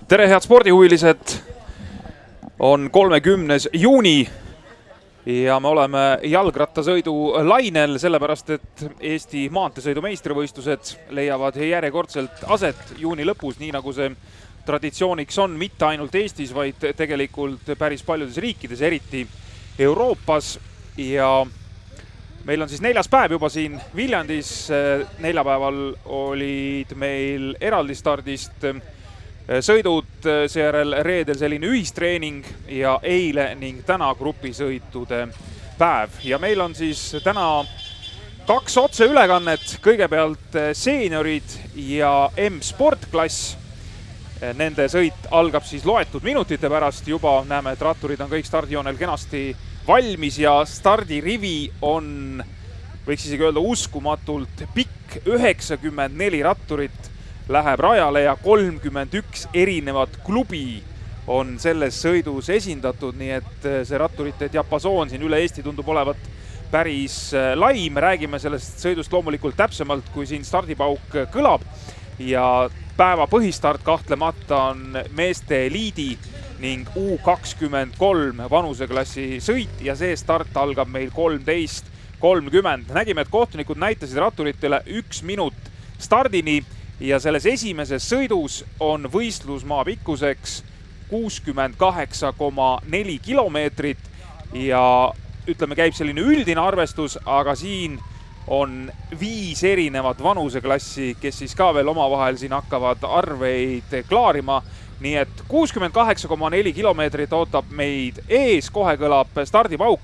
Tere, head spordihuvilised! On 30. juuni ja me oleme jalgrattasõidu lainel, sellepärast et Eesti maanteesõidu meistrivõistlused leiavad järjekordselt aset juuni lõpus, nii nagu see traditsiooniks on, mitte ainult Eestis, vaid tegelikult päris paljudes riikides, eriti Euroopas. Ja meil on siis 4. päev juba siin Viljandis. Neljapäeval olid meil eraldi stardist sõidud, seejärel reedel selline ühistreening ja eile ning täna grupisõitude päev. Ja meil on siis täna 2 otseülekannet, kõigepealt seeniorid ja M-sportklass. Nende sõit algab siis loetud minutite pärast, juba näeme, et ratturid on kõik stardijoonel kenasti valmis ja stardirivi on, võiks isegi öelda, uskumatult pikk. 94 ratturit läheb rajale ja 31 erinevat klubi on selles sõidus esindatud, nii et see ratturite diapasoon siin üle Eesti tundub olevat päris lai. Me räägime sellest sõidust loomulikult täpsemalt, kui siin stardipauk kõlab ja päeva põhistart kahtlemata on meeste eliidi ning U23 vanuseklassi sõit ja see start algab meil 13.30. Nägime, et kohtunikud näitasid ratturitele 1 minut stardini ja selles esimeses sõidus on võistlusmaa pikkuseks 68,4 kilomeetrit ja ütleme, käib selline üldine arvestus, aga siin on 5 erinevat vanuseklassi, kes siis ka veel omavahel siin hakkavad arveid klaarima. Nii et 68,4 kilomeetrit ootab meid ees, kohe kõlab stardipauk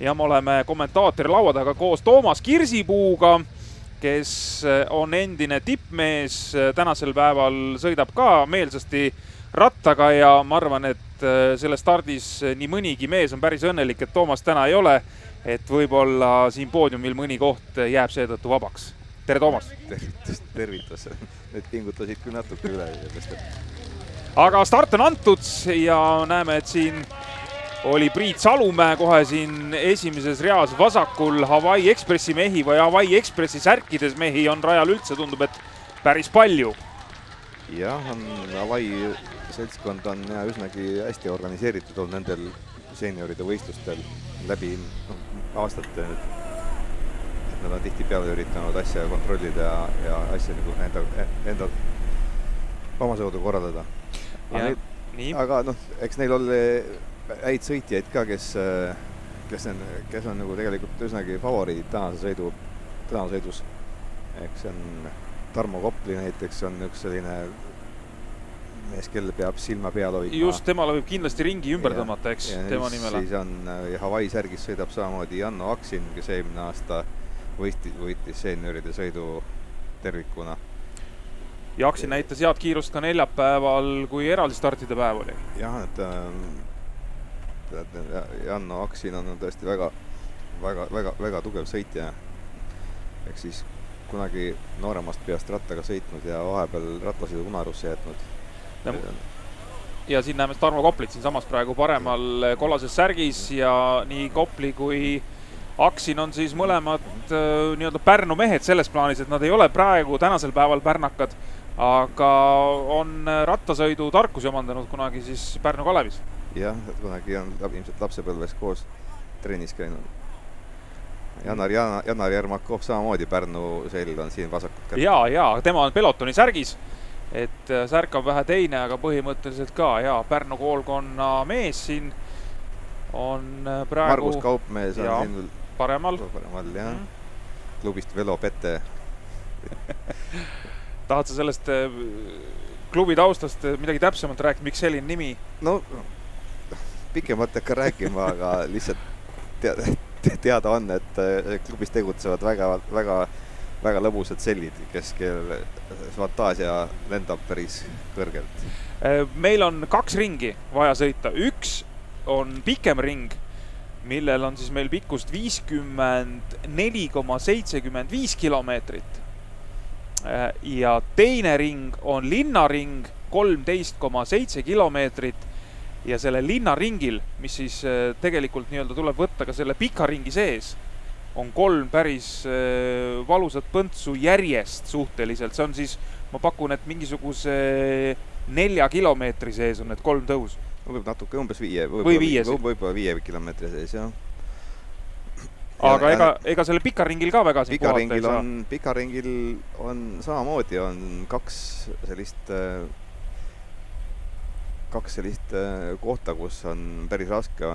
ja me oleme kommentaatori laua taga koos Toomas Kirsipuuga, kes on endine tippmees, tänasel päeval sõidab ka meelsasti rattaga ja ma arvan, et selle stardis nii mõnigi mees on päris õnnelik, et Toomas täna ei ole, et võib-olla siin poodiumil mõni koht jääb seetõttu vabaks. Tere, Toomas! Tervitus! Need pingutasid küll natuke üle. Aga start on antud ja näeme, et siin oli Priit Salumäe kohe siin esimeses reas vasakul. Hawaii Expressi mehi või Hawaii Expressi särkides mehi on rajal üldse, tundub, et päris palju. Jah, Hawaii seltskond on üsnagi hästi organiseeritud olnud nendel seenioride võistlustel läbi aastate. Nad on tihtipeale üritanud asja kontrollida ja asja nagu enda omasõudu korraldada. Aga eks neil oli häid sõitjaid ka, kes on nagu tegelikult üsnagi favoriidid tänase sõidus. Eks see on Tarmo Kopli näiteks on üks selline mees, kelle peab silma peal hoidma. Just, temale võib kindlasti ringi ümber tõmmata, eks, tema nimele. Siis on Hawaii särgis sõidab samamoodi Janno Aksin, kes eelmine aasta võitis seenioride sõidu tervikuna. Ja Aksin näitas head kiirust ka neljapäeval, kui eraldi startide päev oli. Jah, et Janno Aksin on tõesti väga tugev sõitja. Ehk siis kunagi nooremast peast rattaga sõitnud ja vahepeal rattasõidu unarusse jätnud. Ja siin näeme Tarmo Koplit siin samas praegu paremal kollases särgis ja nii Kopli kui Aksin on siis mõlemad nii-öelda Pärnu mehed selles plaanis, et nad ei ole praegu tänasel päeval pärnakad, aga on rattasõidu tarkusi omandanud kunagi siis Pärnu Kalevis. Jah, kunagi on ilmselt lapsepõlves koos trennis käinud. Janar Järmakov samamoodi Pärnu seld on siin vasakut. Ja, tema on pelotoni särgis, et särk on vähe teine, aga põhimõtteliselt ka, Pärnu koolkonna mees siin on praegu... Margus Kaupmees on siin paremal, jah. Klubist Velo Pete. Tahad sa sellest klubi taustast midagi täpsemalt rääkida, miks selline nimi? No, pikemalt hakka rääkima, aga lihtsalt teada on, et klubis tegutsevad väga lõbusad sellid, kes fantaasia lendab päris kõrgelt. Meil on 2 ringi vaja sõita. Üks on pikem ring, millel on siis meil pikkust 54,75 kilomeetrit. Ja teine ring on linnaring 13,7 kilomeetrit. Ja selle linnaringil, mis siis tegelikult nii-öelda tuleb võtta ka selle pika ringi sees, on 3 päris valusat põntsu järjest suhteliselt. See on siis, ma pakun, et mingisuguse 4 kilomeetri sees on need 3 tõus. Võib natuke umbes 5, võib-olla 5 kilomeetri sees, jah. Aga ega selle pikaringil ka väga siin puhata ei saa? Pikaringil on samamoodi, on kaks sellist kohta, kus on päris raske,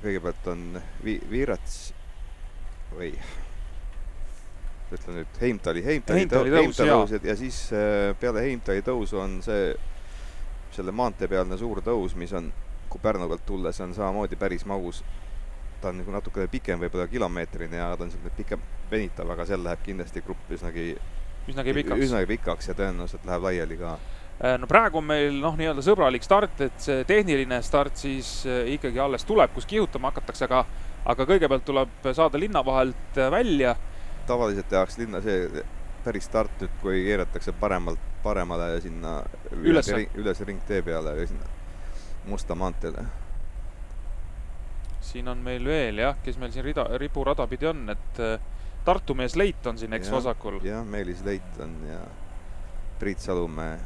kõigepealt on Viirats või ütlen nüüd Heimtali tõus ja siis peale Heimtali tõusu on selle maanteepealne suur tõus, mis on, kui Pärnu pealt tulles, on samamoodi päris magus. Ta on natukene pikem, võib-olla kilomeetrine ja ta on selline pikem venitav, aga seal läheb kindlasti grupp üsnagi pikaks ja tõenäoliselt läheb laiali ka. No praegu on meil nii-öelda sõbralik start, et see tehniline start siis ikkagi alles tuleb, kus kihutama hakatakse, aga kõigepealt tuleb saada linna vahelt välja. Tavaliselt tehakse linna see päris start nüüd, kui keeratakse paremale ja sinna üles ringtee peale ja sinna Musta maanteele. Siin on meil veel, jah, kes meil siin riburada pidi on, et Tartu mees Leit on siin, eks, vasakul. Jah, Meelis Leit on ja Priit Salumäe.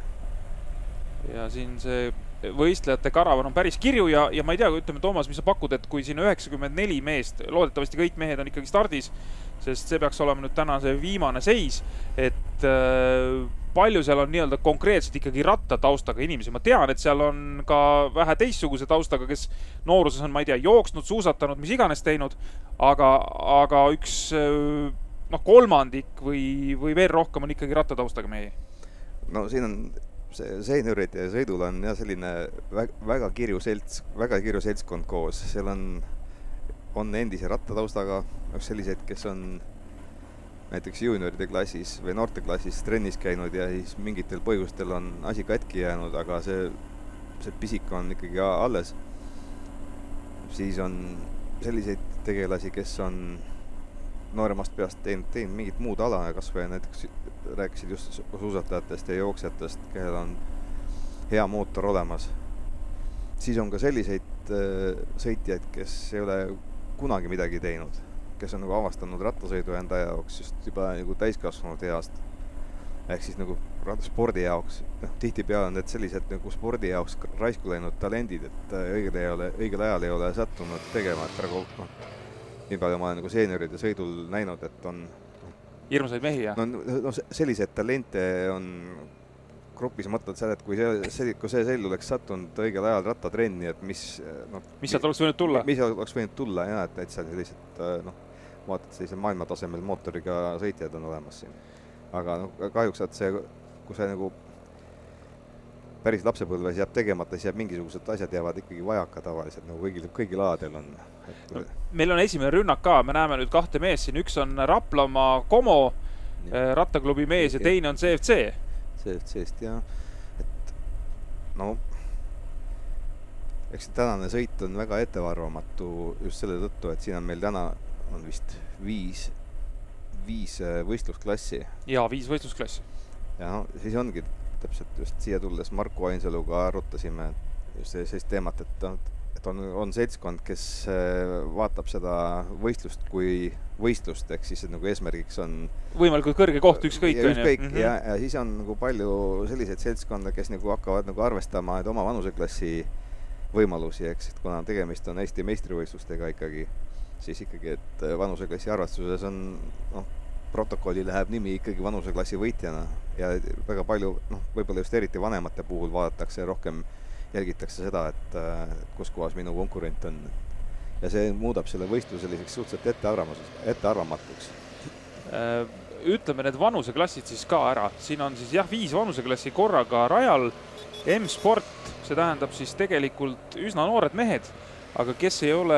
Ja siin see võistlejate karavan on päris kirju ja ma ei tea, ütleme, Toomas, mis sa pakud, et kui siin 94 meest, loodetavasti kõik mehed on ikkagi stardis, sest see peaks olema nüüd täna see viimane seis, et palju seal on nii-öelda konkreetselt ikkagi rattataustaga inimesi. Ma tean, et seal on ka vähe teistsuguse taustaga, kes nooruses on, ma ei tea, jooksnud, suusatanud, mis iganes teinud, aga üks kolmandik või veel rohkem on ikkagi rattataustaga mehi. No siin on seeniorid ja sõidul on jah selline väga kirju seltskond koos. Seal on endise rattataustaga selliseid, kes on näiteks juunioride klassis või noorteklassis trennis käinud ja siis mingitel põhjustel on asi katki jäänud, aga see pisik on ikkagi alles. Siis on selliseid tegelasi, kes on nooremast peast teinud mingit muud ala ja kas või näiteks rääkisid just suusatajatest ja jooksjatest, kellel on hea mootor olemas. Siis on ka selliseid sõitjaid, kes ei ole kunagi midagi teinud, kes on avastanud rattasõidu enda jaoks just juba täiskasvanud east. Ehk siis spordi jaoks, tihti peale on need sellised spordi jaoks raisku läinud talendid, et õigel ajal ei ole sattunud tegema, et praegu nii palju ma olen seenioride sõidul näinud, et on hirmsaid mehi, jah? No sellised talente on grupis, mõtled seal, et kui see sell oleks sattunud õigel ajal rattatrenni, et mis sealt oleks võinud tulla? Mis oleks võinud tulla, jah, et seal sellised, vaatad, sellised maailmatasemel mootoriga sõitjad on olemas siin. Aga kahjuks, et kui see päris lapsepõlves jääb tegemata, siis mingisugused asjad jäävad ikkagi vajaka tavaliselt, kõigil aladel on. Meil on esimene rünnak ka, me näeme nüüd 2 mees siin, üks on Raplamaa Como rattaklubi mees ja teine on CFC. CFC-st, jah. Et eks tänane sõit on väga ettearvamatu just selle tõttu, et siin on meil täna on vist 5 võistlusklassi. Jaa, 5 võistlusklassi. Ja siis ongi täpselt just siia tulles Marku Ainsaluga arutasime just sellist teemat, et on seltskond, kes vaatab seda võistlust kui võistlust, ehk siis eesmärgiks on võimalikult kõrge koht, ükskõik. Ja siis on palju selliseid seltskonda, kes hakkavad arvestama oma vanuseklassi võimalusi, eks, et kuna tegemist on Eesti meistrivõistlustega ikkagi, siis ikkagi, et vanuseklassi arvestuses on protokolli läheb nimi ikkagi vanuseklassi võitjana ja väga palju, võib-olla just eriti vanemate puhul vaadatakse rohkem, jälgitakse seda, et kus kohas minu konkurent on. Ja see muudab selle võistluse selliseks suhteliselt ettearvamatuks. Ütleme need vanuseklassid siis ka ära. Siin on siis 5 vanuseklassi korraga rajal. M-sport, see tähendab siis tegelikult üsna noored mehed, aga kes ei ole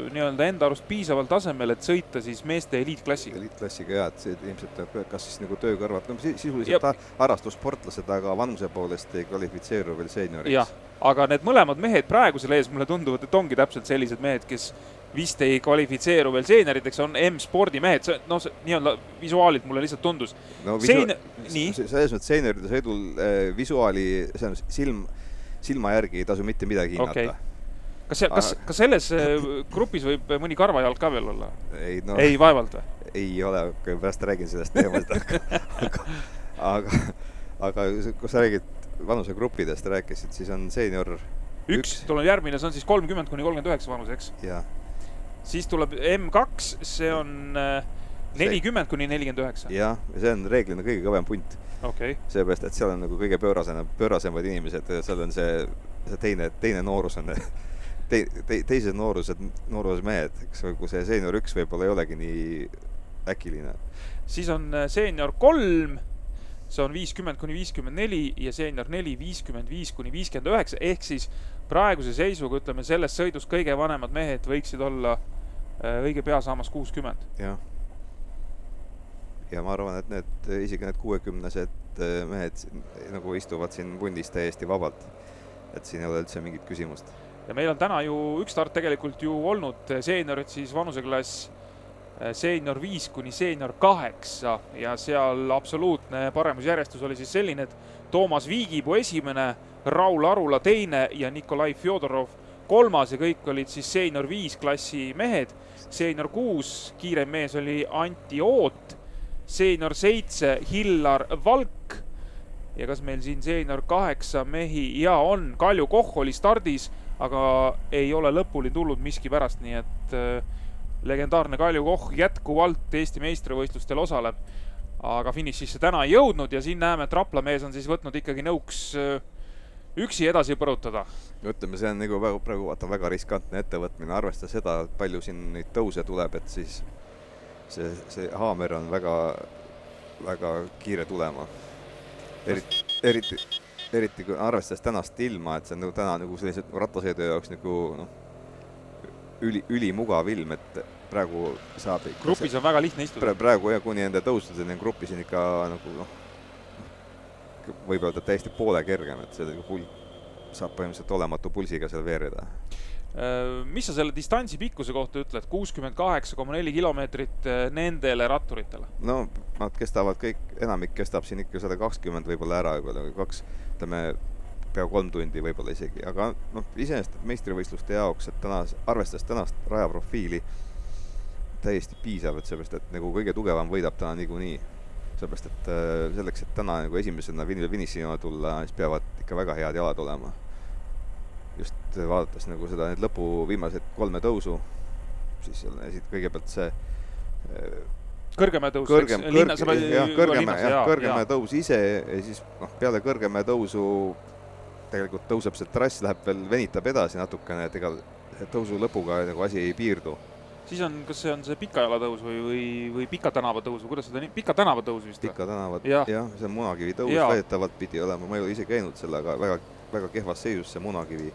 nii-öelda enda arust piisaval tasemel, et sõita siis meeste eliitklassiga. Eliitklassiga, jah, et see ilmselt kas siis töö kõrvalt, sisuliselt harrastussportlased, aga vanuse poolest ei kvalifitseeru veel seenioriks. Jah, aga need mõlemad mehed praegusel ees mulle tunduvad, et ongi täpselt sellised mehed, kes vist ei kvalifitseeru veel seenioriteks, on M-spordi mehed, nii-öelda visuaalilt mulle lihtsalt tundus. Selles mõttes seenioride sõidul visuaali, see on silma järgi ei tasu mitte midagi hinnata. Okay. Kas selles grupis võib mõni karvajalg ka veel olla? Ei vaevalt või? Ei ole, pärast räägin sellest teemast. Aga kui sa räägid vanusegruppidest rääkisid, siis on seenior üks tuleb järgmine, see on siis 30–39 vanus, eks? ja siis tuleb M2, see on 40–49. jah, see on reeglina kõige kõvem punt. Okay. Seepärast, et seal on nagu kõige pöörasemad inimesed, seal on see teine noorus on teised noorus mehed, eks, kui see seenior 1 võib-olla ei olegi nii äkiline. Siis on seenior 3, see on 50–54 ja seenior 4, 55–59, ehk siis praeguse seisuga, ütleme, selles sõidus kõige vanemad mehed võiksid olla õige pea saamas 60. Jah. Ja ma arvan, et isegi need 60-sed mehed nagu istuvad siin pundis täiesti vabalt. Et siin ei ole üldse mingit küsimust. Ja meil on täna ju üks start tegelikult ju olnud seeniorid siis vanuseklass seenior 5 kuni seenior 8 ja seal absoluutne paremusjärjestus oli siis selline, et Toomas Viigipuu esimene, Raul Arula teine ja Nikolai Fjodorov 3 ja kõik olid siis seenior 5 klassi mehed. Seenior 6 kiirem mees oli Anti Oot, seenior 7 Hillar Valk ja kas meil siin seenior 8 mehi ja on, Kalju Koch oli stardis, aga ei ole lõpuni tulnud miski pärast, nii et legendaarne Kalju Koch jätkuvalt Eesti meistrivõistlustel osaleb, aga finišisse täna ei jõudnud ja siin näeme, et Rapla mees on siis võtnud ikkagi nõuks üksi edasi põrutada. Ütleme, see on nagu praegu vaata väga riskantne ettevõtmine, arvestada seda, palju siin neid tõuse tuleb, et siis see haamer on väga kiire tulema. Eriti kui arvestades tänast ilma, et see on nagu täna nagu sellised rattasõidu jaoks nagu ülimugav ilm, et praegu saab ikka... Grupis on väga lihtne istuda. Praegu ja kuni enda tõustuseni on grupis ikka nagu võib öelda täiesti poole kergem, et see saab põhimõtteliselt olematu pulsiga seal veerida. Mis sa selle distantsi pikkuse kohta ütled? 68,4 kilomeetrit nendele ratturitele? No, nad kestavad kõik, enamik kestab siin ikka 120 võib-olla ära, ütleme, pea 3 tundi võib-olla isegi, aga iseenesest meistrivõistluste jaoks, et arvestades tänast rajaprofiili täiesti piisav, et seepärast, et nagu kõige tugevam võidab täna niikuinii. Seepärast, et selleks, et täna nagu esimesena finišina tulla, siis peavad ikka väga head jalad olema. Just vaadates nagu seda need viimased 3 tõusu, siis kõigepealt see kõrgeme tõus, kõrgeme tõus ise ja siis peale kõrgeme tõusu tegelikult tõuseb see trass, läheb veel, venitab edasi natukene, et ega tõusu lõpuga nagu asi ei piirdu. Siis on, kas see on see Pikajala tõus või Pika tänava tõus või kuidas seda nii? Pika tänava tõus vist? Pika tänava, jah, see on Munakivi tõus, väidetavalt pidi olema, ma ei ole ise käinud selle, aga väga kehvas seisus see Munakivi.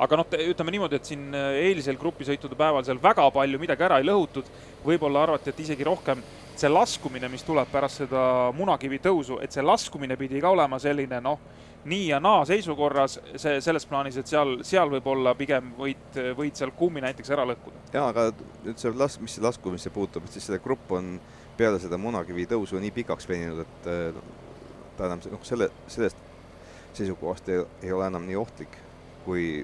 Aga ütleme niimoodi, et siin eelisel grupisõitude päeval seal väga palju midagi ära ei lõhutud, võib-olla arvati, et isegi rohkem see laskumine, mis tuleb pärast seda Munakivi tõusu, et see laskumine pidi ka olema selline, nii ja naa seisukorras selles plaanis, et seal võib olla pigem võid seal kummi näiteks ära lõhkuda. Jaa, aga nüüd mis see laskumisse puutub, et siis selle grupp on peale seda Munakivi tõusu nii pikaks veninud, et ta enam sellest seisukohast ei ole enam nii ohtlik, kui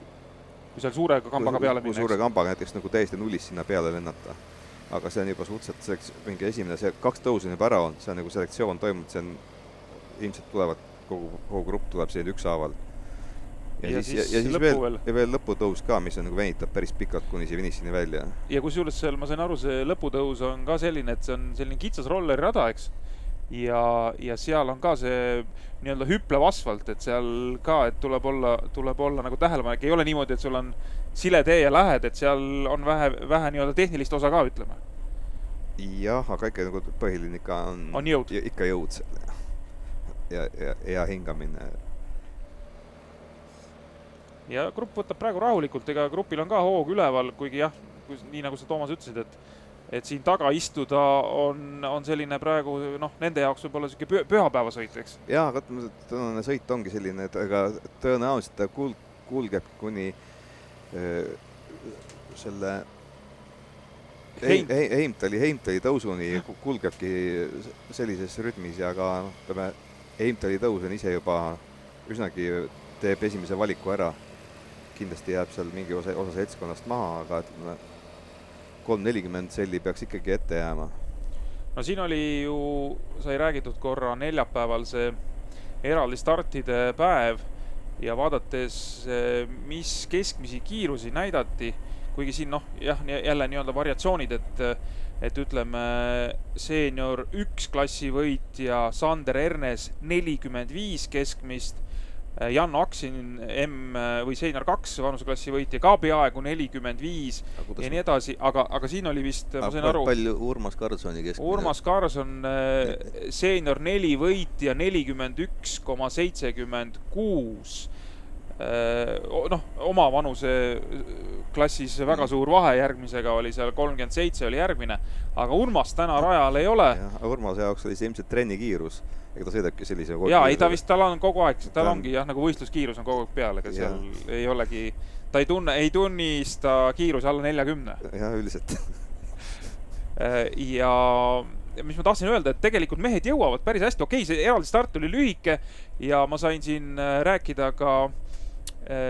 seal suure kambaga peale minna. Kui suure kambaga näiteks nagu täiesti nullist sinna peale lennata. Aga see on juba suhteliselt mingi esimene, see 2 tõusu on juba ära olnud, see on nagu selektsioon toimunud, see on ilmselt tulevad, kogu grupp tuleb siin ükshaaval. Ja siis veel lõputõus ka, mis on nagu venitab päris pikalt kuni see finišini välja. Ja kus juures seal, ma sain aru, see lõputõus on ka selline, et see on selline kitsas rolleri rada, eks? Ja seal on ka see nii-öelda hüplev asfalt, et seal ka, et tuleb olla nagu tähelepanek. Ei ole niimoodi, et sul on sile tee ja lähed, et seal on vähe nii-öelda tehnilist osa ka, ütleme. Jah, aga ikka nagu põhiline ikka on jõud. Ikka jõud ja hingamine. Ja grupp võtab praegu rahulikult, ega grupil on ka hoog üleval, kuigi jah, nii nagu sa Toomas ütlesid, et siin taga istuda on selline praegu, nende jaoks võib olla selline pühapäevasõit, eks? Jaa, aga tänane sõit ongi selline, et tõenäoliselt ta kulgeb kuni selle Heimtali tõusuni kulgebki sellises rütmis ja ka Heimtali tõus on ise juba üsnagi teeb esimese valiku ära. Kindlasti jääb seal mingi osa seltskonnast maha, aga 340 selli peaks ikkagi ette jääma. No siin oli ju, sai räägitud korra neljapäeval see eraldi startide päev ja vaadates, mis keskmisi kiirusi näidati, kuigi siin jälle nii-öelda variatsioonid, et ütleme seenior 1 klassi võitja Sander Ernes 45 keskmist, Jan Aksin või seenior 2 vanuseklassi võitja ka peaaegu 45 ja nii edasi, aga siin oli vist, ma sain aru, palju Urmas Karlssoni keskmine? Urmas Karlsson seenior 4 võitja 41,76, oma vanuse klassis väga suur vahe, järgmisega oli seal 37 oli järgmine, aga Urmas täna rajal ei ole. Urmase jaoks oli see ilmselt trennikiirus, ega ta sõidabki sellise tal on kogu aeg, tal ongi nagu võistluskiirus on kogu aeg peal, ega seal ei olegi, ta ei tunnista kiiruse alla 40. Jah, üldiselt. Ja mis ma tahtsin öelda, et tegelikult mehed jõuavad päris hästi, see eraldi start oli lühike ja ma sain siin rääkida ka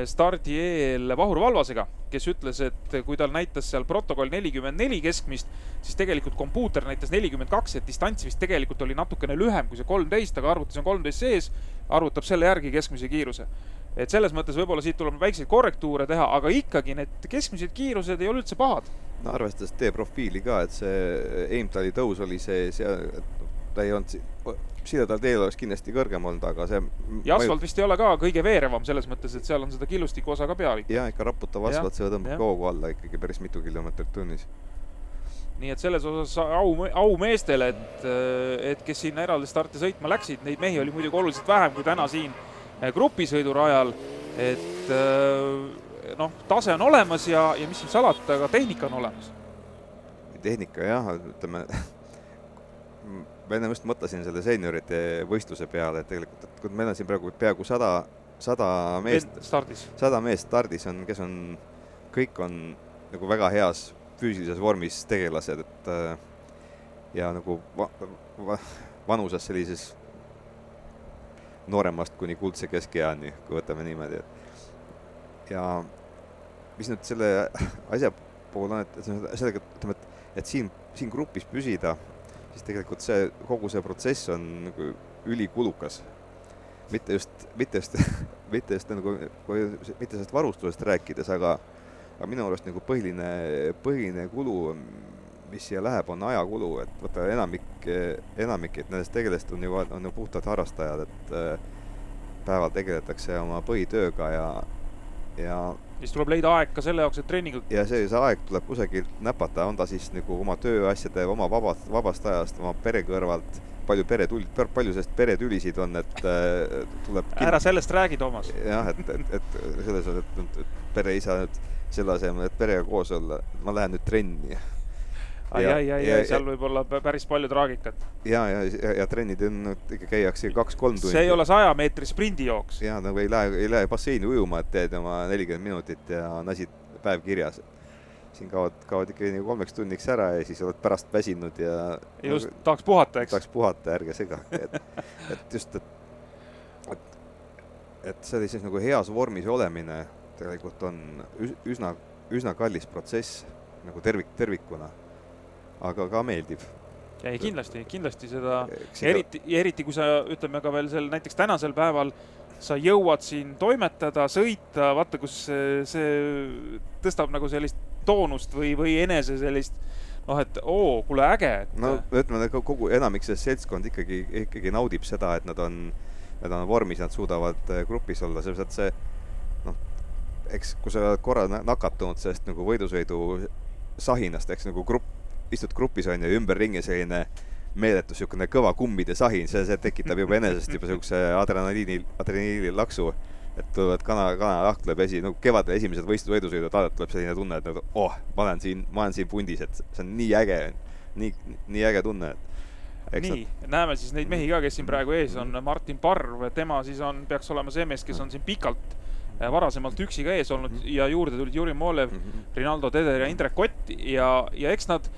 stardi eel Vahur Valvasega, kes ütles, et kui tal näitas seal protokoll 44 keskmist, siis tegelikult kompuuter näitas 42, et distants vist tegelikult oli natukene lühem kui see 13, aga arvutis on 13 sees, arvutab selle järgi keskmise kiiruse. Et selles mõttes võib-olla siit tuleb väikseid korrektuure teha, aga ikkagi need keskmised kiirused ei ole üldse pahad. No arvestades tee profiili ka, et see Eimtali tõus oli ta ei olnud Siledal teel oleks kindlasti kõrgem olnud, aga see... Ja asfalt vist ei ole ka kõige veerevam selles mõttes, et seal on seda killustiku osa ka peal. Ja ikka raputav asfalt, see tõmbab koogu alla ikkagi päris mitu kilomeetrit tunnis. Nii et selles osas au meestele, et kes sinna eraldi starti sõitma läksid, neid mehi oli muidugi oluliselt vähem kui täna siin grupisõidurajal, et tase on olemas ja mis siin salata, aga tehnika on olemas. Tehnika jah, ütleme... Ma enne just mõtlesin selle seeniorite võistluse peale, et tegelikult, et meil on siin praegu peaaegu 100 meest stardis, kes on, kõik on nagu väga heas füüsilises vormis tegelased, et ja nagu vanuses sellises nooremast kuni kuldse keskeani, kui võtame niimoodi. Ja mis nüüd selle asja puhul on, et siin grupis püsida, siis tegelikult kogu see protsess on nagu ülikulukas. Mitte sellest varustusest rääkides, aga minu arust nagu põhiline kulu, mis siia läheb, on ajakulu, et võtta enamik, et nendest tegelest on ju puhtad harrastajad, et päeval tegeletakse oma põhitööga ja siis tuleb leida aeg ka selle jaoks, et treeningut... Ja see aeg tuleb kusagil näpata, on ta siis nagu oma tööasjade, oma vabast ajast, oma pere kõrvalt, palju sest peretülisid on, et tuleb... Ära sellest räägi, Toomas. Jah, et selles on, et pereisa nüüd selle asemel, et perega koos olla, ma lähen nüüd trenni. Seal võib olla päris palju traagikat. Ja trennid käiakse 2-3 tundi. See ei ole 100 meetri sprindijooks. Ja nagu ei lähe basseini ujuma, et teed oma 40 minutit ja on asi päev kirjas. Siin kaovad ikka 3 tunniks ära ja siis oled pärast väsinud ja... Just, tahaks puhata, eks? Tahaks puhata, ärge segake. Et just, et sellises nagu heas vormis olemine tegelikult on üsna kallis protsess nagu tervikuna. Aga ka meeldib. Ja kindlasti seda, eriti kui sa ütleme ka veel näiteks tänasel päeval, sa jõuad siin toimetada, sõita, vaata kus see tõstab nagu sellist toonust või enese sellist, et kuule äge. No ütleme, kogu enamik sellest seltskond ikkagi naudib seda, et nad on vormis, nad suudavad grupis olla, sellepärast, et see, eks kui sa oled korra nakatunud sellest nagu võidusõidu sahinast, eks nagu istud grupis on ja ümberringi selline meeletu niisugune kõva kummide sahin, see tekitab juba enesest juba niisuguse adrenaliini laksu, et tulevad kanalahk tuleb kevadel esimesed võidusõidud, tuleb selline tunne, et ma olen siin pundis, et see on nii äge, nii äge tunne. Nii, näeme siis neid mehi ka, kes siin praegu ees on, Martin Parv, tema siis peaks olema see mees, kes on siin pikalt varasemalt üksiga ees olnud ja juurde tulid Juri Moolev, Rinaldo Teder ja Indrek Kott ja eks nad,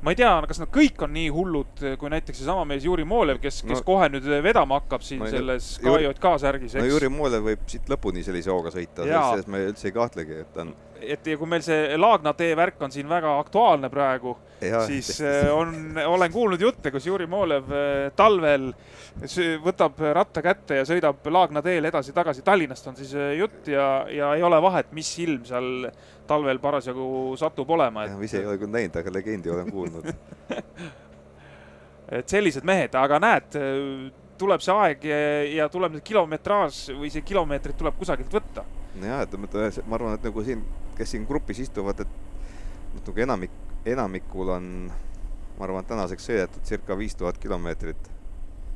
ma ei tea, kas nad kõik on nii hullud, kui näiteks see sama mees Juri Moolev, kes kohe nüüd vedama hakkab siin selles KJK särgis. No Juri Moolev võib siit lõpuni sellise hooga sõita, selles me üldse ei kahtlegi, et et ja kui meil see Laagna tee värk on siin väga aktuaalne praegu, siis olen kuulnud jutte, kus Juri Moolev talvel võtab ratta kätte ja sõidab Laagna teel edasi-tagasi. Tallinnast on siis jutt ja ei ole vahet, mis ilm seal talvel parasjagu satub olema. Ma ise ei ole küll näinud, aga legendi olen kuulnud. Et sellised mehed, aga näed, tuleb see aeg ja tuleb need kilometraaž või see kilomeetrid tuleb kusagilt võtta. Jah, et ma arvan, et nagu siin, kes siin grupis istuvad, et nagu enamikul on, ma arvan, tänaseks sõidetud circa 5000 kilomeetrit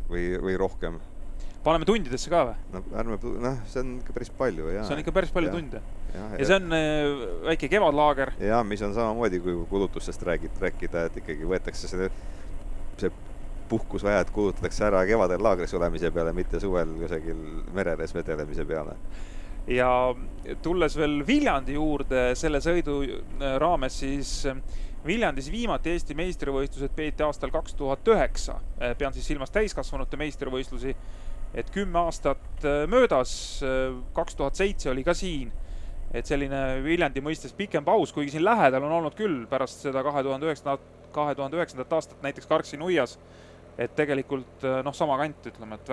või rohkem. Paneme tundidesse ka või? See on ikka päris palju. See on ikka päris palju tunde. Ja see on väike kevadlaager. Ja, mis on samamoodi, kui kulutustest rääkida, et ikkagi võetakse see puhkusväjad kulutatakse ära kevadel laagris olemise peale, mitte suvel kusagil mereres vedelemise peale. Ja tulles veel Viljandi juurde selle sõidu raames, siis Viljandis viimati Eesti meistrivõistlused peeti aastal 2009. Pean siis silmas täiskasvanute meistrivõistlusi, et 10 aastat möödas, 2007 oli ka siin. Et selline Viljandi mõistes pikem paus, kuigi siin lähedal on olnud küll pärast seda 2009. aastat näiteks Karksi Nuias, et tegelikult sama kant, ütleme, et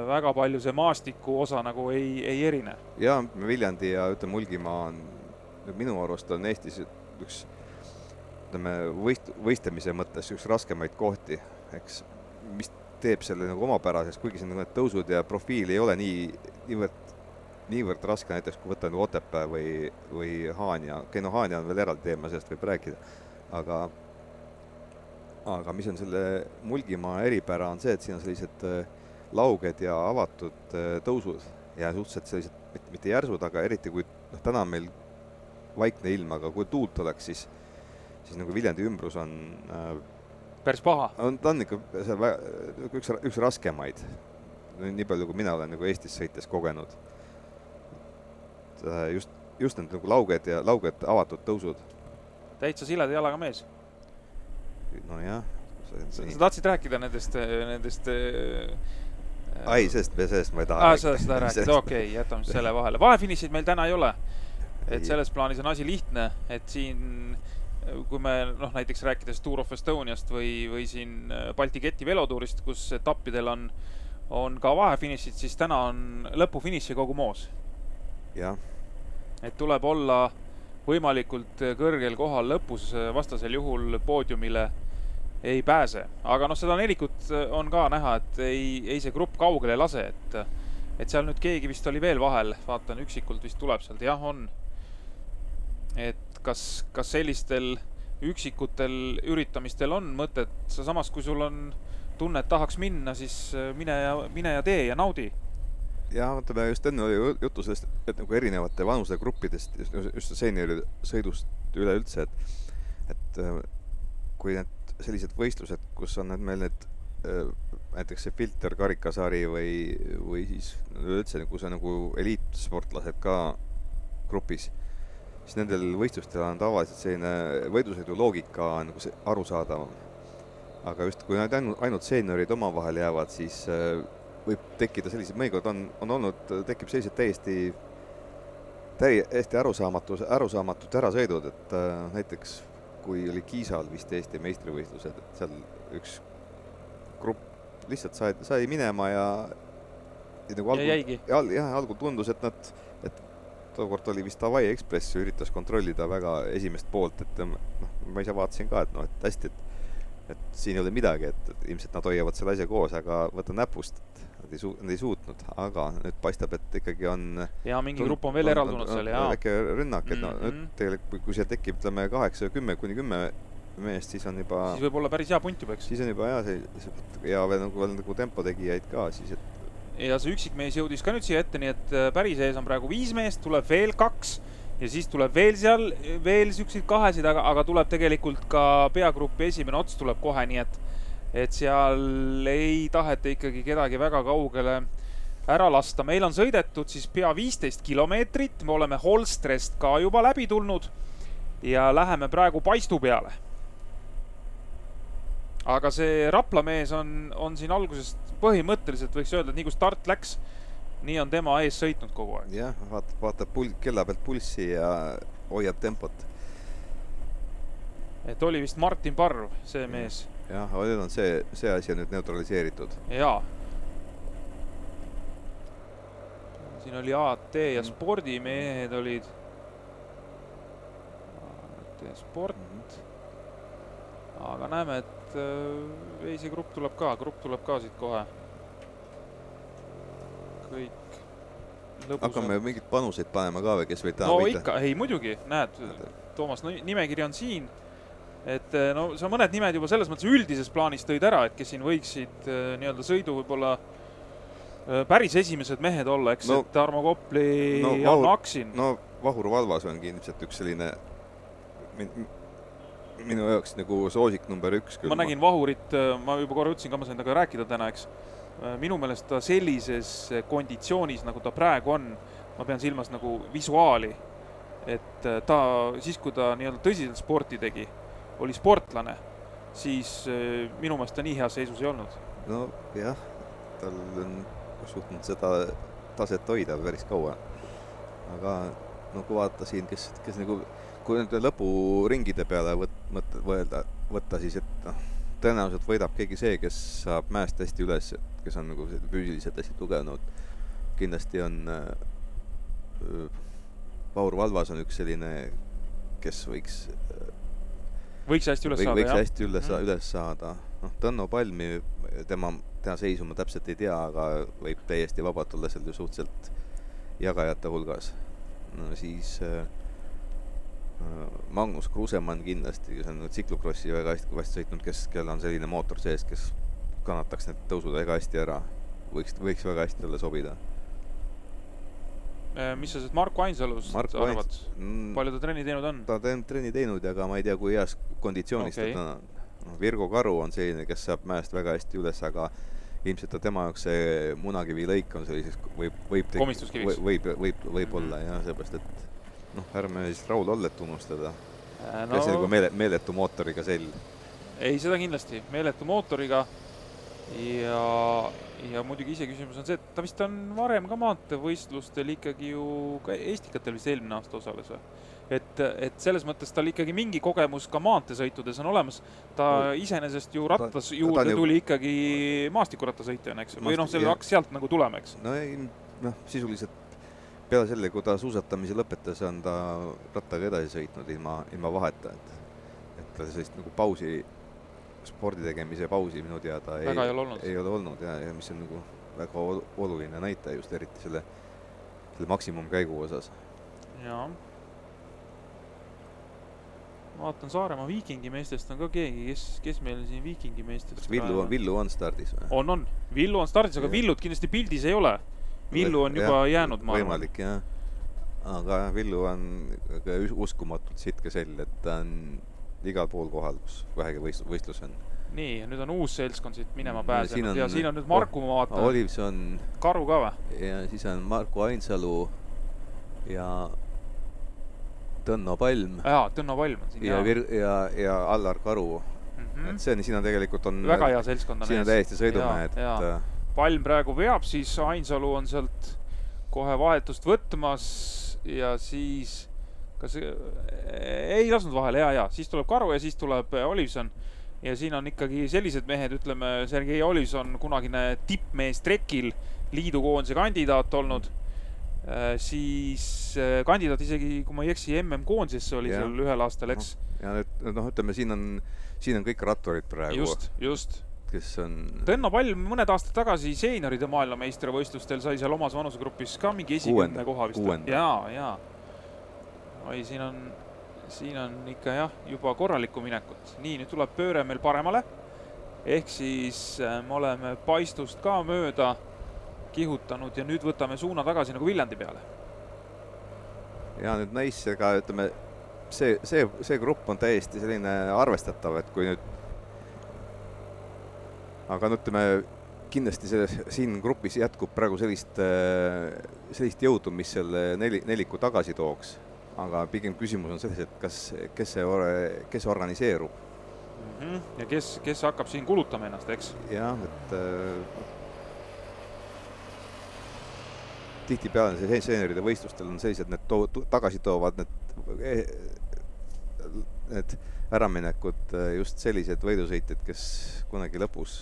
väga palju see maastiku osa nagu ei erine. Ja Viljandi ja Mulgimaa on minu arust on Eestis üks võistlemise mõttes üks raskemaid kohti, eks, mis teeb selle nagu omapäraseks, kuigi siin need tõusud ja profiil ei ole niivõrd raske, näiteks kui võtta Otepää või Haanja. Haanja on veel eraldi teema, sellest võib rääkida. Aga mis on selle Mulgimaa eripära on see, et siin on sellised lauged ja avatud tõusud ja suhteliselt sellised, mitte järsud, aga eriti kui täna on meil vaikne ilm, aga kui tuult oleks, siis nagu Viljandi ümbrus on päris paha. Ta on ikka üks raskemaid, nii palju kui mina olen nagu Eestis sõites kogenud. Just need nagu lauged avatud tõusud. Täitsa sileda jalaga mees. No jah. Sa tahtsid rääkida nendest Ai, sellest ma ei taha seda rääkida, okei, jätame selle vahele. Vahefinišid meil täna ei ole. Et selles plaanis on asi lihtne, et siin, kui me näiteks rääkides Tour of Estoniast või siin Balti Keti velotuurist, kus etappidel on ka vahefinišid, siis täna on lõpufiniši kogu moos. Jah. Et tuleb olla võimalikult kõrgel kohal lõpus, vastasel juhul poodiumile ei pääse. Aga seda nelikut on ka näha, et ei see grupp kaugele lase, et seal nüüd keegi vist oli veel vahel, vaatan üksikult vist tuleb sealt, jah on. Et kas sellistel üksikutel üritamistel on mõtet, samas kui sul on tunne, et tahaks minna, siis mine ja tee ja naudi. Ja mõtleme just enne oli jutu sellest, et nagu erinevate vanuse gruppidest, just seeniori sõidust üleüldse, et kui need sellised võistlused, kus on meil näiteks see Filter karikasari või siis üleüldse, kus on nagu eliitsportlased ka grupis, siis nendel võistlustel on tavaliselt selline võidusõidu loogika nagu arusaadavam. Aga just kui ainult seeniorid omavahel jäävad, siis võib tekkida sellised, mõnikord tekib sellised täiesti arusaamatudärasõidud, et näiteks kui oli Kiisal vist Eesti meistrivõistlused, et seal üks grupp lihtsalt sai minema ja algul tundus, et tookord oli vist Hawaii Express üritas kontrollida väga esimest poolt, et ma ise vaatasin ka, et hästi, et siin ei ole midagi, et ilmselt nad hoiavad selle asja koos, aga võta näpust, nad ei suutnud, aga nüüd paistab, et ikkagi on ja mingi grupp on veel eraldunud seal, jaa. Väike rünnak, et nüüd tegelikult, kui seal tekib 8-10 meest, siis on juba siis võib olla päris hea punt juba, eks? Siis on juba ja veel nagu tempotegijaid ka siis, ja see üksikmees jõudis ka nüüd siia ette, nii et päris ees on praegu 5 meest, tuleb veel 2 ja siis tuleb veel süksid 2, aga tuleb tegelikult ka peagrupi esimene ots tuleb kohe, nii et seal ei taheta ikkagi kedagi väga kaugele ära lasta. Meil on sõidetud siis pea 15 kilomeetrit, me oleme Holstrest ka juba läbi tulnud ja läheme praegu Paistu peale. Aga see Rapla mees on siin algusest põhimõtteliselt võiks öelda, et nii kui start läks, nii on tema ees sõitnud kogu aeg. jah, vaatab kella pealt pulssi ja hoiab tempot. Et oli vist Martin Parv, see mees. jah, aga nüüd on see asi on nüüd neutraliseeritud. Jaa. Siin oli AT ja spordimehed olid. AT Sport. Aga näeme, et Veisi grupp tuleb ka siit kohe. Kõik lõbusad. Hakkame mingid panuseid panema ka või kes võib taha no võita? Ikka, ei muidugi, näed, Toomas, nimekiri on siin. Et no sa mõned nimed juba selles mõttes üldises plaanis tõid ära, et kes siin võiksid nii-öelda sõidu võib-olla päris esimesed mehed olla, eks, et Tarmo Kopli ja Janno Aksin. No Vahur Valvas on ilmselt üks selline minu jaoks nagu soosik number 1. Ma nägin Vahurit, ma juba korra ütlesin ka, ma sain temaga rääkida täna, eks. Minu meelest ta sellises konditsioonis, nagu ta praegu on, ma pean silmas nagu visuaali, et ta siis, kui ta nii-öelda tõsiselt sporti tegi, oli sportlane, siis minu meelest ta nii heas seisus ei olnud. No jah, tal on suutnud seda taset hoida päris kaua. Aga no kui vaadata siin, kes nagu, kui nüüd lõpuringide peale võtta siis, et tõenäoliselt võidab keegi see, kes saab mäest hästi üles, kes on nagu füüsiliselt hästi tugevnud. Kindlasti on Vahur Valvas on üks selline, kes võiks hästi üles saada, võiks hästi üles saada. No, Tõnno Palmi, tema seisu ma täpselt ei tea, aga võib täiesti vabalt olla seal suhteliselt jagajate hulgas. No siis Magnus Krusemann kindlasti, kes on tsiklokrossi väga hästi sõitnud, kellel on selline mootor sees, kes kannataks need tõusud väga hästi ära. Võiks väga hästi talle sobida. Mis sa Marko Ainsalust arvad? Palju ta trenni teinud on? Ta on trenni teinud, aga ma ei tea, kui heas konditsioonis ta on. Virgo Karu on selline, kes saab mäest väga hästi üles, aga ilmselt tema jaoks see Munakivi lõik on sellises, komistuskiviks. Võib olla, jah, seepärast, et ärme siis Raul Ollet unustada. Kes on nagu meeletu mootoriga sell. Ei, seda kindlasti. Meeletu mootoriga ja muidugi ise küsimus on see, et ta vist on varem ka maantevõistlustel ikkagi ju ka Estikatel vist eelmine aasta osales. Et selles mõttes tal ikkagi mingi kogemus ka maantesõitudes on olemas. Ta iseenesest ju rattas juurde tuli ikkagi maastikurattasõitjana, eks? Või selle hakkas sealt nagu tulema, eks? No sisuliselt peale selle, kui ta suusatamise lõpetas, on ta rattaga edasi sõitnud ilma vaheta. Et ta sellist nagu pausi, spordi tegemise pausi minu teada ei ole olnud ja mis on nagu väga oluline näitaja just eriti selle maksimumkäigu osas. Jaa. Vaatan Saaremaa Viikingi meestest on ka keegi, kes meil siin Viikingi meestest Villu on stardis või? On. Villu on stardis, aga Villut kindlasti pildis ei ole. Villu on juba jäänud, ma arvan. Võimalik, jah. Aga Villu on uskumatult sitke sell, et ta on igal pool kohal, kus vähegi võistlus on. Nii, nüüd on uus seltskond siit minema pääsenud ja siin on nüüd Marku, ma vaatan. Olivs on Karu ka või? Ja siis on Marko Ainsalu ja Tõnno Palm. Jaa, Tõnno Palm on siin. Ja Allar Karu. Et siin on tegelikult on väga hea seltskond on siin on täiesti sõidumehed. Palm praegu veab, siis Ainsalu on sealt kohe vahetust võtmas ja siis kas ei lasnud vahele, siis tuleb Karu ja siis tuleb Olivson ja siin on ikkagi sellised mehed, ütleme, Sergei Olivson, kunagine tippmees trekil, liidukoondise kandidaat olnud, siis kandidaat isegi, kui ma ei eksi, MM-koondisesse oli seal ühel aastal, eks? Ja nüüd, ütleme, siin on kõik ratturid praegu. Just. Kes on Tõnno Palm mõned aastad tagasi seenioride maailmameistrivõistlustel sai seal omas vanusegrupis ka mingi esikümne koha vist. Jaa. Oi, siin on ikka juba korralikku minekut. Nii, nüüd tuleb pööre meil paremale. Ehk siis me oleme paistust ka mööda kihutanud ja nüüd võtame suuna tagasi nagu Viljandi peale. Ja nüüd näis, aga ütleme, see grupp on täiesti selline arvestatav, et kui nüüd aga ütleme, kindlasti siin grupis jätkub praegu sellist jõudu, mis selle neliku tagasi tooks. Aga pigem küsimus on selles, et kes organiseerub. Ja kes hakkab siin kulutama ennast, eks? Jah, et tihtipeale see seeneride võistlustel on sellised, need tagasi toovad need äraminekud just sellised võidusõitjad, kes kunagi lõpus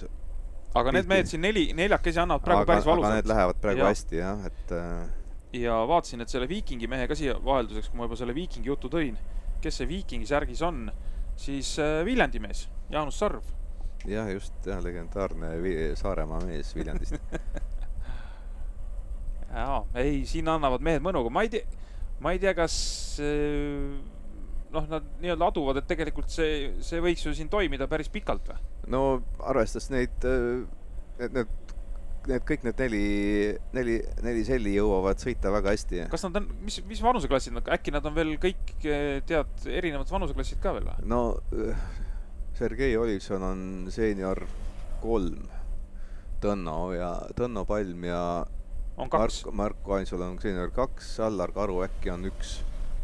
aga need mehed siin neljakesi annavad praegu päris valusalt. Aga need lähevad praegu hästi, jah. Ja vaatasin, et selle Viikingi mehe ka siia vahelduseks, kui ma juba selle Viikingi jutu tõin, kes see Viikingi särgis on, siis Viljandi mees, Jaanus Sarv. Jah, just, jah, legendaarne Saaremaa mees Viljandist. Ei, siin annavad mehed mõnuga. Ma ei tea, kas nad nii-öelda aduvad, et tegelikult see võiks ju siin toimida päris pikalt või? No arvestades need kõik need neli selli jõuavad sõita väga hästi. Kas nad on, mis vanuseklassid? Äkki nad on veel kõik, erinevad vanuseklassid ka veel või? No Sergei Olivson on seenior 3, Tõnno Palm ja Marko Ainsul on seenior 2, Allar Karu äkki on 1,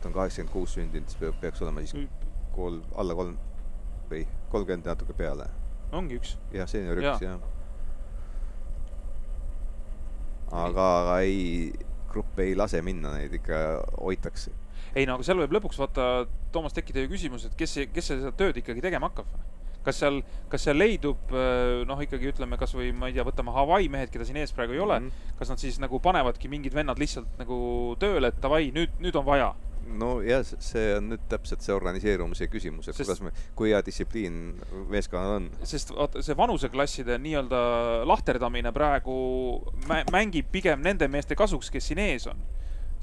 ta on 86 sündinud, siis peaks olema siis alla 3 või 30 natuke peale. Ongi 1. Jah, seenior 1, jah. Aga grupp ei lase minna, neid ikka hoitakse. Ei, no aga seal võib lõpuks vaata, Toomas, tekkida ju küsimus, et kes seda tööd ikkagi tegema hakkab? Kas seal leidub, ikkagi ütleme, kas või, ma ei tea, võtame Hawaii mehed, keda siin ees praegu ei ole, kas nad siis nagu panevadki mingid vennad lihtsalt nagu tööle, et Hawaii, nüüd on vaja? No jah, see on nüüd täpselt see organiseerumise küsimus, et kui hea distsipliin meeskonnal on. Sest see vanuseklasside nii-öelda lahterdamine praegu mängib pigem nende meeste kasuks, kes siin ees on.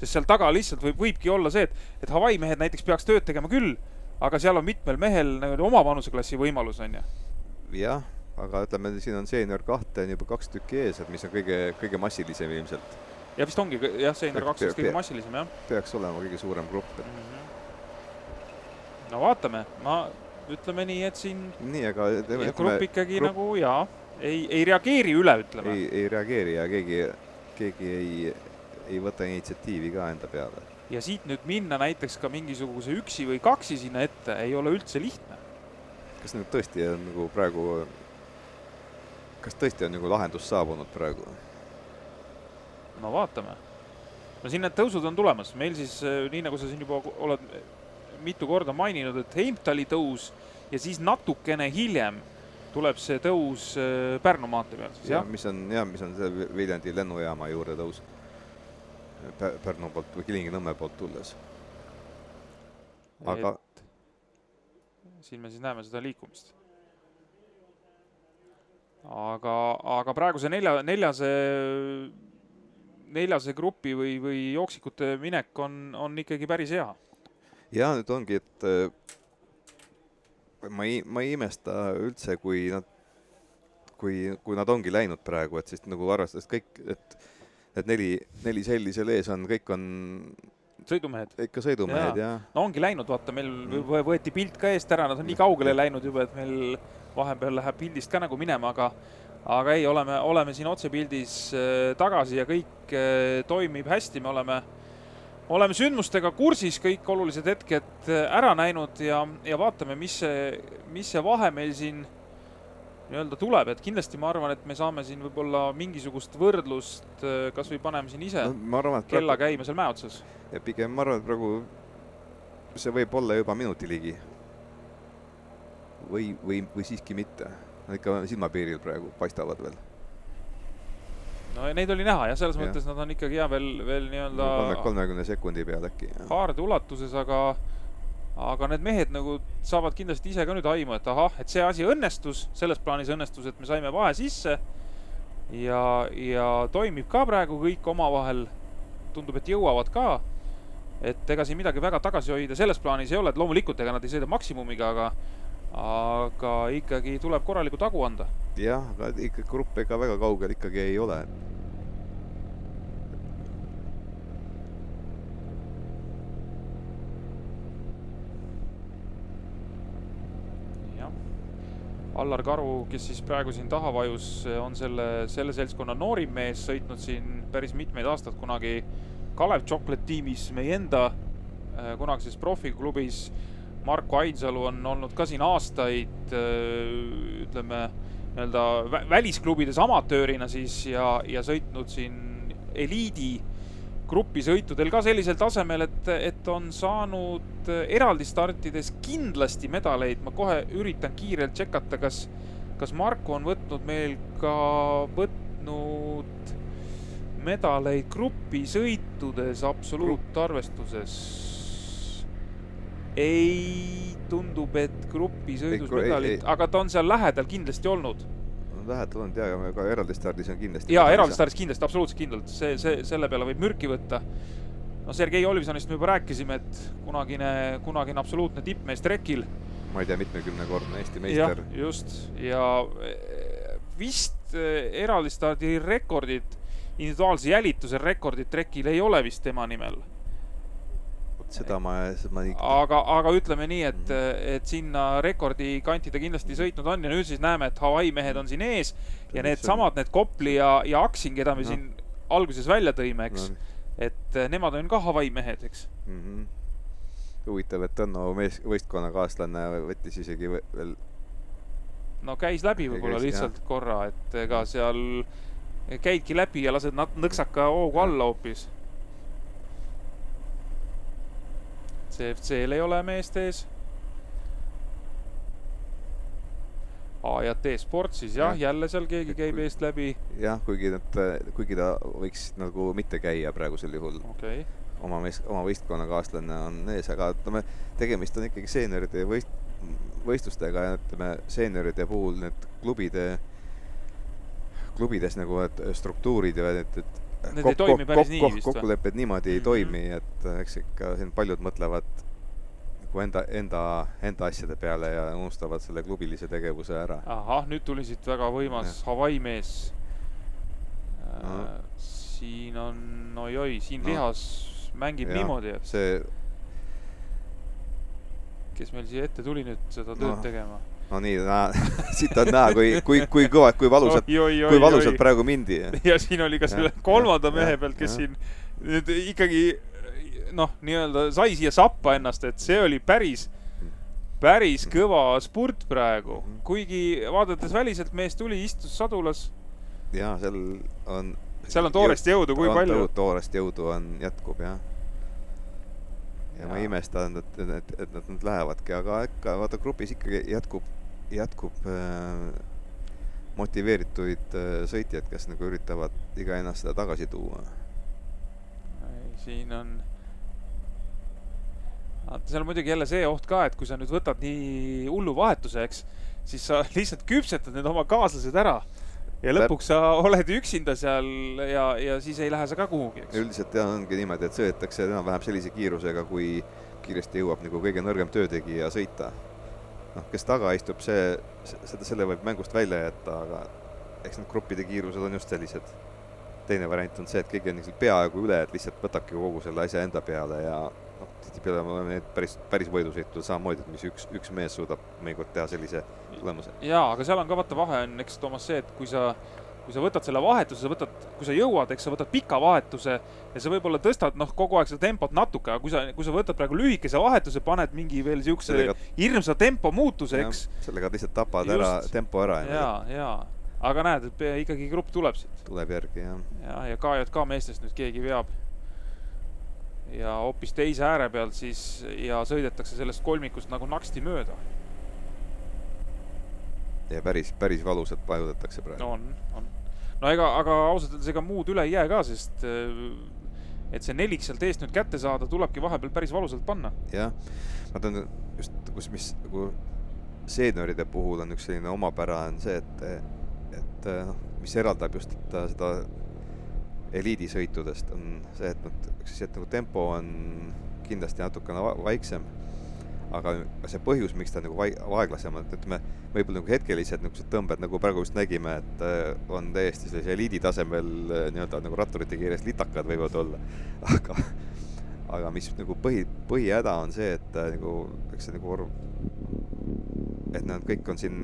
Sest seal taga lihtsalt võibki olla see, et Hawaii mehed näiteks peaks tööd tegema küll, aga seal on mitmel mehel oma vanuseklassi võimalus, on ju? Jah, aga ütleme, siin on seenior 2 on juba 2 tükki ees, mis on kõige massilisem ilmselt. Ja vist ongi, jah, seenior 2 on kõige massilisem, jah. Peaks olema kõige suurem grupp. No vaatame, ütleme nii, et siin grupp ikkagi nagu, jaa, ei reageeri üle, ütleme. Ei reageeri ja keegi ei võta initsiatiivi ka enda peale. Ja siit nüüd minna näiteks ka mingisuguse 1 või 2 sinna ette ei ole üldse lihtne. Kas nüüd tõesti on nagu praegu, kas tõesti on nagu lahendus saabunud praegu? No vaatame. No siin need tõusud on tulemas. Meil siis, nii nagu sa siin juba oled mitu korda maininud, et Heimtali tõus ja siis natukene hiljem tuleb see tõus Pärnu maantee peal. Ja, mis on see Viljandi lennujaama juurde tõus. Pärnu poolt või Kilingi-Nõmme poolt tulles. Aga siin me siis näeme seda liikumist. Aga praegu see neljase grupi või jooksikute minek on ikkagi päris hea. Ja nüüd ongi, et ma ei imesta üldse, kui nad ongi läinud praegu, et siis nagu arvestades kõik, et neli selli seal ees on, kõik on sõidumehed. Ikka sõidumehed, jah. No ongi läinud, vaata, meil võeti pilt ka eest ära, nad on nii kaugele läinud juba, et meil vahepeal läheb pildist ka nagu minema, aga ei, oleme siin otsepildis tagasi ja kõik toimib hästi, me oleme sündmustega kursis, kõik olulised hetked ära näinud ja vaatame, mis see vahe meil siin nii-öelda tuleb, et kindlasti ma arvan, et me saame siin võib-olla mingisugust võrdlust, kas või paneme siin ise kella käima seal mäe otsas. Ja pigem ma arvan, et praegu see võib olla juba minuti ligi. Või siiski mitte. Nad ikka silmapiiril praegu paistavad veel. No neid oli näha ja selles mõttes nad on ikkagi veel nii-öelda 30 sekundi peal äkki. Haarde ulatuses, aga need mehed nagu saavad kindlasti ise ka nüüd aimu, et et see asi õnnestus, selles plaanis õnnestus, et me saime vahe sisse ja toimib ka praegu kõik omavahel, tundub, et jõuavad ka, et ega siin midagi väga tagasi hoida selles plaanis ei ole, et loomulikult ega nad ei sõida maksimumiga, aga ikkagi tuleb korraliku tagu anda. Jah, aga ikka grupp ega väga kaugel ikkagi ei ole. Allar Karu, kes siis praegu siin taha vajus, on selle seltskonna noorim mees, sõitnud siin päris mitmeid aastad kunagi Kalev Chocolate tiimis, meie enda kunagises profiklubis. Marko Ainsalu on olnud ka siin aastaid, ütleme, välisklubides amatöörina siis ja sõitnud siin eliidi grupisõitudel ka sellisel tasemel, et on saanud eraldi startides kindlasti medaleid. Ma kohe üritan kiirelt tšekata, kas Marko on võtnud meil ka medaleid grupisõitudes absoluutarvestuses. Ei tundub, et grupisõidus medalit, aga ta on seal lähedal kindlasti olnud. Lähedal on, aga eraldi stardis on kindlasti. Jaa, eraldi stardis kindlasti, absoluutselt kindlalt. Selle peale võib mürki võtta. No Sergei Olivsonist me juba rääkisime, et kunagine absoluutne tippmees trekil. Ma ei tea, mitmekümnekordne Eesti meister. Ja, just. Ja vist eraldi stardi rekordid, individuaalse jälituse rekordid trekil ei ole vist tema nimel. Seda ma aga ütleme nii, et sinna rekordi kanti ta kindlasti sõitnud on ja nüüd siis näeme, et Hawaii mehed on siin ees ja need Kopli ja Aksin, keda me siin alguses välja tõime, eks, et nemad on ka Hawaii mehed, eks. Huvitav, et Tõnno võistkonnakaaslane võttis isegi veel... No käis läbi võib-olla lihtsalt korra, et ega seal käidki läbi ja lased nõksaka hoogu alla hoopis. CFC-l ei ole meest ees. A ja T Sport siis jälle seal keegi käib eest läbi. Jah, kuigi ta võiks nagu mitte käia praegusel juhul. Okay. Oma võistkonnakaaslane on ees, aga tegemist on ikkagi seenioride võistlustega ja seenioride puhul need klubides nagu struktuurid ja need ei toimi päris nii vist. Kokkulepped niimoodi ei toimi, et eks ikka siin paljud mõtlevad enda asjade peale ja unustavad selle klubilise tegevuse ära. Ahah, nüüd tuli siit väga võimas Hawaii mees. Siin on, siin lihas mängib niimoodi, et kes meil siia ette tuli nüüd seda tööd tegema. No nii, siit on näha, kui valusalt praegu mindi. Ja siin oli ka selle kolmanda mehe pealt, kes siin nüüd ikkagi nii-öelda sai siia sappa ennast, et see oli päris kõva spurt praegu. Kuigi vaadates väliselt mees tuli, istus sadulas. Jaa, seal on toorest jõudu, kui palju? Toorest jõudu jätkub, jah. Ja ma imestan, et nad lähevadki, aga ikka vaata grupis ikkagi jätkub motiveerituid sõitjad, kes nagu üritavad iga ennast seda tagasi tuua. Siin on... Seal on muidugi jälle see oht ka, et kui sa nüüd võtad nii hullu vahetuse, eks, siis sa lihtsalt küpsetad need oma kaaslased ära. Ja lõpuks sa oled üksinda seal ja siis ei lähe sa ka kuhugi, eks? Üldiselt ongi niimoodi, et sõetakse vähem sellise kiirusega, kui kiiresti jõuab nagu kõige nõrgem töötegija sõita. Kes taga istub, selle võib mängust välja jätta, aga eks need gruppide kiirused on just sellised. Teine variant on see, et keegi on peaaegu üle, et lihtsalt võtabki kogu selle asja enda peale ja tihtipeale me oleme need päris võidusõitud samamoodi, mis üks mees suudab mõnikord teha sellise tulemuse. Jaa, aga seal on ka vahe on, eks Toomas see, et kui sa võtad selle vahetuse, kui sa jõuad, eks sa võtad pika vahetuse ja sa võib-olla tõstad kogu aeg seda tempot natuke, aga kui sa võtad praegu lühikese vahetuse, paned mingi veel siukse hirmsa tempo muutuse, eks. Sellega lihtsalt tapad tempo ära. Jaa. Aga näed, et ikkagi grupp tuleb siit. Tuleb järgi, jah. Ja KJK meestest nüüd keegi veab. Ja hoopis teise ääre pealt siis ja sõidetakse sellest kolmikust nagu naksti mööda. Ja päris valusalt vajutatakse praegu. On. No aga ausalt öeldes ega muud üle ei jää ka, sest et see nelik sealt eest nüüd kätte saada, tulebki vahepeal päris valusalt panna. Jah, ma tõen just, mis seenioride puhul on üks selline omapära on see, et mis eraldab just seda eliidisõitudest on see, et tempo on kindlasti natukene vaiksem, aga see põhjus, miks ta aeglasem on, et võib-olla hetkeliselt tõmbed, nagu praegu just nägime, et on täiesti sellise eliidi tasemel nagu ratturite kiires litakad võivad olla, aga mis põhihäda on see, et nad kõik on siin,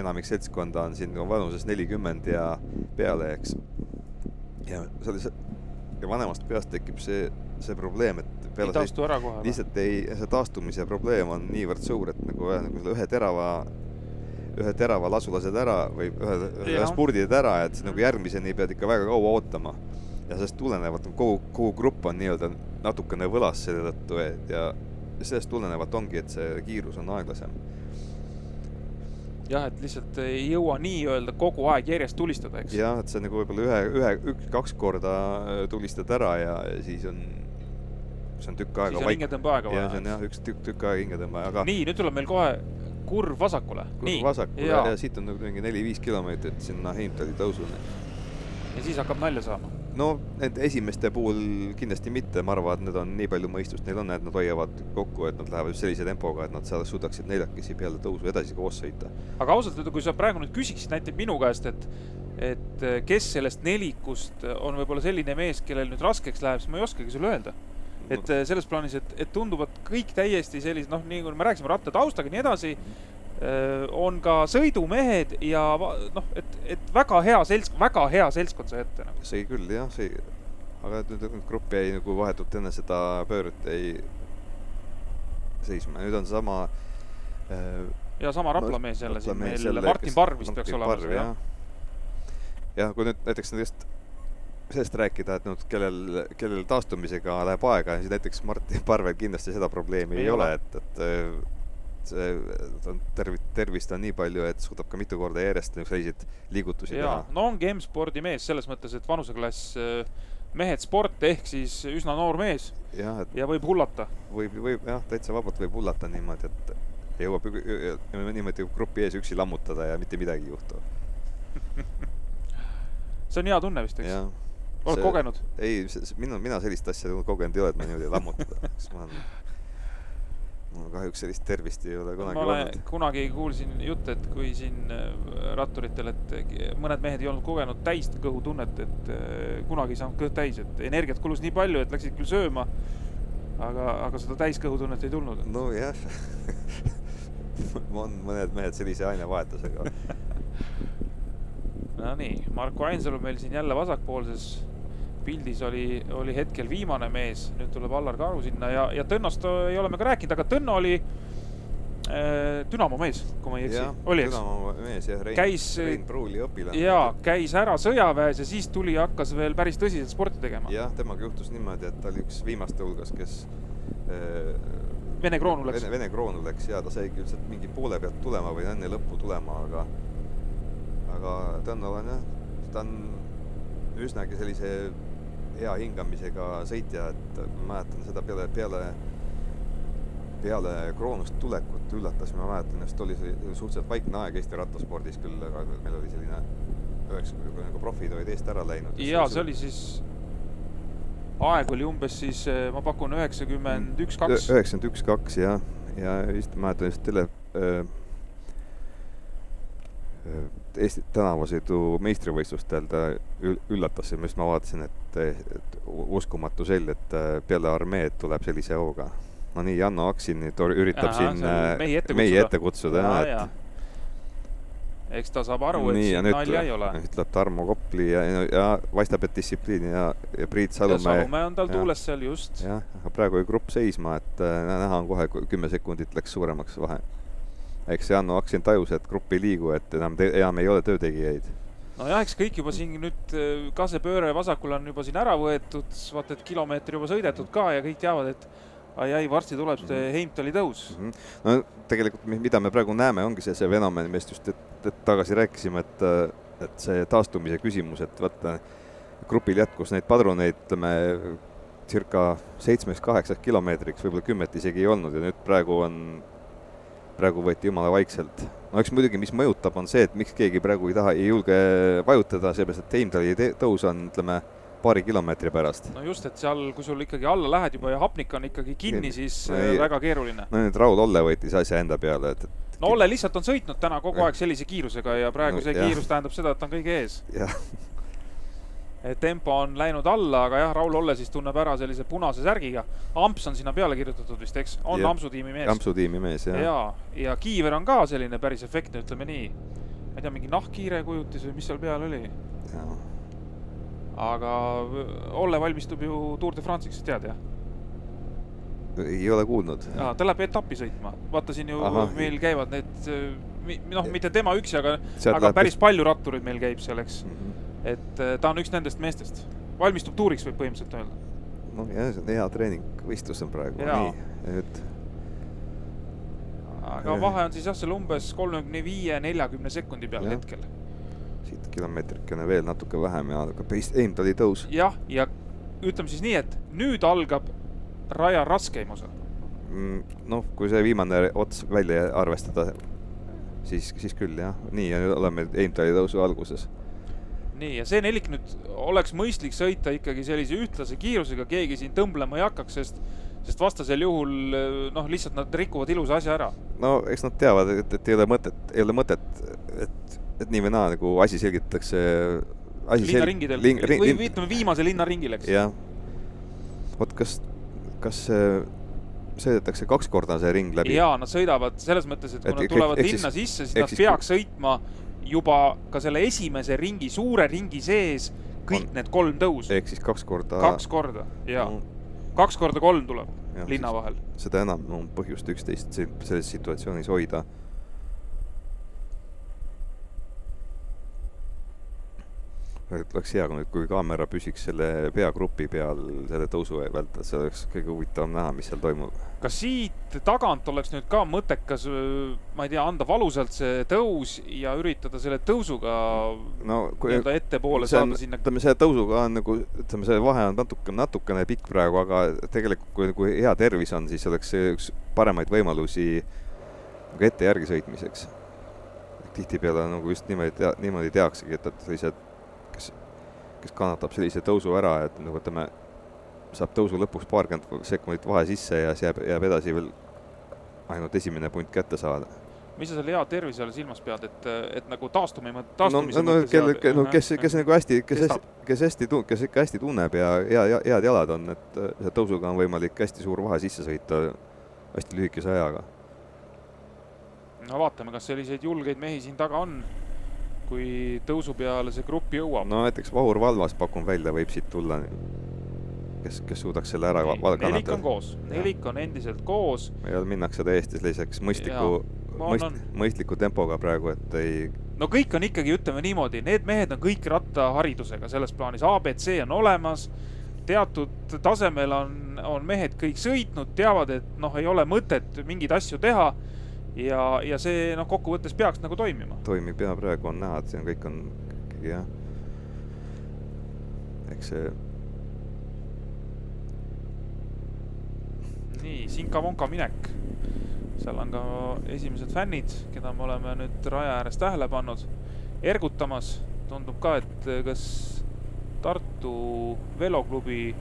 enamik seltskonda on siin vanuses 40 ja peale, eks. Ja vanemast peast tekib see probleem, et ei taastu ära kohe. Lihtsalt see taastumise probleem on niivõrd suur, et ühe terava lasu lased ära või ühe spurdid ära, et järgmiseni pead ikka väga kaua ootama. ja sellest tulenevalt kogu grupp on nii-öelda natukene võlas selle tõttu ja sellest tulenevalt ongi, et see kiirus on aeglasem. Jah, et lihtsalt ei jõua nii-öelda kogu aeg järjest tulistada, eks? Jah, et see nagu võib-olla kaks korda tulistad ära ja siis on tükk aega siis on hingetõmbe aega vaja. Ja see on jah, üks tükk aega hingetõmbe, aga nii, nüüd tuleb meil kohe kurv vasakule. Kurv vasakule ja siit on nagu mingi 4-5 kilomeetrit sinna Heimtali tõusuni. Ja siis hakkab nalja saama? No, need esimeste puhul kindlasti mitte, ma arvan, et need on nii palju mõistust, neil on, et nad hoiavad kokku, et nad lähevad just sellise tempoga, et nad suudaksid neljakesi peale tõusu edasi koos sõita. Aga ausalt, kui sa praegu nüüd küsiksid näiteks minu käest, et kes sellest nelikust on võib-olla selline mees, kellel nüüd raskeks läheb, siis ma ei oskagi sulle öelda. Et selles plaanis, et tunduvad kõik täiesti sellised, noh, nii kui me rääksime ratta taustaga nii edasi, on ka sõidumehed ja noh, et väga hea seltskond sai ette. Nagu. See küll, jah, aga nüüd grupp jäi nagu vahetult enne seda pööret ei seisma. Nüüd on sama ja sama Rapla mees jälle siin meil, Martin Parv vist peaks olema see, jah. Ja kui nüüd näiteks sellest rääkida, et nüüd kellel taastumisega läheb aega, siis näiteks Martin Parvel kindlasti seda probleemi ei ole, et tervist on nii palju, et suudab ka mitu korda järjest selliseid liigutusi teha. No ongi M-spordi mees selles mõttes, et vanuseklass mehed sport ehk siis üsna noor mees ja võib hullata. Võib jah, täitsa vabalt võib hullata niimoodi, et jõuab niimoodi grupi ees üksi lammutada ja mitte midagi juhtu. See on hea tunne vist, eks? Oled kogenud? Ei, mina sellist asja kogenud ei ole, et ma niimoodi lammutada. Mul kahjuks sellist tervist ei ole kunagi olnud. Ma kunagi kuulsin jutt, et kui siin ratturitel, et mõned mehed ei olnud kogenud täist kõhutunnet, et kunagi ei saanud kõht täis, et energiat kulus nii palju, et läksid küll sööma, aga seda täis kõhutunnet ei tulnud. No jah, on mõned mehed sellise ainevahetusega. No nii, Marko Ainsalu meil siin jälle vasakpoolses pildis oli hetkel viimane mees, nüüd tuleb Allar Karu sinna ja Tõnnost ei ole me ka rääkinud, aga Tõnno oli Dünamo mees, kui ma ei eksi. Oli, eks? Dünamo mees, jah, Rein Pruuli õpilane. Jaa, käis ära sõjaväes ja siis tuli ja hakkas veel päris tõsiselt sporti tegema. Jah, temaga juhtus niimoodi, et ta oli üks viimaste hulgas, kes Vene Kroonu läks. Vene Kroonu läks ja ta sai küll mingi poole pealt tulema või enne lõppu tulema, aga Tõnno on jah, ta on üsnagi sellise hea hingamisega sõitja, et ma mäletan seda peale Kroonust tulekut üllatas, ma mäletan, just oli suhteliselt vaikne aeg Eesti rattaspordis küll, aga meil oli selline 90, kui profid olid eest ära läinud. Jaa, see oli siis, aeg oli umbes siis, ma pakun 91-2. 91-2, jah, ja vist mäletan just Eesti tänavasõidu meistrivõistlustel ta üllatas, sest ma vaatasin, et uskumatu sel, et peale armeed tuleb sellise hooga. No nii, Janno Aksin üritab siin meie ette kutsuda. Eks ta saab aru, et siin nalja ei ole. Ütleb Tarmo Kopli ja vaistab, et distsipliini ja Priit Salumäe. Salumäe on tal tuules seal just. Jah, aga praegu ei grupp seisma, et näha on kohe 10 sekundit läks suuremaks vahe. Eks Janno Aksin tajus, et grupp ei liigu, et enam ei ole töötegijaid. No jah, eks kõik juba siin nüüd kasepööre vasakul on juba siin ära võetud, vaata, et kilomeetri juba sõidetud ka ja kõik teavad, et varsti tuleb see Heimtali tõus. No tegelikult, mida me praegu näeme, ongi see fenomen, millest just tagasi rääkisime, et see taastumise küsimus, et vaata, grupil jätkus neid padruneid, ütleme, circa 7-8 kilomeetriks, võib-olla 10 isegi ei olnud ja nüüd praegu võeti jumala vaikselt. No eks muidugi, mis mõjutab, on see, et miks keegi praegu ei julge vajutada, seepärast, et Heimtali tõus on, ütleme, paari kilomeetri pärast. No just, et seal, kui sul ikkagi alla lähed juba ja hapnik on ikkagi kinni, siis väga keeruline. No nüüd Raul Olle võitis asja enda peale. No Olle lihtsalt on sõitnud täna kogu aeg sellise kiirusega ja praegu see kiirus tähendab seda, et on kõige ees. Tempo on läinud alla, aga jah, Raul Olle siis tunneb ära sellise punase särgiga. Amps on sinna peale kirjutatud vist, eks? On Ampsu-tiimi mees. Ampsu-tiimi mees, jah. Ja Kiiver on ka selline päris efektne, ütleme nii. Ma ei tea, mingi nahkkiire kujutis või mis seal peal oli. Aga Olle valmistub ju Tour de France'iks, tead, jah? Ei ole kuulnud. Ta läheb etappi sõitma. Vaata siin ju meil käivad need, mitte tema üksi, aga päris palju ratturid meil käib selleks. Et ta on üks nendest meestest. valmistub tuuriks, võib põhimõtteliselt öelda. No jah, see on hea treeningvõistlus on praegu. Nii, et... Aga vahe on siis jah, seal umbes 35-40 sekundi peal hetkel. Siit kilomeetrikene veel natuke vähem ja Heimtali tõus. Jah, ja ütleme siis nii, et nüüd algab raja raskeim osa. Noh, kui see viimane ots välja arvestada, siis küll jah. Nii, ja nüüd oleme Heimtali tõusu alguses. Nii, ja see nelik nüüd oleks mõistlik sõita ikkagi sellise ühtlase kiirusega, keegi siin tõmblema ei hakkaks, sest vastasel juhul lihtsalt nad rikuvad ilusa asja ära. No eks nad teavad, et ei ole mõtet, et nii või naa nagu asi selgitatakse linnaringidel, või ütleme viimase linnaringil, eks? Jah. Oot, kas sõidetakse 2 korda see ring läbi? Jaa, nad sõidavad selles mõttes, et kui nad tulevad linna sisse, siis nad peaks sõitma juba ka selle esimese ringi, suure ringi sees kõik need 3 tõusu. Ehk siis 2 korda? 2 korda, jaa. 2 korda 3 tuleb linna vahel. Seda enam on põhjust 11 selles situatsioonis hoida. Oleks hea, kui kaamera püsiks selle peagrupi peal selle tõusu vältel, see oleks kõige huvitavam näha, mis seal toimub. Kas siit tagant oleks nüüd ka mõttekas, ma ei tea, anda valusalt see tõus ja üritada selle tõusuga ette poole saada sinna? See tõusuga on nagu, see vahe on natukene pikk praegu, aga tegelikult kui hea tervis on, siis oleks see üks paremaid võimalusi ette järgi sõitmiseks. Tihtipeale nagu just niimoodi teaksegi, et sellised kes kannatab sellise tõusu ära, et nagu saab tõusu lõpuks 20 sekundit vahe sisse ja jääb edasi veel ainult esimene punt kätte saada. Mis sa selle hea tervise all silmas pead, et nagu taastumise kes ikka hästi tunneb ja head jalad on, et see tõusuga on võimalik hästi suur vahe sisse sõita hästi lühikese ajaga. No vaatame, kas selliseid julgeid mehi siin taga on, kui tõusu peale see grupp jõuab. No näiteks Vahur Valvas pakun välja, võib siit tulla, kes suudaks selle ära kannatada. Nelik on koos, nelik on endiselt koos. Ja minnakse täiestis selliseks mõistliku tempoga praegu, et ei... No kõik on ikkagi, ütleme niimoodi, need mehed on kõik rattaharidusega selles plaanis. ABC on olemas, teatud tasemel on mehed kõik sõitnud, teavad, et ei ole mõtet mingeid asju teha. Ja see kokkuvõttes peaks nagu toimima. Toimib ja praegu on näha, et see kõik on ikkagi jah. Eks see... Nii, Sinka-Vonka minek. Seal on ka esimesed fännid, keda me oleme nüüd raja ääres tähele pannud. Ergutamas tundub ka, et kas Tartu veloklubi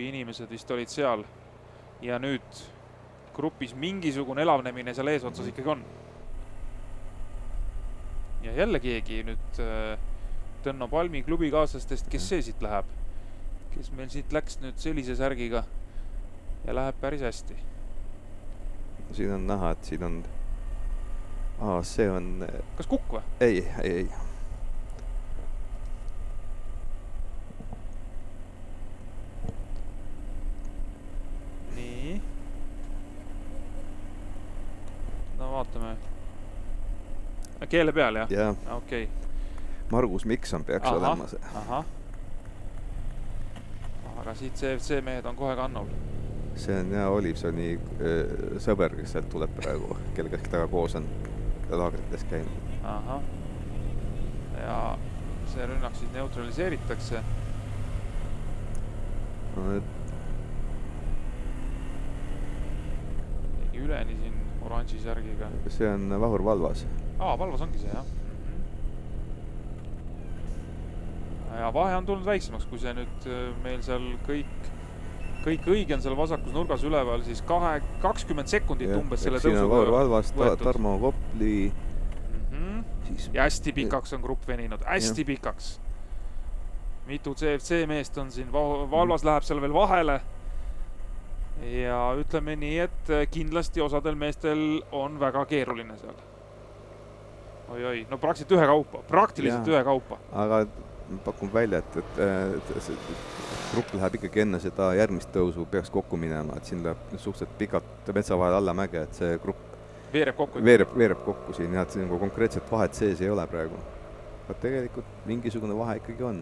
inimesed vist olid seal. Ja nüüd... grupis mingisugune elavnemine seal eesotsas ikkagi on. Ja jälle keegi nüüd Tõnno Palmi klubikaaslastest, kes see siit läheb? Kes meil siit läks nüüd sellise särgiga ja läheb päris hästi. Siin on näha, et siin on... see on... Kas Kukk või? Ei. Nii. No vaatame. Keele peal, jah? Jah. Okei. Margus Mikson peaks olema see. Aga siit CFC mehed on kohe kannul. See on Olivsoni sõber, kes sealt tuleb praegu, kellega taga koos on laagrites käinud. Ja see rünnak siis neutraliseeritakse. Üleni siin oranži särgiga. See on Vahur Valvas. Valvas ongi see, jah. Ja vahe on tulnud väiksemaks, kui see nüüd meil seal kõik õige on seal vasakus nurgas üleval, siis 20 sekundit umbes selle tõusuga. Siin on Vahur Valvas, Tarmo Kopli. Ja hästi pikaks on grupp veninud, hästi pikaks. Mitu CFC meest on siin, Valvas läheb seal veel vahele. Ja ütleme nii, et kindlasti osadel meestel on väga keeruline seal. Oi, no praktiliselt ühe kaupa. Aga pakun välja, et grupp läheb ikkagi enne seda järgmist tõusu, peaks kokku minema, et siin läheb suhteliselt pikalt metsa vahel alla mäge, et see grupp veereb kokku siin ja et siin konkreetselt vahet sees ei ole praegu. Aga tegelikult mingisugune vahe ikkagi on.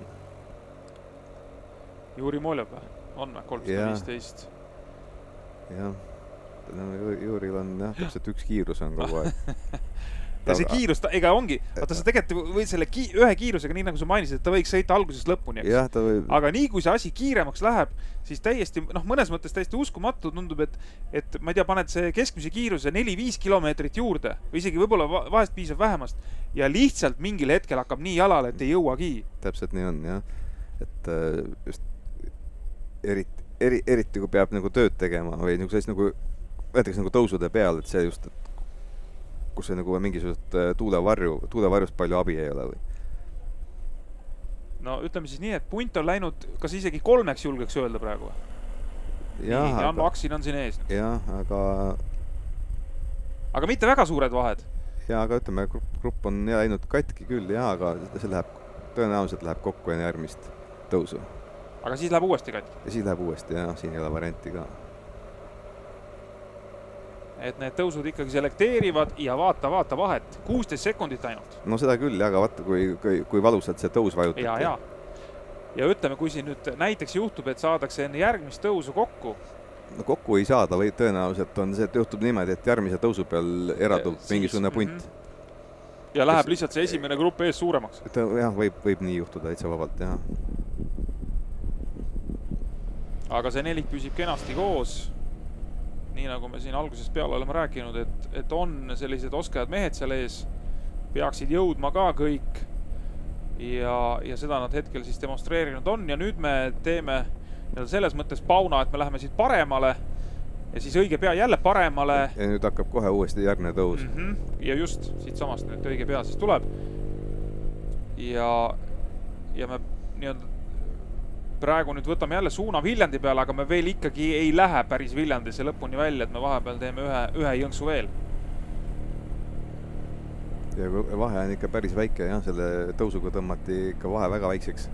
Juri Moljov on 315. Jah, Juril on jah, täpselt üks kiirus on kogu aeg. Ja see kiirus, ega ongi, vaata sa tegelikult võid selle ühe kiirusega, nii nagu sa mainisid, et ta võiks sõita algusest lõpuni, eks? Jah, ta võib... Aga nii kui see asi kiiremaks läheb, siis täiesti, mõnes mõttes täiesti uskumatu tundub, et ma ei tea, paned see keskmise kiiruse 4-5 kilomeetrit juurde või isegi võib-olla vahest piisab vähemast ja lihtsalt mingil hetkel hakkab nii jalale, et ei jõuagi. Täpselt nii on, jah. Et just eriti kui peab nagu tööd tegema või nagu sellist nagu, näiteks nagu tõusude peal, et see just, et kus see nagu mingisugust tuulevarjust palju abi ei ole või? No ütleme siis nii, et punt on läinud, kas isegi 3 julgeks öelda praegu? Ja Aksin on siin ees. Jah, aga mitte väga suured vahed. Ja, aga ütleme, grupp on läinud katki küll, jah, aga see tõenäoliselt läheb kokku enne järgmist tõusu. Aga siis läheb uuesti katki? Ja siis läheb uuesti, jah, siin ei ole varianti ka. Et need tõusud ikkagi selekteerivad ja vaata vahet. 16 sekundit ainult. No seda küll, aga vaata, kui valusalt see tõus vajutab. Ja ütleme, kui siin nüüd näiteks juhtub, et saadakse enne järgmist tõusu kokku. No kokku ei saada või tõenäoliselt on see, et juhtub niimoodi, et järgmise tõusu peal eradub mingisugune punt. Ja läheb lihtsalt see esimene grupp ees suuremaks. Jah, võib nii juhtuda täitsa vabalt, jah. Aga see nelik püsib kenasti koos. Nii nagu me siin algusest peale oleme rääkinud, et on sellised oskajad mehed seal ees, peaksid jõudma ka kõik ja seda nad hetkel siis demonstreerinud on ja nüüd me teeme selles mõttes pauna, et me läheme siit paremale ja siis õige pea jälle paremale. Ja nüüd hakkab kohe uuesti järgne tõus. Ja just siit samast nüüd õige pea siis tuleb ja me nii-öelda praegu nüüd võtame jälle suuna Viljandi peale, aga me veel ikkagi ei lähe päris Viljandisse lõpuni välja, et me vahepeal teeme ühe jõnksu veel. Ja vahe on ikka päris väike, jah, selle tõusuga tõmmati ikka vahe väga väikseks.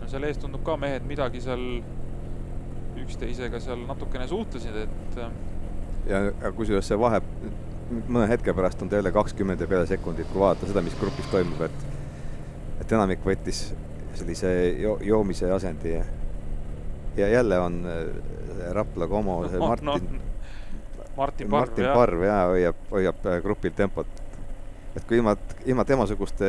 No seal ees tundub ka mehed midagi seal üksteisega seal natukene suhtlesid, et... Ja kusjuures see vahe mõne hetke pärast on teile 20 ja peale sekundit, kui vaadata seda, mis grupis toimub, et enamik võttis sellise joomise asendi ja jälle on Rapla Como Martin Parv hoiab grupil tempot. Et kui ilma temasuguste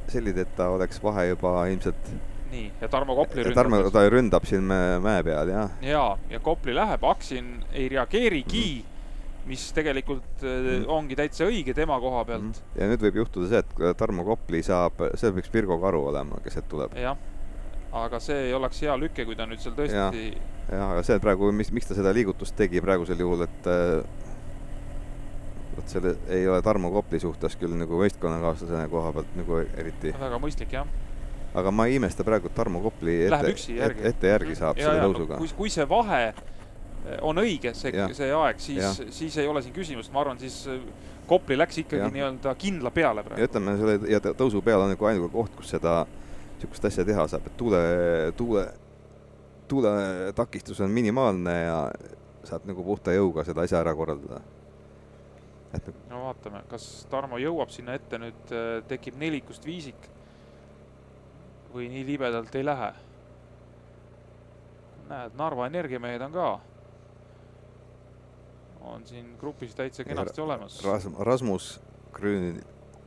sellideta oleks vahe juba ilmselt... Nii, ja Tarmo Kopli ta ründab siin mäe peal, jah. Ja Kopli läheb, Aksin ei reageerigi, mis tegelikult ongi täitsa õige tema koha pealt. Ja nüüd võib juhtuda see, et Tarmo Kopli saab, see võiks Pirgo Karu olema, kes et tuleb. Jah, aga see ei oleks hea lükke, kui ta nüüd seal tõesti... Jah, aga see praegu, miks ta seda liigutust tegi praegusel juhul, et selle ei ole Tarmo Kopli suhtes küll nagu võistkonnakaaslasena koha pealt nagu eriti. Väga mõistlik, jah. Aga ma ei imesta praegu, et Tarmo Kopli ette järgi saab selle tõusuga. Kui see vahe on õige see aeg, siis ei ole siin küsimust. Ma arvan, siis Kopli läks ikkagi nii-öelda kindla peale praegu. Ja ütleme, ja tõusu peal on ainuke koht, kus seda sihukest asja teha saab, et tuule takistus on minimaalne ja saab nagu puhta jõuga seda asja ära korraldada. No vaatame, kas Tarmo jõuab sinna ette, nüüd tekib nelikust viisik või nii libedalt ei lähe. Näed, Narva Energiamehed on ka. On siin grupis täitsa kenasti olemas. Rasmus Grüni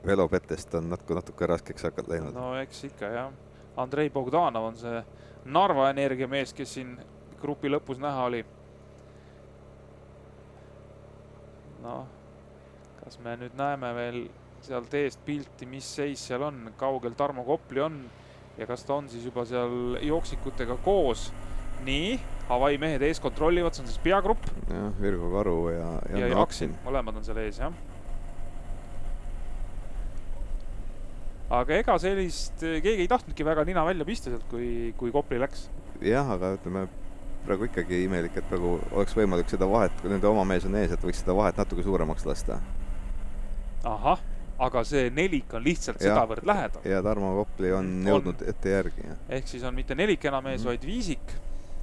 velopetest on natuke raskeks hakanud läinud. No eks ikka, jah. Andrei Bogdanov on see Narva Energiamees, kes siin grupi lõpus näha oli. No, kas me nüüd näeme veel sealt eest pilti, mis seis seal on, kaugel Tarmo Kopli on ja kas ta on siis juba seal jooksikutega koos. Nii, Hawaii mehed ees kontrollivad, see on siis peagrupp. Jah, Virgo Karu ja Aksin. Mõlemad on seal ees, jah. Aga ega sellist, keegi ei tahtnudki väga nina välja pista sealt, kui Kopli läks. Jah, aga ütleme, praegu ikkagi imelik, et praegu oleks võimalik seda vahet, kui nende oma mees on ees, et võiks seda vahet natuke suuremaks lasta. Ahah, aga see nelik on lihtsalt sedavõrd lähedal. Ja Tarmo Kopli on jõudnud ette järgi. Ehk siis on mitte nelikena mees, vaid viisik.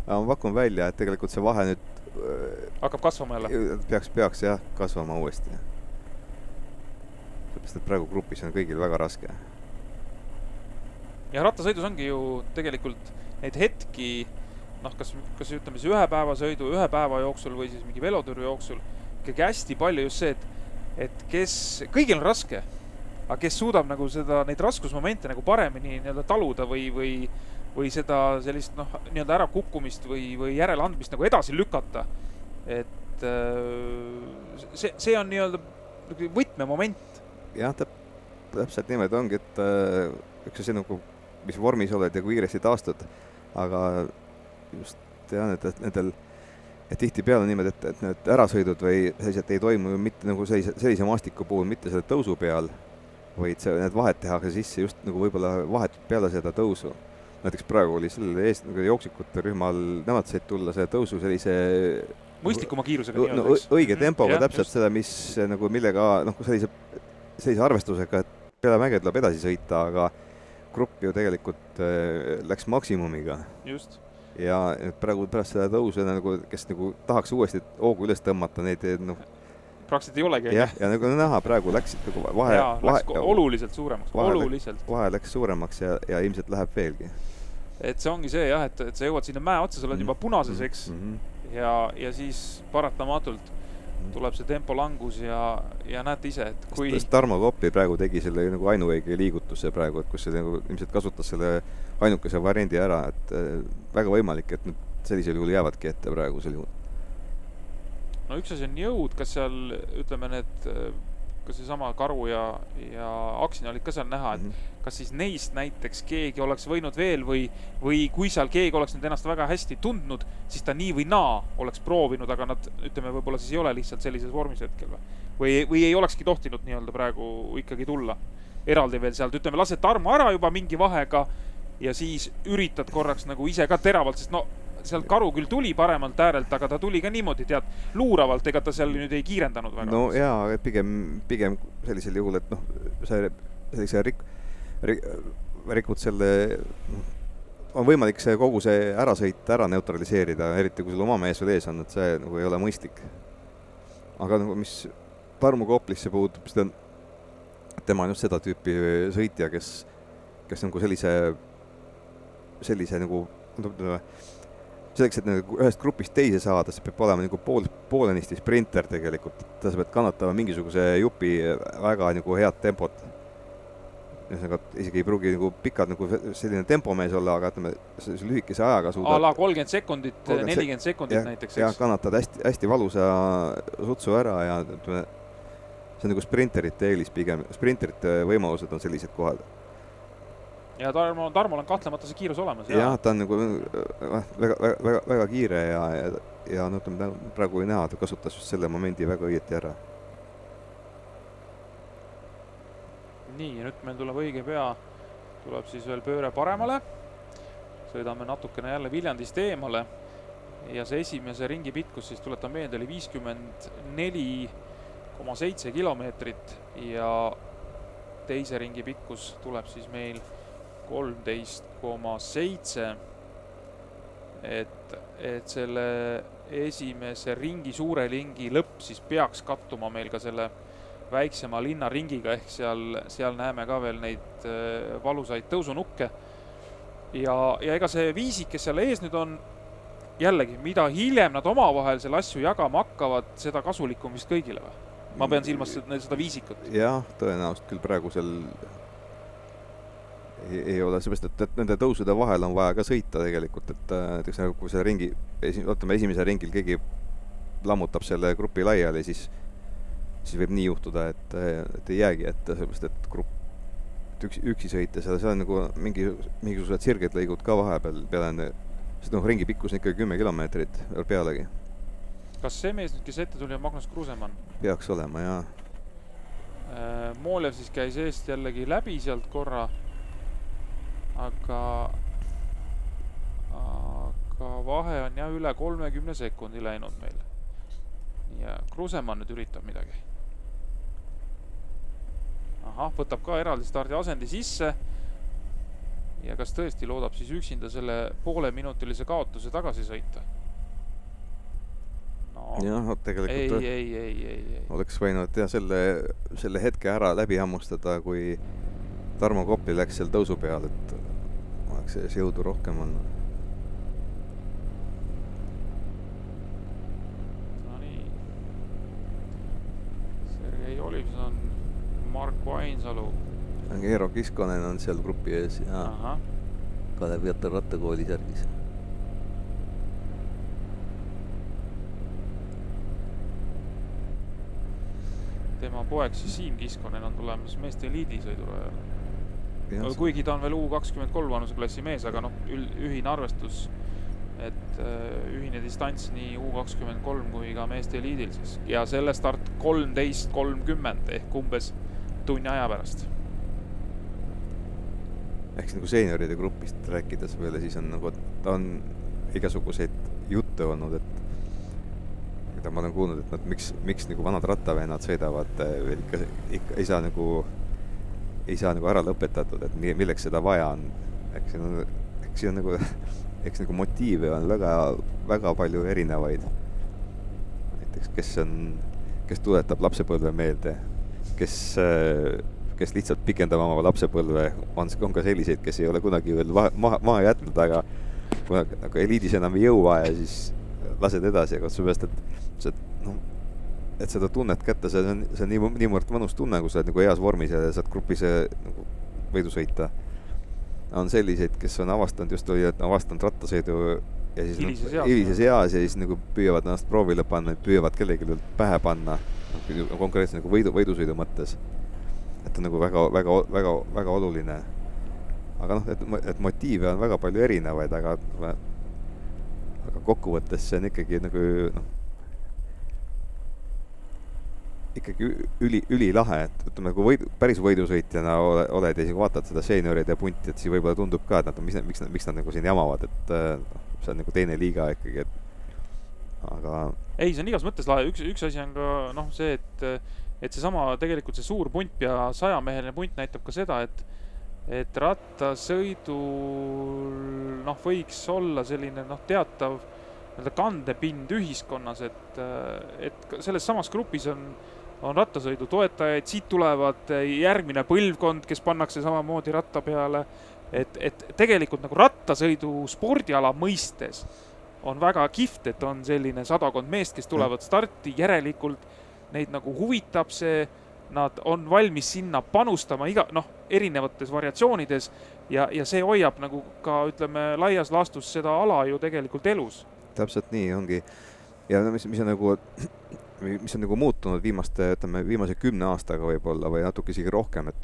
Ma pakun välja, et tegelikult see vahe nüüd... Hakkab kasvama jälle? Peaks jah, kasvama uuesti. Sest et praegu grupis on kõigil väga raske. ja rattasõidus ongi ju tegelikult neid hetki, noh, kas ütleme siis ühe päeva jooksul või siis mingi veloturu jooksul, ikkagi hästi palju just see, et kõigil on raske, aga kes suudab nagu neid raskusmomente nagu paremini nii-öelda taluda või seda sellist nii-öelda ära kukkumist või järeleandmist nagu edasi lükata. Et see on nii-öelda võtmemoment. Jah, täpselt niimoodi ongi, et üks asi nagu, mis vormis oled ja kui kiiresti taastud, aga just tean, et tihti peale niimoodi, et need ärasõidud või sellised ei toimu mitte nagu sellise maastiku puhul, mitte selle tõusu peal, vaid need vahed tehakse sisse just nagu võib-olla vahetult peale seda tõusu. Näiteks praegu oli selle eest nagu jooksikute rühmal, nemad said tulla see tõusu sellise mõistlikuma kiirusega õige tempoga, täpselt seda, mis nagu millega sellise arvestusega, et peale mäge tuleb edasi sõita, aga grupp ju tegelikult läks maksimumiga. Just. Ja praegu pärast seda tõusu, kes tahaks uuesti hoogu üles tõmmata, neid praktiliselt ei olegi. Ja nagu näha, praegu läksid vahe oluliselt suuremaks. Vahe läks suuremaks ja ilmselt läheb veelgi. Et see ongi see jah, et sa jõuad sinna mäe otsa, sa oled juba punases, eks, ja siis paratamatult tuleb see tempo langus ja näete ise, et kui... Tarmo Koppi praegu tegi selle nagu ainuõige liigutuse praegu, et kus see nagu ilmselt kasutas selle ainukese variandi ära, et väga võimalik, et nüüd sellisel juhul jäävadki ette praegusel juhul. No üks asi on jõud, kas seal, ütleme kas see sama Karu ja Aksin olid ka seal näha, et kas siis neist näiteks keegi oleks võinud veel või kui seal keegi oleks nüüd ennast väga hästi tundnud, siis ta nii või naa oleks proovinud, aga nad, ütleme, võib-olla siis ei ole lihtsalt sellises vormis hetkel või ei olekski tohtinud nii-öelda praegu ikkagi tulla eraldi veel sealt, ütleme, lased Tarmo ära juba mingi vahega ja siis üritad korraks nagu ise ka teravalt, sest seal Karu küll tuli paremalt äärelt, aga ta tuli ka niimoodi, luuravalt, ega ta seal nüüd ei kiirendanud väga. No jaa, pigem sellisel juhul, et sellise rikud selle, on võimalik see kogu see ärasõit ära neutraliseerida, eriti kui sul oma mees veel ees on, et see nagu ei ole mõistlik. Aga nagu mis Tarmo Koplisse puutub, tema on just seda tüüpi sõitja, kes nagu sellise nagu selleks, et ühest grupist teise saada, see peab olema nagu poolenisti sprinter tegelikult. Ta sa pead kannatama mingisuguse jupi väga nagu head tempot. Isegi ei pruugi nagu pikad nagu selline tempomees olla, aga ütleme, lühikese ajaga suudab... Ala 30 sekundit, 40 sekundit näiteks. Ja kannatad hästi valusa sutsu ära ja ütleme, see on nagu sprinterite eelis pigem. Sprinterite võimalused on sellised kohad. Ja Tarmol on kahtlemata see kiirus olemas. Jah, ta on nagu väga kiire ja praegu ei näha, ta kasutas just selle momendi väga õieti ära. Nii, ja nüüd meil tuleb õige pea, tuleb siis veel pööre paremale. Sõidame natukene jälle Viljandist eemale ja see esimese ringi pikkus siis tuletan meelde oli 54,7 kilomeetrit ja teise ringi pikkus tuleb siis meil 13,7, et selle esimese ringi, suure ringi lõpp siis peaks kattuma meil ka selle väiksema linna ringiga, ehk seal näeme ka veel neid valusaid tõusunukke ja ega see viisik, kes seal ees nüüd on, jällegi, mida hiljem nad omavahel selle asju jagama hakkavad, seda kasulikum vist kõigile või? Ma pean silmas seda viisikut. Jah, tõenäoliselt küll praegu seal ei ole, seepärast, et nende tõusude vahel on vaja ka sõita tegelikult, et näiteks kui selle ringi, esimese ringil keegi lammutab selle grupi laiali, siis võib nii juhtuda, et ei jäägi ette, seepärast, et grupp üksi sõita, seal on nagu mingisugused sirged lõigud ka vahepeal peale, sest ringi pikkus on ikka 10 kilomeetrit pealegi. Kas see mees nüüd, kes ette tuli, on Magnus Krusemann? Peaks olema, jah. Moolev siis käis eest jällegi läbi sealt korra, aga vahe on jah üle 30 sekundi läinud meil. Ja Krusemann nüüd üritab midagi. Ahah, võtab ka eraldi stardi asendi sisse ja kas tõesti loodab siis üksinda selle pooleminutilise kaotuse tagasi sõita? No, jah, tegelikult ei. Oleks võinud selle hetke ära läbi hammustada, kui Tarmo Kopli läks seal tõusu peal, et oleks selles jõudu rohkem olnud. No nii. Sergei Olivson, Marko Ainsalu. Eero Kiskonen on seal grupi ees ja Aha. Kalev Jätar rattakooli särgis. Tema poeg siis Siim Kiskonen on tulemas meeste eliidi sõidurajale. Ja, Kuigi ta on veel U23 vanuseklassi mees, aga noh, ühine arvestus, et ühine distants nii U23 kui ka meeste eliidil siis. Ja selle start 13.30 ehk umbes tunni aja pärast. ehk nagu seenioride grupist rääkides veel, siis on nagu, ta on igasuguseid jutte olnud, et mida ma olen kuulnud, et miks nagu vanad rattavennad sõidavad veel ikka ei saa nagu ära lõpetatud, et milleks seda vaja on. Eks nagu motiive on väga palju erinevaid. Näiteks, kes tuletab lapsepõlve meelde, kes lihtsalt pikendab oma lapsepõlve, on ka selliseid, kes ei ole kunagi veel maha jätnud, aga eliidis enam ei jõua ja siis lased edasi, aga seepärast, et seda tunnet kätte, see on niivõrd mõnus tunne, kui sa oled nagu heas vormis ja saad grupis nagu võidu sõita. On selliseid, kes on avastanud rattasõidu ja siis hilises eas ja siis nagu püüavad ennast proovile panna, püüavad kellegi pähe panna konkreetselt nagu võidusõidu mõttes. Et on nagu väga oluline. Aga noh, et motiive on väga palju erinevaid, aga kokkuvõttes see on ikkagi nagu ikkagi ülilahe, et ütleme, kui päris võidusõitjana oled ja kui vaatad seda seenioride punti, et siis võib-olla tundub ka, et miks nad nagu siin jamavad, et see on nagu teine liiga ikkagi, aga... Ei, see on igas mõttes lahe. Üks asi on ka see, et seesama tegelikult see suur punt ja 100-meheline punt näitab ka seda, et rattasõidul võiks olla selline teatav kandepind ühiskonnas, et selles samas grupis on rattasõidu toetajaid, siit tulevad järgmine põlvkond, kes pannakse samamoodi ratta peale, et tegelikult nagu rattasõidu spordiala mõistes on väga kihvt, et on selline 100 meest, kes tulevad starti, järelikult neid nagu huvitab see, nad on valmis sinna panustama erinevates variatsioonides ja see hoiab nagu ka, ütleme, laias laastus seda ala ju tegelikult elus. Täpselt nii ongi. Ja mis on nagu muutunud viimase 10 aastaga võib-olla või natuke isegi rohkem, et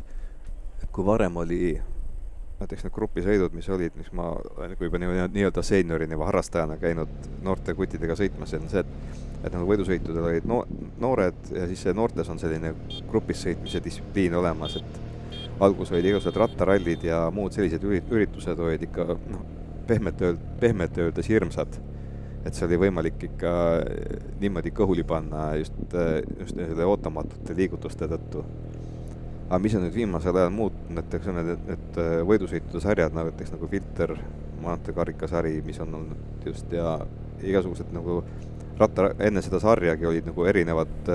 kui varem oli näiteks need grupisõidud, mis ma juba nii-öelda seeniorini või harrastajana käinud noorte kutidega sõitmas, on see, et nagu võidusõitudel olid noored ja siis noortes on selline grupis sõitmise distsipliin olemas, et algus olid igasugused rattarallid ja muud sellised üritused olid ikka pehmelt öeldes hirmsad. Et see oli võimalik ikka niimoodi kõhuli panna just selle ootamatute liigutuste tõttu. Aga mis on nüüd viimasel ajal muutunud, näiteks on need võidusõitude sarjad, näiteks nagu Filter, maanteekarikasari, mis on olnud just ja igasugused nagu enne seda sarjagi olid nagu erinevad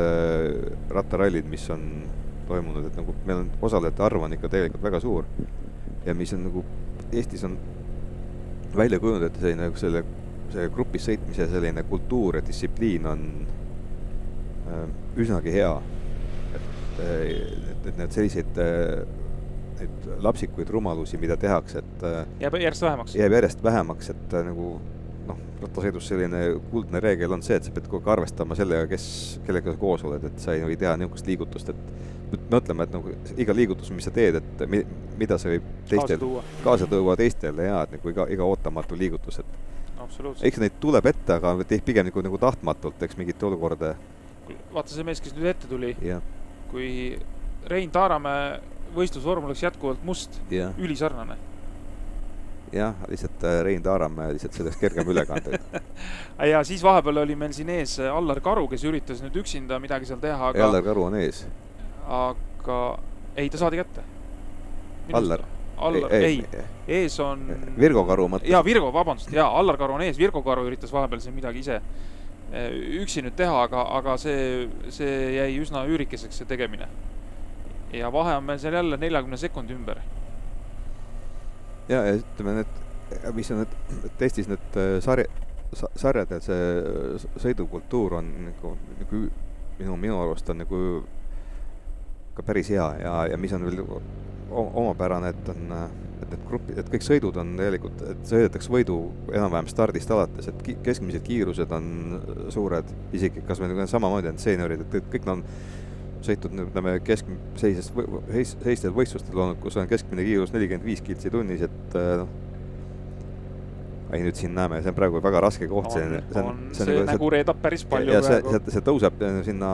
rattarallid, mis on toimunud, et nagu meil on osalejate arv on ikka tegelikult väga suur ja mis on nagu Eestis on välja kujunud, et see grupis sõitmise selline kultuur ja distsipliin on üsnagi hea. Et need selliseid lapsikuid rumalusi, mida tehakse, et jääb järjest vähemaks, et nagu rattasõidus selline kuldne reegel on see, et sa pead kogu arvestama sellega, kellega sa koos oled, et sa ei või teha niisugust liigutust, et mõtleme, et nagu iga liigutus, mis sa teed, et mida sa võib kaasa tuua teistele ja et nagu iga ootamatu liigutus, et eks neid tuleb ette, aga pigem nagu tahtmatult, eks mingite olukorda. Vaata see mees, kes nüüd ette tuli, kui Rein Taaramäe võistlusvorm oleks jätkuvalt must, ülisarnane. Jah, lihtsalt Rein Taaramäe lihtsalt selleks kergem ülekande. Ja siis vahepeal oli meil siin ees Allar Karu, kes üritas nüüd üksinda midagi seal teha. Allar Karu on ees. Aga ei, ta saadi kätte. Allar? Ei, ees on... Virgo Karu mõttes. Virgo, vabandust. Allar Karu on ees. Virgo Karu üritas vahepeal siin midagi ise üksi nüüd teha, aga see jäi üsna üürikeseks see tegemine. Ja vahe on meil seal jälle 40 sekundi ümber. ja ütleme need, mis on need Eestis need sarjadel see sõidukultuur on nagu minu arust on nagu ka päris hea ja mis on veel omapärane, et on et grupid, et kõik sõidud on tegelikult, et sõidetakse võidu enam-vähem stardist alates, et keskmised kiirused on suured, isegi kas meil on samamoodi on seeniorid, et kõik on sõitud seistel võistlustel olnud, kus on keskmine kiirus 45 kiltsi tunnis, et nüüd siin näeme, see on praegu väga raske koht. See nagu reedab päris palju. Ja see tõuseb sinna,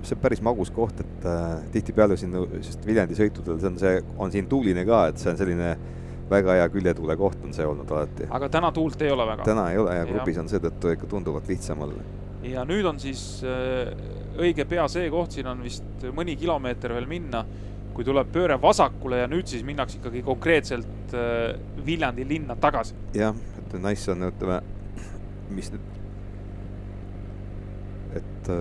see on päris magus koht, et tihtipeale sinna, sest Viljandi sõitudel on siin tuuline ka, et see on selline väga hea küljetuule koht on see olnud alati. Aga täna tuult ei ole väga? Täna ei ole ja grupis on seetõttu ikka tunduvalt lihtsam olla. Ja nüüd on siis õige pea see koht, siin on vist mõni kilomeeter veel minna, kui tuleb pööre vasakule ja nüüd siis minnaks ikkagi konkreetselt Viljandi linna tagasi. Jah, et nice on, ütleme, mis nüüd, et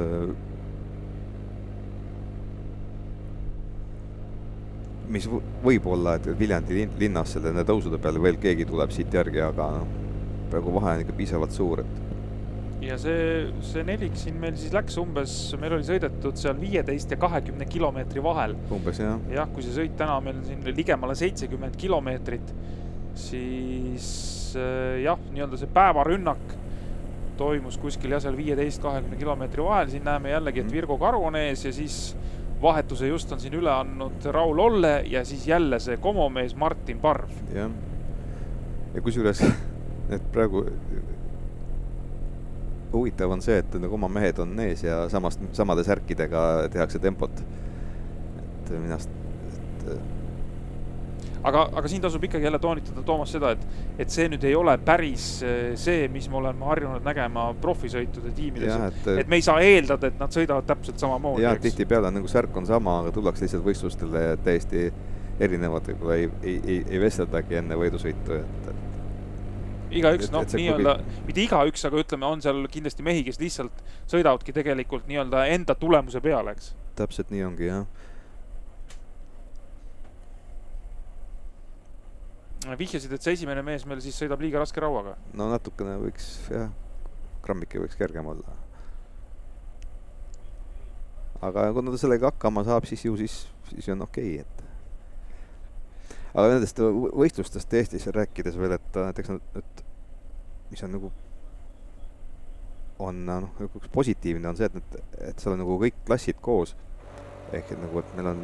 mis võib olla, et Viljandi linnas selle tõusude peale veel keegi tuleb siit järgi, aga praegu vahe on ikka piisavalt suur, et ja see nelik siin meil siis läks umbes, meil oli sõidetud seal 15 ja 20 kilomeetri vahel. Umbes, jah. Jah, kui see sõit täna meil siin ligemale 70 kilomeetrit, siis jah, nii-öelda see päevarünnak toimus kuskil ja seal 15-20 kilomeetri vahel. Siin näeme jällegi, et Virgo Karu on ees ja siis vahetuse just on siin üle andnud Raul Olle ja siis jälle see komomees Martin Parv. Jah. Ja kusjuures, et praegu huvitav on see, et nagu oma mehed on ees ja samade särkidega tehakse tempot. Et minast... Aga siin tasub ikkagi jälle toonitada, Toomas, seda, et see nüüd ei ole päris see, mis me oleme harjunud nägema profisõitude tiimides. Ja, et me ei saa eeldada, et nad sõidavad täpselt samamoodi. Ja tihti peale nagu särk on sama, aga tullakse lihtsalt võistlustele täiesti erinevad, võib-olla ei vesteldagi enne võidusõitu. Igaüks, nii-öelda, mitte igaüks, aga ütleme, on seal kindlasti mehi, kes lihtsalt sõidavadki tegelikult nii-öelda enda tulemuse peale, eks? Täpselt nii ongi, jah. Vihjasid, et see esimene mees meil siis sõidab liiga raske rauaga? No natukene võiks, jah, grammike võiks kergem olla. Aga kui ta sellega hakkama saab, siis on okei, et aga nendest võistlustest Eestis rääkides veel, et näiteks mis on nagu üks positiivne on see, et seal on nagu kõik klassid koos. Ehk et nagu, et meil on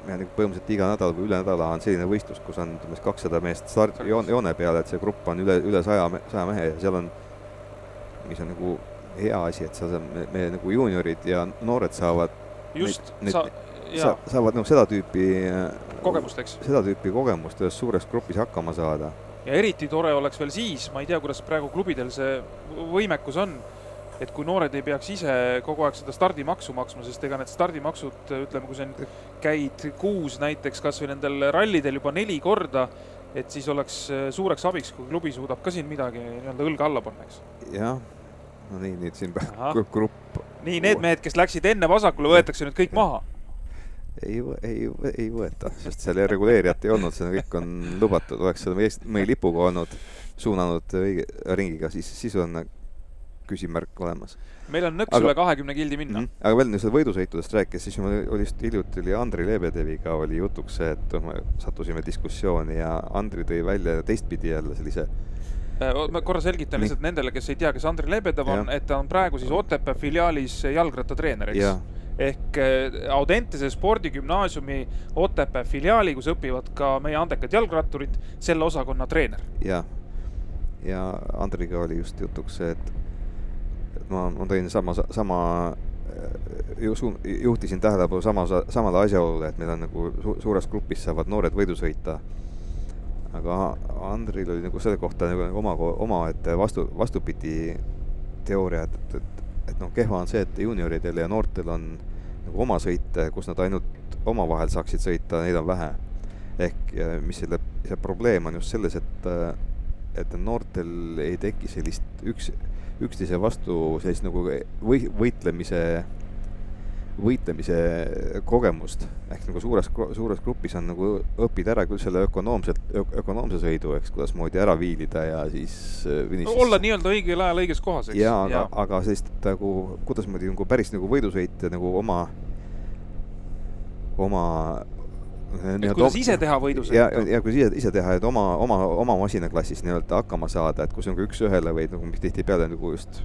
põhimõtteliselt iga nädal või üle nädala on selline võistlus, kus on 200 meest joone peale, et see grupp on üle 100 mehe ja seal on, mis on nagu hea asi, et seal meie nagu juuniorid ja noored saavad saavad seda tüüpi kogemust, eks? Seda tüüpi kogemust, et suures grupis hakkama saada. Ja eriti tore oleks veel siis, ma ei tea, kuidas praegu klubidel see võimekus on, et kui noored ei peaks ise kogu aeg seda stardimaksu maksma, sest ega need stardimaksud, ütleme, kui see käid kuus näiteks kas või nendel rallidel juba 4 korda, et siis oleks suureks abiks, kui klubi suudab ka siin midagi nii-öelda õlga alla panna, eks? Jah, no nii siin grupp. Nii, need mehed, kes läksid enne vasakule, võetakse nüüd kõik maha. Ei võeta, sest seal reguleerijat ei olnud, see kõik on lubatud, oleks seda meie lipuga olnud suunanud ringiga, siis on küsimärk olemas. Meil on nõks üle 20 kildi minna. Aga veel nüüd võidusõitudest rääkis, siis hiljuti oli Andri Lebedeviga oli jutuks see, et sattusime diskussiooni ja Andri tõi välja teistpidi jälle sellise ma korra selgitan lihtsalt nendele, kes ei tea, kes Andri Lebedev on, et ta on praegu siis Otepää filiaalis jalgrattatreener, eks? Ehk Audentese spordigümnaasiumi Otepää filiaali, kus õpivad ka meie andekad jalgratturid, selle osakonna treener. Ja Andriga oli just jutuks see, et ma tõin juhtisin tähelepanu samale asjaolule, et meil on nagu suures grupis saavad noored võidu sõita. Aga Andril oli nagu selle kohta oma vastupidi teooria, et kehva on see, et junioridel ja noortel on nagu oma sõite, kus nad ainult omavahel saaksid sõita, neid on vähe. Ehk mis see probleem on just selles, et noortel ei teki sellist üksteise vastu sellist nagu võitlemise võitlemise kogemust, ehk nagu suures grupis on nagu õppida ära küll selle ökonoomse sõidu, eks, kuidas moodi ära viilida ja siis olla nii-öelda õigel ajal õiges kohas, eks? Jaa, aga sellist nagu, kuidas moodi nagu päris nagu võidusõit nagu oma kuidas ise teha võidusõit? Ja kui ise teha, et oma masinaklassis nii-öelda hakkama saada, et kus on üks ühele või nagu tihtipeale nagu just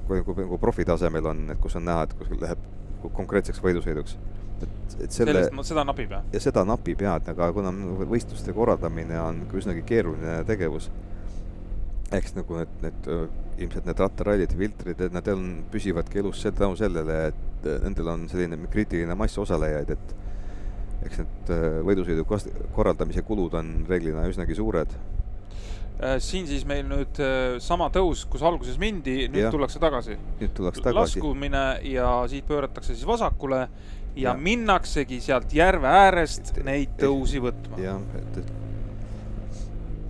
kui profitasemel on, et kus on näha, et kus läheb konkreetseks võidusõiduks. Seda napib, jah? Ja seda napib, jah, aga kuna võistluste korraldamine on üsnagi keeruline tegevus, eks nagu ilmselt need rattarallid, filtrid, et nad püsivadki elus tänu sellele, et nendel on selline kriitiline mass osalejaid, et eks need võidusõidu korraldamise kulud on reeglina üsnagi suured. Siin siis meil nüüd sama tõus, kus alguses mindi, nüüd tullakse tagasi. Laskumine ja siit pööratakse siis vasakule ja minnaksegi sealt järve äärest neid tõusi võtma. Jah,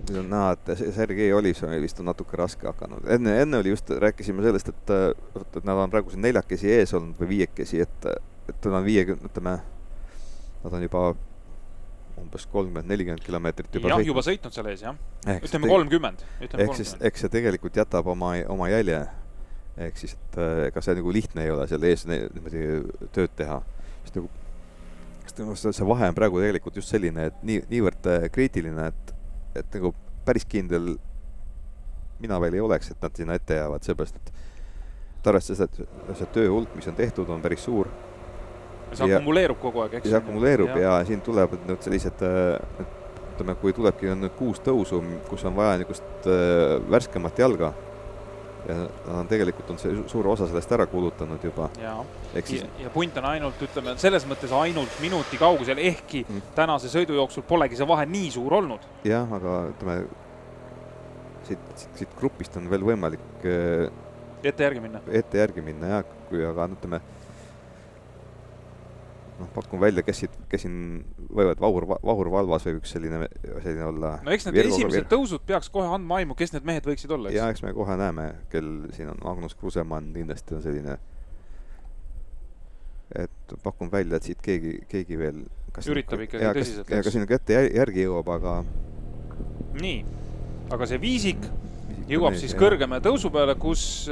nüüd on näha, et Sergei Olivsoni vist on natuke raske hakanud. Enne oli just, rääkisime sellest, et nad on praegu neljakesi ees olnud või viiekesi, et nad on 50, ütleme, nad on juba umbes 30-40 kilomeetrit juba sõitnud seal ees, jah. Ütleme 30. Eks see tegelikult jätab oma jälje. Ehk siis, et ega see nagu lihtne ei ole seal ees tööd teha. See vahe on praegu tegelikult just selline, et niivõrd kriitiline, et nagu päris kindel mina veel ei oleks, et nad sinna ette jäävad, seepärast, et arvestades, et see töö hulk, mis on tehtud, on päris suur. See akumuleerub kogu aeg, eks? See akumuleerub ja siin tuleb nüüd sellised, ütleme, kui tulebki on nüüd 6 tõusu, kus on vaja niisugust värskemat jalga ja tegelikult on see suur osa sellest ära kulutanud juba. Ja punt on ainult, ütleme, selles mõttes ainult minuti kaugusel, ehkki tänase sõidu jooksul polegi see vahe nii suur olnud. Jah, aga ütleme, siit grupist on veel võimalik ette järgi minna, aga ütleme, pakun välja, kes siin võivad Vahur Valvas või üks selline olla. No eks need esimesed tõusud peaks kohe andma aimu, kes need mehed võiksid olla, eks? Ja eks me kohe näeme, kel siin on Magnus Krusemann, kindlasti on selline, et pakun välja, et siit keegi veel üritab ikkagi tõsiselt. Ja kas siin ette järgi jõuab, aga nii, aga see viisik jõuab siis kõrgema tõusu peale, kus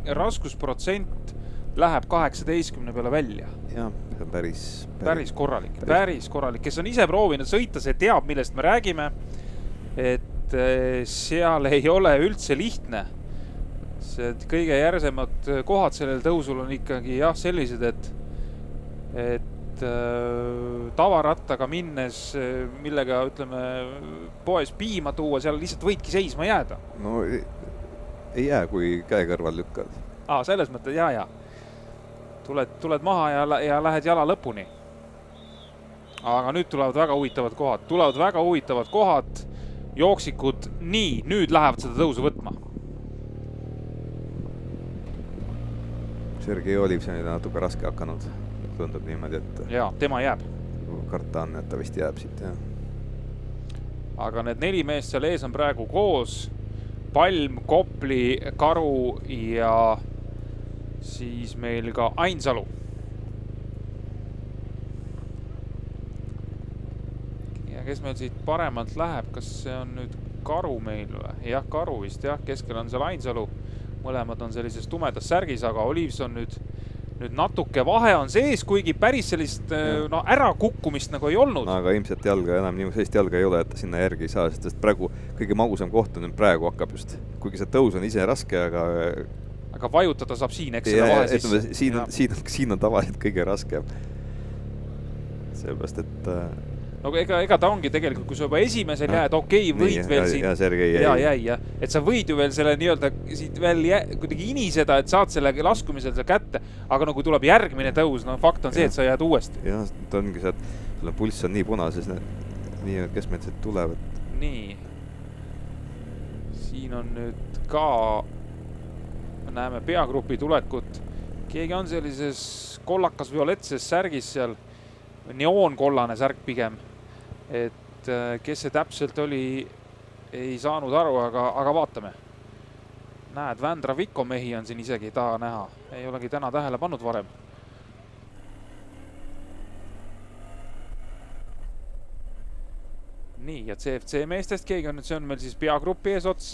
raskusprotsent läheb 18 peale välja. Jah, see on päris korralik. Kes on ise proovinud sõita, see teab, millest me räägime, et seal ei ole üldse lihtne. See kõige järsemad kohad sellel tõusul on ikkagi sellised, et tavarattaga minnes, millega, ütleme, poes piima tuua, seal lihtsalt võidki seisma jääda. No ei jää, kui käe kõrval lükkad. Selles mõttes, jaa. Tuled maha ja lähed jala lõpuni. Aga nüüd tulevad väga huvitavad kohad. Jooksikud, nii, nüüd lähevad seda tõusu võtma. Sergei Olivsonil on natuke raske hakanud. Tundub niimoodi, et jaa, tema jääb. Karta on, et ta vist jääb siit, jah. Aga need 4 meest seal ees on praegu koos. Palm, Kopli, Karu ja siis meil ka Ainsalu. Ja kes meil siit paremalt läheb, kas see on nüüd Karu meil või? Jah, Karu vist, keskel on seal Ainsalu. Mõlemad on sellises tumedas särgis, aga Olivson nüüd natuke vahe on sees, kuigi päris sellist ära kukkumist nagu ei olnud. Aga ilmselt jalga enam nii sellist jalga ei ole, et sinna järgi ei saa, sest praegu kõige magusam koht on praegu hakkab just, kuigi see tõus on ise raske, aga vajutada saab siin, eks selle vahe sisse. Siin on tavaliselt kõige raskem. Seepärast, et no ega ta ongi tegelikult, kui sa juba esimesel jääd, võid veel siin. Ja Sergei jäi. Et sa võid ju veel selle nii-öelda siit veel kuidagi iniseda, et saad selle laskumisel selle kätte, aga kui tuleb järgmine tõus, fakt on see, et sa jääd uuesti. Jah, ta ongi see, et sulle pulss on nii punases, nii, kes meil siit tulevad. Nii. Siin on nüüd ka näeme peagrupi tulekut. Keegi on sellises kollakas violetses särgis seal, neoonkollane särk pigem, et kes see täpselt oli, ei saanud aru, aga vaatame. Näed, Vändra Viko mehi on siin isegi taha näha. Ei olegi täna tähele pannud varem. nii, ja CFC meestest keegi on nüüd, see on meil siis peagrupi eesots,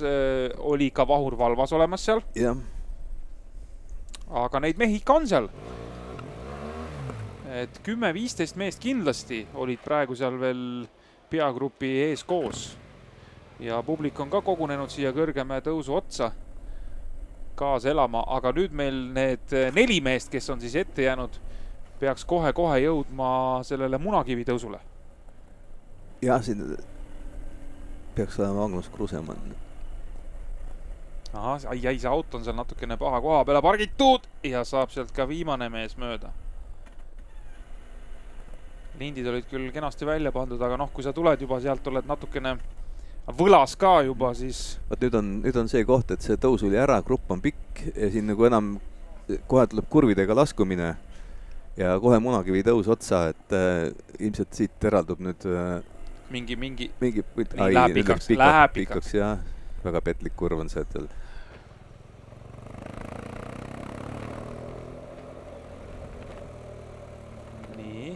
oli ka Vahur Valvas olemas seal. Jah. Aga neid mehi ikka on seal. Et 10-15 meest kindlasti olid praegu seal veel peagrupi ees koos. Ja publik on ka kogunenud siia kõrgeme tõusu otsa kaasa elama, aga nüüd meil need 4 meest, kes on siis ette jäänud, peaks kohe-kohe jõudma sellele Munakivi tõusule. Jah, siin peaks olema Magnus Krusemann. Aha, see auto on seal natukene paha koha peale pargitud ja saab sealt ka viimane mees mööda. Lindid olid küll kenasti välja pandud, aga noh, kui sa tuled juba sealt, oled natukene võlas ka juba, siis... Nüüd on see koht, et see tõus oli ära, grupp on pikk ja siin nagu enam kohe tuleb kurvidega laskumine ja kohe Munakivi tõus otsa, et ilmselt siit eraldub nüüd mingi läheb pikaks, jah. Väga petlik kurv on see, et veel. Nii.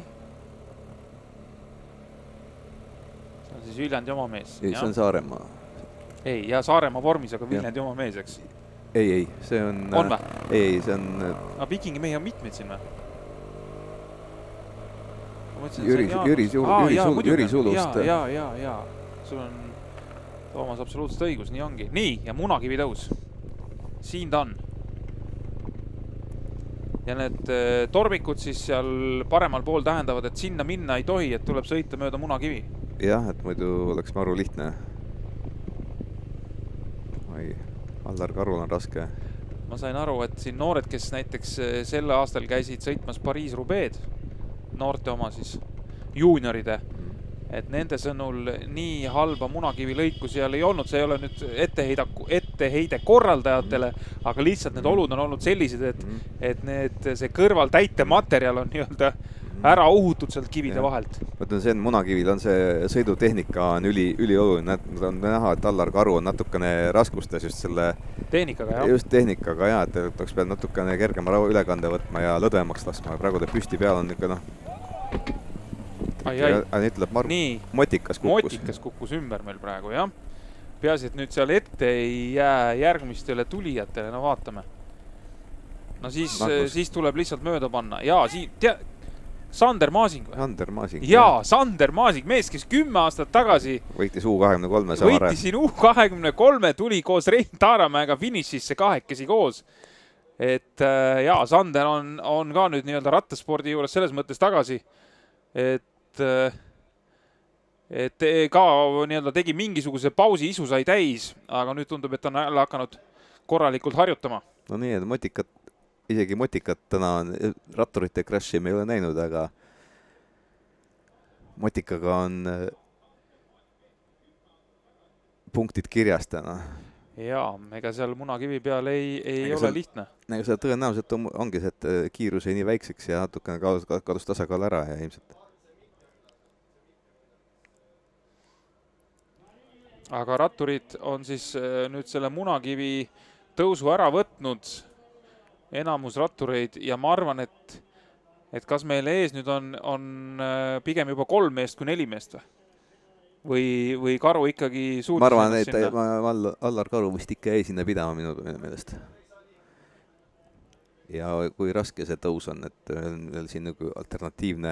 See on siis Viljandi oma mees. Ei, see on Saaremaa. Ei, ja Saaremaa vormis, aga Viljandi oma mees, eks? Ei, see on... On vä? Ei, see on... Aga Vikingi mehi on mitmeid siin vä? Jüri Sulust. Jaa. Sul on Toomas absoluutselt õigus, nii ongi. Nii, ja Munakivi tõus. Siin ta on. Ja need tormikud siis seal paremal pool tähendavad, et sinna minna ei tohi, et tuleb sõita mööda Munakivi. Jah, et muidu oleks maru lihtne. Allar Karul on raske. Ma sain aru, et siin noored, kes näiteks selle aastal käisid sõitmas Pariis-Roubaix, noorte oma siis juunioride, et nende sõnul nii halba Munakivi lõiku seal ei olnud, see ei ole nüüd etteheide korraldajatele, aga lihtsalt need olud on olnud sellised, et see kõrvaltäite materjal on nii-öelda ära uhutud sealt kivide vahelt. Mõtlen, see Munakivil on see sõidutehnika on ülioluline, et on näha, et Allar Karu on natukene raskustes just selle tehnikaga, jah. Just tehnikaga, jah, et oleks peal natukene kergema ülekande võtma ja lõdvemaks laskma. Praegu ta püsti peal on niisugune Motikas kukkus ümber meil praegu, jah. Peaasi, et nüüd seal ette ei jää järgmistele tulijatele, no vaatame. No siis tuleb lihtsalt mööda panna. Jaa, Sander Maasing või? Sander Maasing. Jaa, Sander Maasing, mees, kes 10 aastat tagasi võitis U23 võitis siin U23, tuli koos Rein Taaramäega finišisse 2 koos. Et jaa, Sander on ka nüüd nii-öelda rattaspordi juures selles mõttes tagasi, et ka nii-öelda tegi mingisuguse pausi, isu sai täis, aga nüüd tundub, et on jälle hakanud korralikult harjutama. No nii, et isegi Motikat täna on, ratturite crashi me ei ole näinud, aga Motikaga on punktid kirjas täna. Jaa, ega seal Munakivi peal ei ole lihtne. Ega seal tõenäoliselt ongi see, et kiirus ei nii väikseks ja natukene kadus tasakaal ära ja ilmselt. Aga ratturid on siis nüüd selle Munakivi tõusu ära võtnud, enamus rattureid, ja ma arvan, et kas meil ees nüüd on pigem juba 3 meest kui 4 meest või Karu ikkagi suutis? Ma arvan, et Allar Karu vist ikka jäi sinna pidama minu meelest. Ja kui raske see tõus on, et veel siin nagu alternatiivne.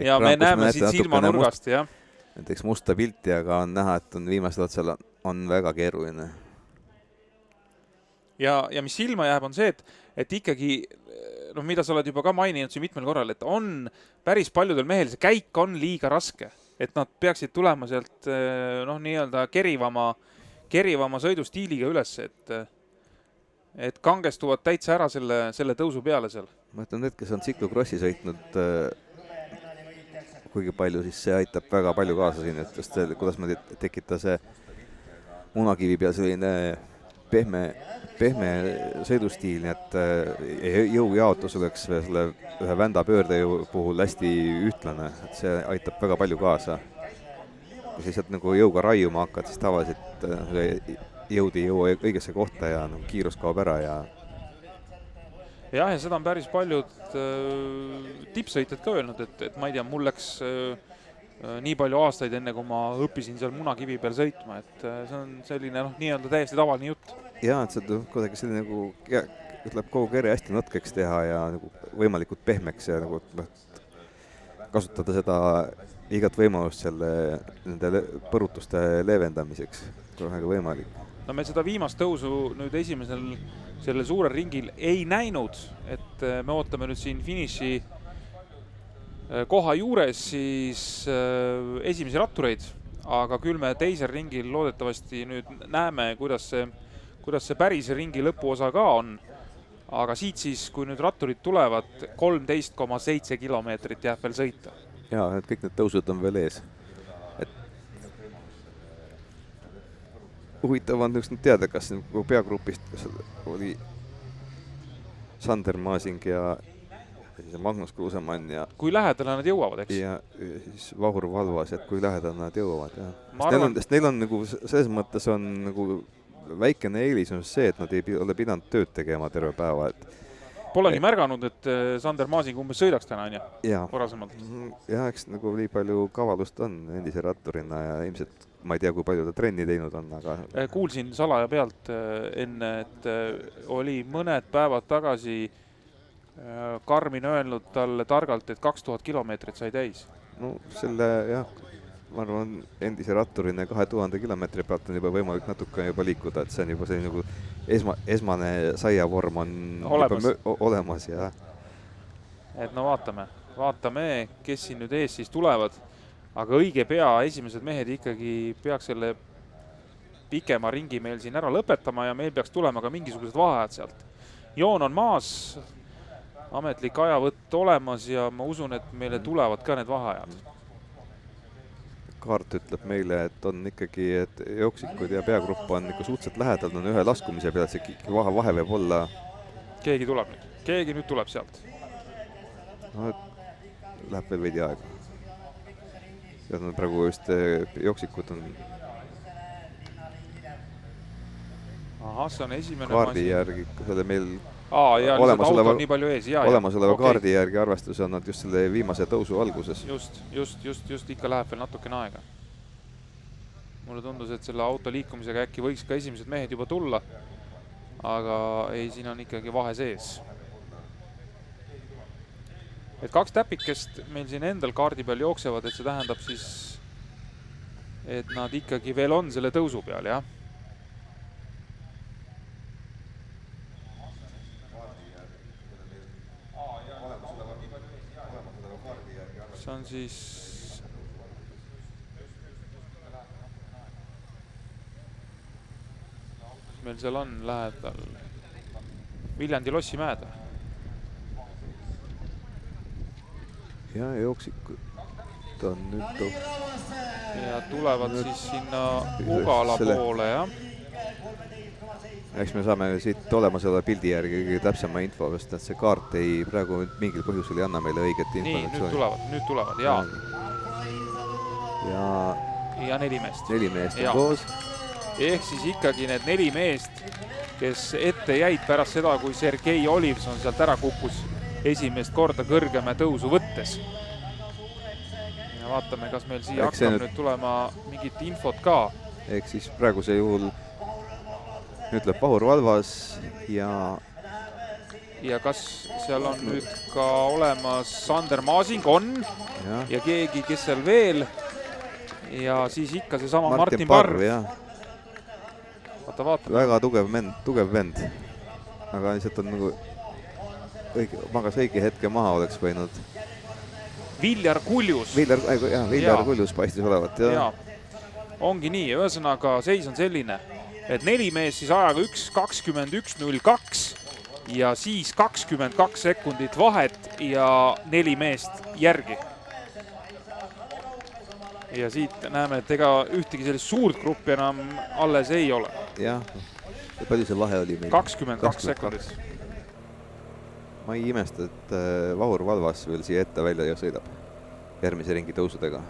Ja me näeme siit silmanurgast, jah. Näiteks musta pilti, aga on näha, et viimasel otsal on väga keeruline. Ja mis silma jääb on see, et ikkagi, mida sa oled juba ka maininud siin mitmel korral, et on päris paljudel mehel see käik on liiga raske, et nad peaksid tulema sealt nii-öelda kerivama sõidustiiliga üles, et kangestuvad täitsa ära selle tõusu peale seal. Ma ütlen, need, kes on tsiklokrossi sõitnud kuigi palju, siis see aitab väga palju kaasa siin, et just kuidas me tekita see Munakivi peal selline pehme sõidustiil, et jõujaotus oleks selle ühe vända pöörde puhul hästi ühtlane, et see aitab väga palju kaasa. Kui sa lihtsalt nagu jõuga raiuma hakkad, siis tavaliselt jõud ei jõua õigesse kohta ja kiirus kaob ära ja seda on päris paljud tippsõitjad ka öelnud, et ma ei tea, mul läks nii palju aastaid, enne kui ma õppisin seal munakivi peal sõitma, et see on selline nii-öelda täiesti tavaline jutt. Jaa, et see kuidagi selline nagu ütleb kogu kere hästi notkeks teha ja nagu võimalikult pehmeks ja nagu kasutada seda igat võimalust nende põrutuste leevendamiseks, kui vähegi võimalik. No me seda viimast tõusu nüüd esimesel sellel suurel ringil ei näinud, et me ootame nüüd siin finiši koha juures siis esimesi rattureid, aga küll me teisel ringil loodetavasti nüüd näeme, kuidas see päris ringi lõpuosa ka on. Aga siit siis, kui nüüd ratturid tulevad, 13,7 kilomeetrit jääb veel sõita. Jaa, et kõik need tõusud on veel ees. Huvitav on nüüd teada, kas peagrupist oli Sander Maasing ja Magnus Kruusemann ja kui lähedale nad jõuavad, eks? Ja siis Vahur Valvas, et kui lähedale nad jõuavad. Sest neil on nagu, selles mõttes on nagu väikene eelis on see, et nad ei ole pidanud tööd tegema terve päeva. Polegi märganud, et Sander Maasing umbes sõidaks täna, varasemalt. Jah, eks nagu nii palju kavalust on endise ratturina ja ilmselt ma ei tea, kui palju ta trenni teinud on, aga... Kuulsin salaja pealt enne, et oli mõned päevad tagasi Karmin öelnud talle targalt, et 2000 kilomeetrit sai täis. No selle, jah, ma arvan, endise ratturina 2000 kilomeetri pealt on juba võimalik natuke juba liikuda, et see on juba selline nagu esmane saiavorm on olemas ja... Et no vaatame, kes siin nüüd ees siis tulevad, aga õige pea esimesed mehed ikkagi peaks selle pikema ringi meil siin ära lõpetama ja meil peaks tulema ka mingisugused vaheajad sealt. Joon on maas, ametlik ajavõtt olemas ja ma usun, et meile tulevad ka need vaheajad. Kaart ütleb meile, et on ikkagi, et jooksikud ja peagrupp on ikka suhteliselt lähedal, on ühe laskumise peal, see vahe võib olla... Keegi nüüd tuleb sealt. No, läheb veel veidi aega. Ja praegu just jooksikud on... Ahah, see on esimene kaardi järgi, selle meil olemasoleva kaardi järgi arvestus on nad just selle viimase tõusu alguses. Just, ikka läheb veel natukene aega. Mulle tundus, et selle auto liikumisega äkki võiks ka esimesed mehed juba tulla, aga ei, siin on ikkagi vahe sees. Et 2 täpikest meil siin endal kaardi peal jooksevad, et see tähendab siis, et nad ikkagi veel on selle tõusu peal, jah. See on siis meil seal on lähedal Viljandi Lossimäed. Ja jooksikud on nüüd ja tulevad siis sinna Ugala poole, jah. Eks me saame siit olemasole pildi järgi kõige täpsema info, sest et see kaart ei praegu mingil põhjusel ei anna meile õiget informatsiooni. Nii, nüüd tulevad, jaa. Ja 4 meest. 4 meest on koos. Ehk siis ikkagi need 4 meest, kes ette jäid pärast seda, kui Sergei Olivson sealt ära kukkus esimest korda kõrgeme tõusu võttes. Ja vaatame, kas meil siia hakkab nüüd tulema mingit infot ka. Ehk siis praeguse juhul ütleb Vahur Valvas ja kas seal on nüüd ka olemas Sander Maasing, on ja keegi, kes seal veel ja siis ikka see sama Martin Parv. Vaata. Väga tugev vend, aga lihtsalt on nagu magas õige hetke maha oleks võinud. Viljar Kuljus. Viljar Kuljus paistis olevat. Ja. Ongi nii, ühesõnaga seis on selline, et 4 mees siis ajaga 1.21.02 ja siis 22 sekundit vahet ja 4 meest järgi. Ja siit näeme, et ega ühtegi sellist suurt gruppi enam alles ei ole. Jah, palju see vahe oli meil? 22 sekundit. Ma ei imesta, et Vahur Valvas veel siia ette välja ja sõidab järgmise ringi tõusudega.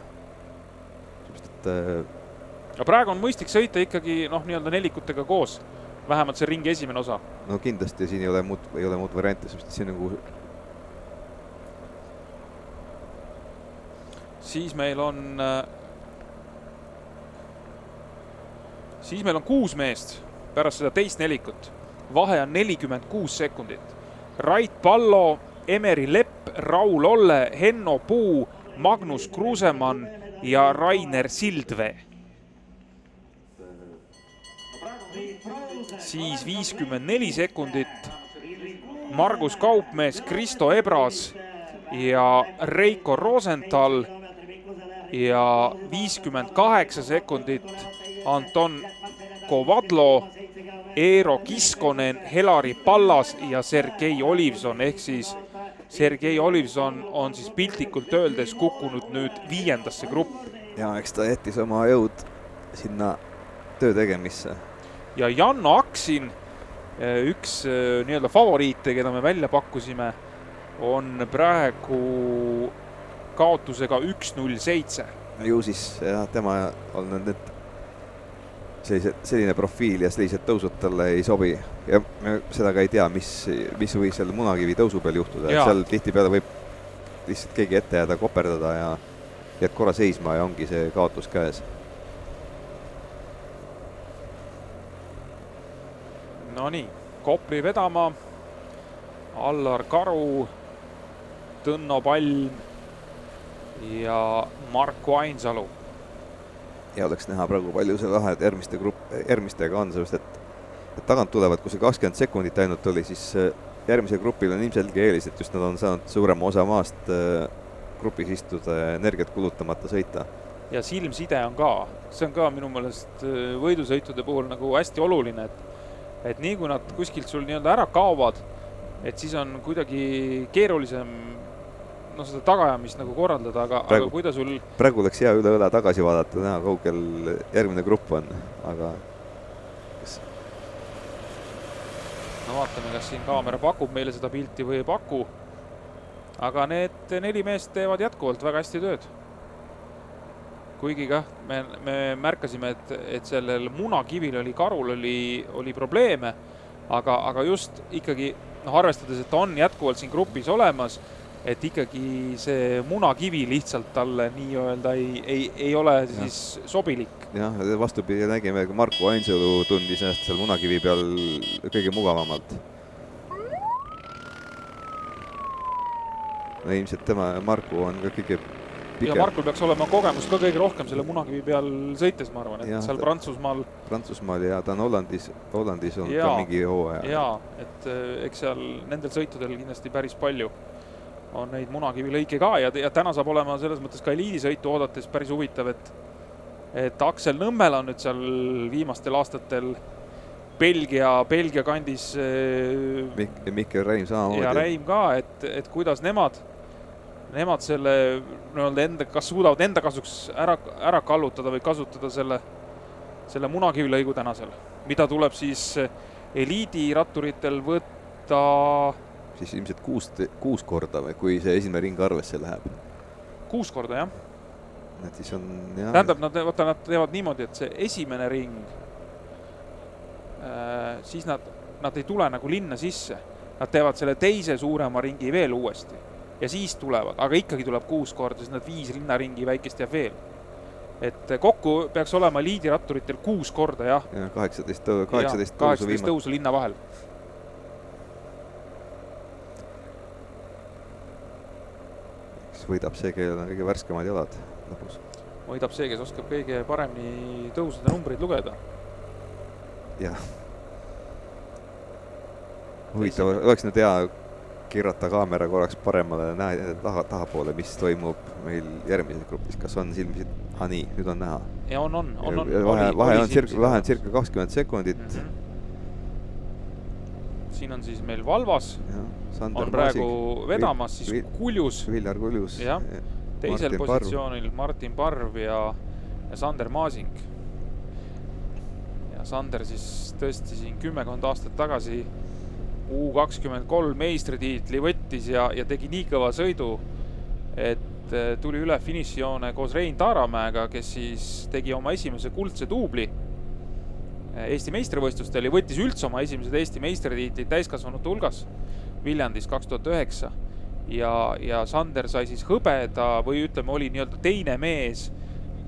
Praegu on mõistlik sõita ikkagi nii-öelda nelikutega koos, vähemalt see ringi esimene osa. No kindlasti siin ei ole muud varianti, sest siin nagu... siis meil on 6 meest pärast seda teist nelikut. Vahe on 46 sekundit. Rait Pallo, Emeri Lepp, Raul Olle, Henno Puu, Magnus Kruusemann ja Rainer Sildvee. Siis 54 sekundit. Margus Kaupmees, Kristo Ebras ja Reiko Rosenthal ja 58 sekundit Anton Kovadlo, Eero Kiskonen, Helari Pallas ja Sergei Olivson, ehk siis Sergei Olivson on siis piltlikult öeldes kukkunud nüüd 5. gruppi. Ja eks ta jättis oma jõud sinna töö tegemisse. Ja Janno Aksin, üks nii-öelda favoriite, keda me välja pakkusime, on praegu kaotusega 1.07. Ju siis tema on nüüd selline profiil ja sellised tõusud talle ei sobi. Ja me seda ka ei tea, mis või seal munakivi tõusu peal juhtuda. Seal tihtipeale võib lihtsalt keegi ette jääda, koperdada ja jääd korra seisma ja ongi see kaotus käes. No nii, Kopli vedama, Allar Karu, Tõnno Palm ja Marko Ainsalu. Ja oleks näha praegu palju see vahe järgmistega on, sest et tagant tulevad, kui see 20 sekundit ainult oli, siis järgmise grupil on ilmselge eelis, et just nad on saanud suurema osa maast grupis istuda ja energiat kulutamata sõita. Ja silmside on ka. See on ka minu meelest võidusõitude puhul nagu hästi oluline, et nii kui nad kuskilt sul nii-öelda ära kaovad, et siis on kuidagi keerulisem seda tagajamist nagu korraldada, aga kui ta sul... Praegu oleks hea üle õle tagasi vaadata, näha kaugel järgmine grupp on, aga... No vaatame, kas siin kaamera pakub meile seda pilti või ei paku. Aga need 4 meest teevad jätkuvalt väga hästi tööd. Kuigi ka, me märkasime, et sellel munakivil Karul oli probleeme, aga just ikkagi arvestades, et ta on jätkuvalt siin grupis olemas, et ikkagi see munakivi lihtsalt talle nii-öelda ei ole siis sobilik. Jah, vastupidi nägime, Marko Ainsalu tundis ennast seal munakivi peal kõige mugavamalt. No ilmselt Marko on ka kõige pikem. Ja Markul peaks olema kogemust ka kõige rohkem selle munakivi peal sõites, ma arvan, et ja, seal Prantsusmaal ja ta on Hollandis on ka mingi hooaja. Jaa, et eks seal nendel sõitudel kindlasti päris palju on neid munakivi lõike ka ja täna saab olema selles mõttes ka eliidisõitu oodates päris huvitav, et Aksel Nõmmel on nüüd seal viimastel aastatel Belgia kandis Mikkel Reim samamoodi. Ja Reim ka, et kuidas nemad selle kas suudavad enda kasuks ära kallutada või kasutada selle munakivi lõigu tänasel, mida tuleb siis eliidiratturitel võtta siis ilmselt 6 korda või kui see esimene ring arvesse läheb. 6 korda, jah. Et siis on, jah. Tähendab, nad teevad niimoodi, et see esimene ring, siis nad ei tule nagu linna sisse. Nad teevad selle teise suurema ringi veel uuesti ja siis tulevad, aga ikkagi tuleb 6 korda, siis nad 5 linnaringi väikest jääb veel. Et kokku peaks olema liidiratturitel 6 korda, jah. Ja 18 tõusu linna vahel. Võidab see, kellel on kõige värskemad jalad lõpus. Võidab see, kes oskab kõige paremini tõusude numbreid lugeda. Jah. Huvitav, oleks nüüd hea kirrata kaamera korraks paremale tahapoole, mis toimub meil järgmises grupis. Kas on silmsid? Nii, nüüd on näha. Ja on. Vahe on circa 20 sekundit. Siin on siis meil Valvas, on praegu vedamas, siis Kuljus. Viljar Kuljus. Teisel positsioonil Martin Parv ja Sander Maasing. Ja Sander siis tõesti siin 10 aastat tagasi U23 meistritiitli võttis ja tegi nii kõva sõidu, et tuli üle finišijoone koos Rein Taaramäega, kes siis tegi oma esimese kuldse duubli Eesti meistrivõistlustel ja võttis üldse oma esimesed Eesti meistritiitlid täiskasvanute hulgas Viljandis 2009 ja Sander sai siis hõbeda või ütleme, oli nii-öelda teine mees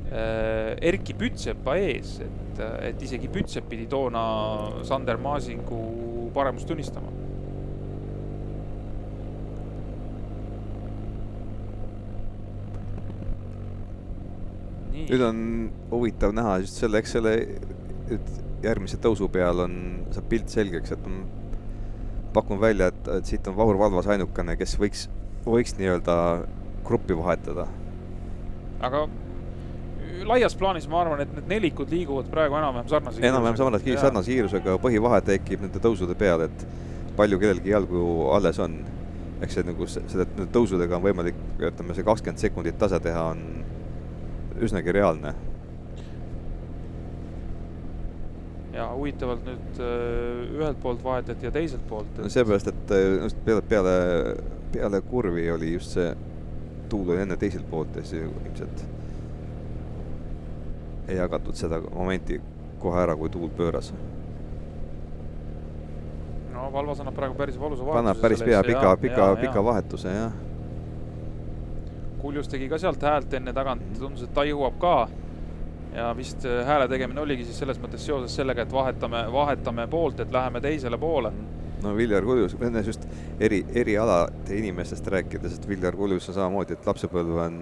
Erki Pütsepa ees, et isegi Pütsep pidi toona Sander Maasingu paremust tunnistama. Nüüd on huvitav näha just selle järgmise tõusu peal saab pilt selgeks, et pakun välja, et siit on Vahur Valvas ainukene, kes võiks nii-öelda gruppi vahetada. Aga laias plaanis ma arvan, et need nelikud liiguvad praegu enam-vähem sarnase kiirusega, põhivahe tekib nende tõusude peal, et palju kellelgi jalgu alles on. Eks see nagu selle tõusudega on võimalik, ütleme, see 20 sekundit tase teha on üsnagi reaalne. Ja huvitavalt nüüd ühelt poolt vahetati ja teiselt poolt. Seepärast, et peale kurvi oli just see tuul oli enne teiselt poolt ja siis ilmselt ei jagatud seda momenti kohe ära, kui tuul pööras. No Valvas annab praegu päris valusa vahetuse. Annab päris pika vahetuse, jah. Kuljus tegi ka sealt häält enne tagant, tundus, et ta jõuab ka. Ja vist hääle tegemine oligi siis selles mõttes seoses sellega, et vahetame poolt, et läheme teisele poole. No Viljar Kuljus, enne just eri alade inimestest rääkides, et Viljar Kuljus on samamoodi, et lapsepõlve on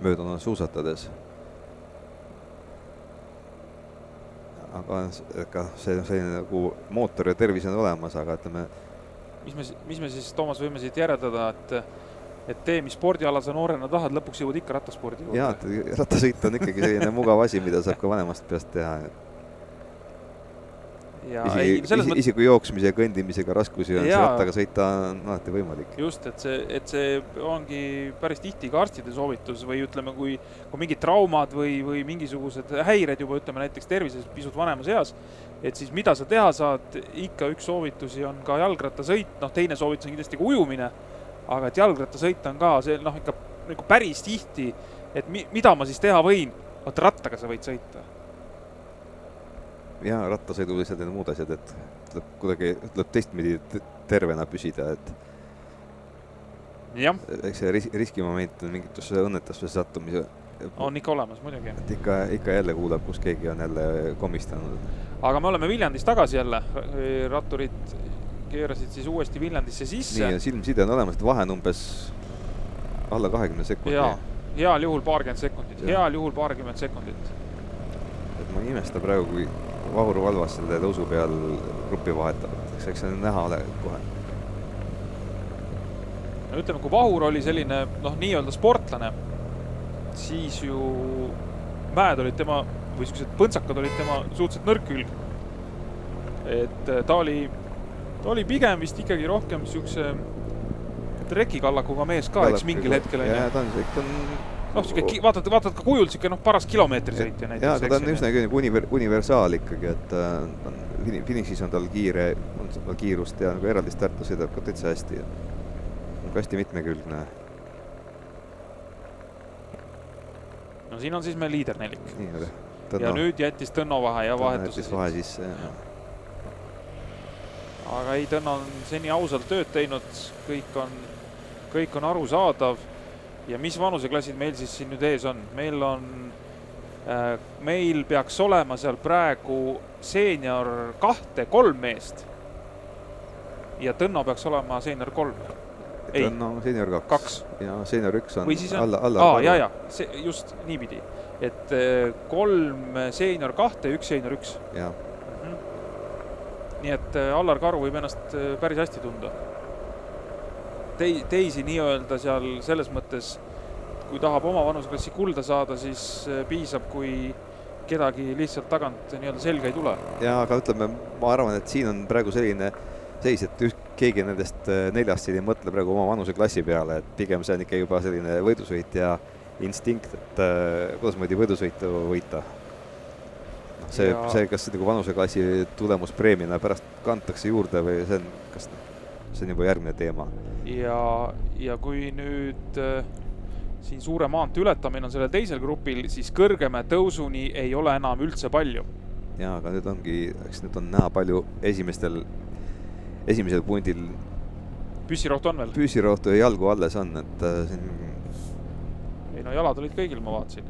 möödunud suusatades. Aga see selline nagu mootor ja tervis on olemas, aga ütleme... Mis me siis, Toomas, võime siit järeldada, et tee, mis spordiala sa noorena tahad, lõpuks jõuad ikka rattaspordi. Jaa, rattasõit on ikkagi selline mugav asi, mida saab ka vanemast peast teha. Isegi jooksmise ja kõndimisega raskusi on, see rattaga sõita on alati võimalik. Just, et see ongi päris tihti ka arstide soovitus või ütleme, kui mingid traumad või mingisugused häired juba, ütleme näiteks tervises pisut vanemas eas, et siis mida sa teha saad, ikka üks soovitusi on ka jalgrattasõit, teine soovitus on kindlasti ka ujumine, aga et jalgrattasõit on ka see, ikka päris tihti, et mida ma siis teha võin, rattaga sa võid sõita. Ja rattasõidu lihtsalt need muud asjad, et tuleb teistmidi tervena püsida, et eks see riskimoment on mingitusse õnnetusse sattumise on ikka olemas muidugi. Et ikka jälle kuulab, kus keegi on jälle komistanud. Aga me oleme Viljandis tagasi jälle. Ratturid keerasid siis uuesti Viljandisse sisse. Nii, silmside on olemas, et vahe on umbes alla 20 sekundi. Heal juhul paarkümmend sekundit. Et ma imesta praegu, kui Vahur Valvas selle tõusu peal gruppi vahetab. Eks see on näha ole kohe. No ütleme, kui Vahur oli selline nii-öelda sportlane, siis ju mäed olid tema, või sellised põntsakad olid tema suhteliselt nõrk külg. Et ta oli pigem vist ikkagi rohkem niisuguse trekikallakuga mees ka, eks mingil hetkel. Ja ta on vaatad ka kujult siuke paras kilomeetri sõitja näiteks. Jaa, ta on üsna universaal ikkagi, et finišis on tal kiirust ja eraldi startu sõidab ka täitsa hästi. On hästi mitmekülgne. No siin on siis meil liidernelik. Ja nüüd jättis Tõnno vahe ja vahetus. Jättis vahe sisse, jah. Aga ei, Tõnno on seni ausalt tööd teinud, kõik on arusaadav. Ja mis vanuseklassid meil siis siin nüüd ees on? Meil peaks olema seal praegu seenior 2-3 meest. Ja Tõnno peaks olema seenior 3. Tõnno seenior 2. Ja seenior 1 on alla. Jaa, just niipidi. Et 3 seenior 2 ja 1 seenior 1. Jaa. Nii et Allar Karu võib ennast päris hästi tunda. Teisi nii-öelda seal selles mõttes, kui tahab oma vanuseklassi kulda saada, siis piisab, kui kedagi lihtsalt tagant nii-öelda selga ei tule. Ja, aga ütleme, ma arvan, et siin on praegu selline seis, et keegi nendest 4 siin ei mõtle praegu oma vanuseklassi peale, et pigem see on ikka juba selline võidusõit ja instinkt, et kuidas moodi võidusõitu võita. See, kas nagu vanuseklassi tulemuspreemina pärast kantakse juurde või see on juba järgmine teema. Ja kui nüüd siin suure maantee ületamine on sellel teisel grupil, siis kõrgeme tõusuni ei ole enam üldse palju. Jaa, aga nüüd on näha palju esimesel pundil püssirohtu on veel? Püssirohtu ja jalgu alles on, et siin... Ei no jalad olid kõigil, ma vaatasin.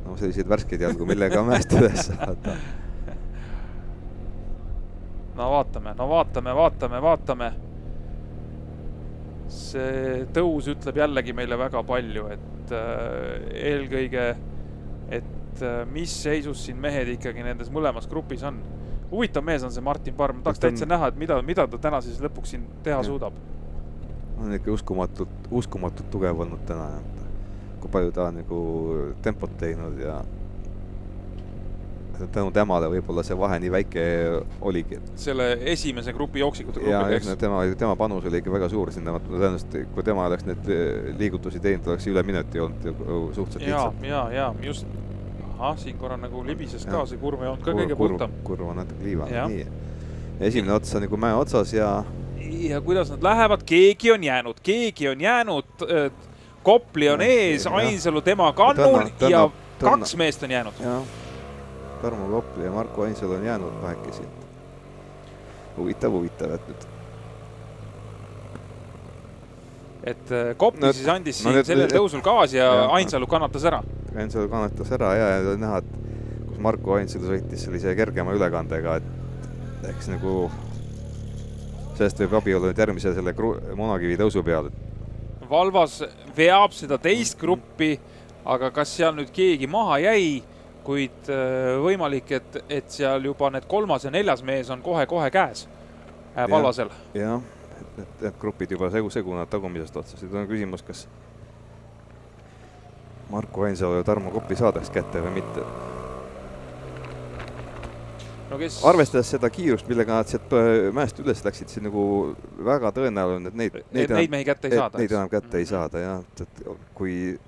No selliseid värskeid jalgu, millega mäest üles saada. No vaatame. See tõus ütleb jällegi meile väga palju, et eelkõige, et mis seisus siin mehed ikkagi nendes mõlemas grupis on. Huvitav mees on see Martin Parr, ma tahaks täitsa näha, et mida ta täna siis lõpuks siin teha suudab. On ikka uskumatult tugev olnud täna, kui palju ta on nagu tempot teinud ja tänu temale võib-olla see vahe nii väike oligi. Selle esimese grupi jooksikute grupi, eks? Tema panus oli ikka väga suur sinna, tõenäoliselt kui tema oleks need liigutusi teinud, oleks üle minuti olnud suhteliselt lihtsalt. Ja, just. Siin korra nagu libises ka, see kurv ei olnud ka kõige puhtam. Kurv on natuke liivanud, nii. Esimene ots on nagu mäe otsas ja... Ja kuidas nad lähevad, keegi on jäänud, Kopli on ees, Ainsalu tema kannul ja 2 meest on jäänud. Tarmo Kopli ja Marko Ainsalu on jäänud kahekesi. Huvitav, et nüüd. Et Kopli siis andis siin sellel tõusul gaas ja Ainsalu kannatas ära. Ainsalu kannatas ära ja näha, et kus Marko Ainsalu sõitis sellise kergema ülekandega, et eks nagu sellest võib abi olla nüüd järgmise selle Munakivi tõusu peal. Valvas veab seda teist gruppi, aga kas seal nüüd keegi maha jäi, kuid võimalik, et seal juba need 3. ja 4. mees on kohe käes Valvasel. Jah, et grupid juba segunevad tagumisest otsast. Nüüd on küsimus, kas Marko Ainsalu ja Tarmo Kopli saadaks kätte või mitte. No arvestades seda kiirust, millega nad sealt mäest üles läksid, siin nagu väga tõenäoline, et neid mehi kätte ei saada. Neid enam kätte ei saada, jah. Kui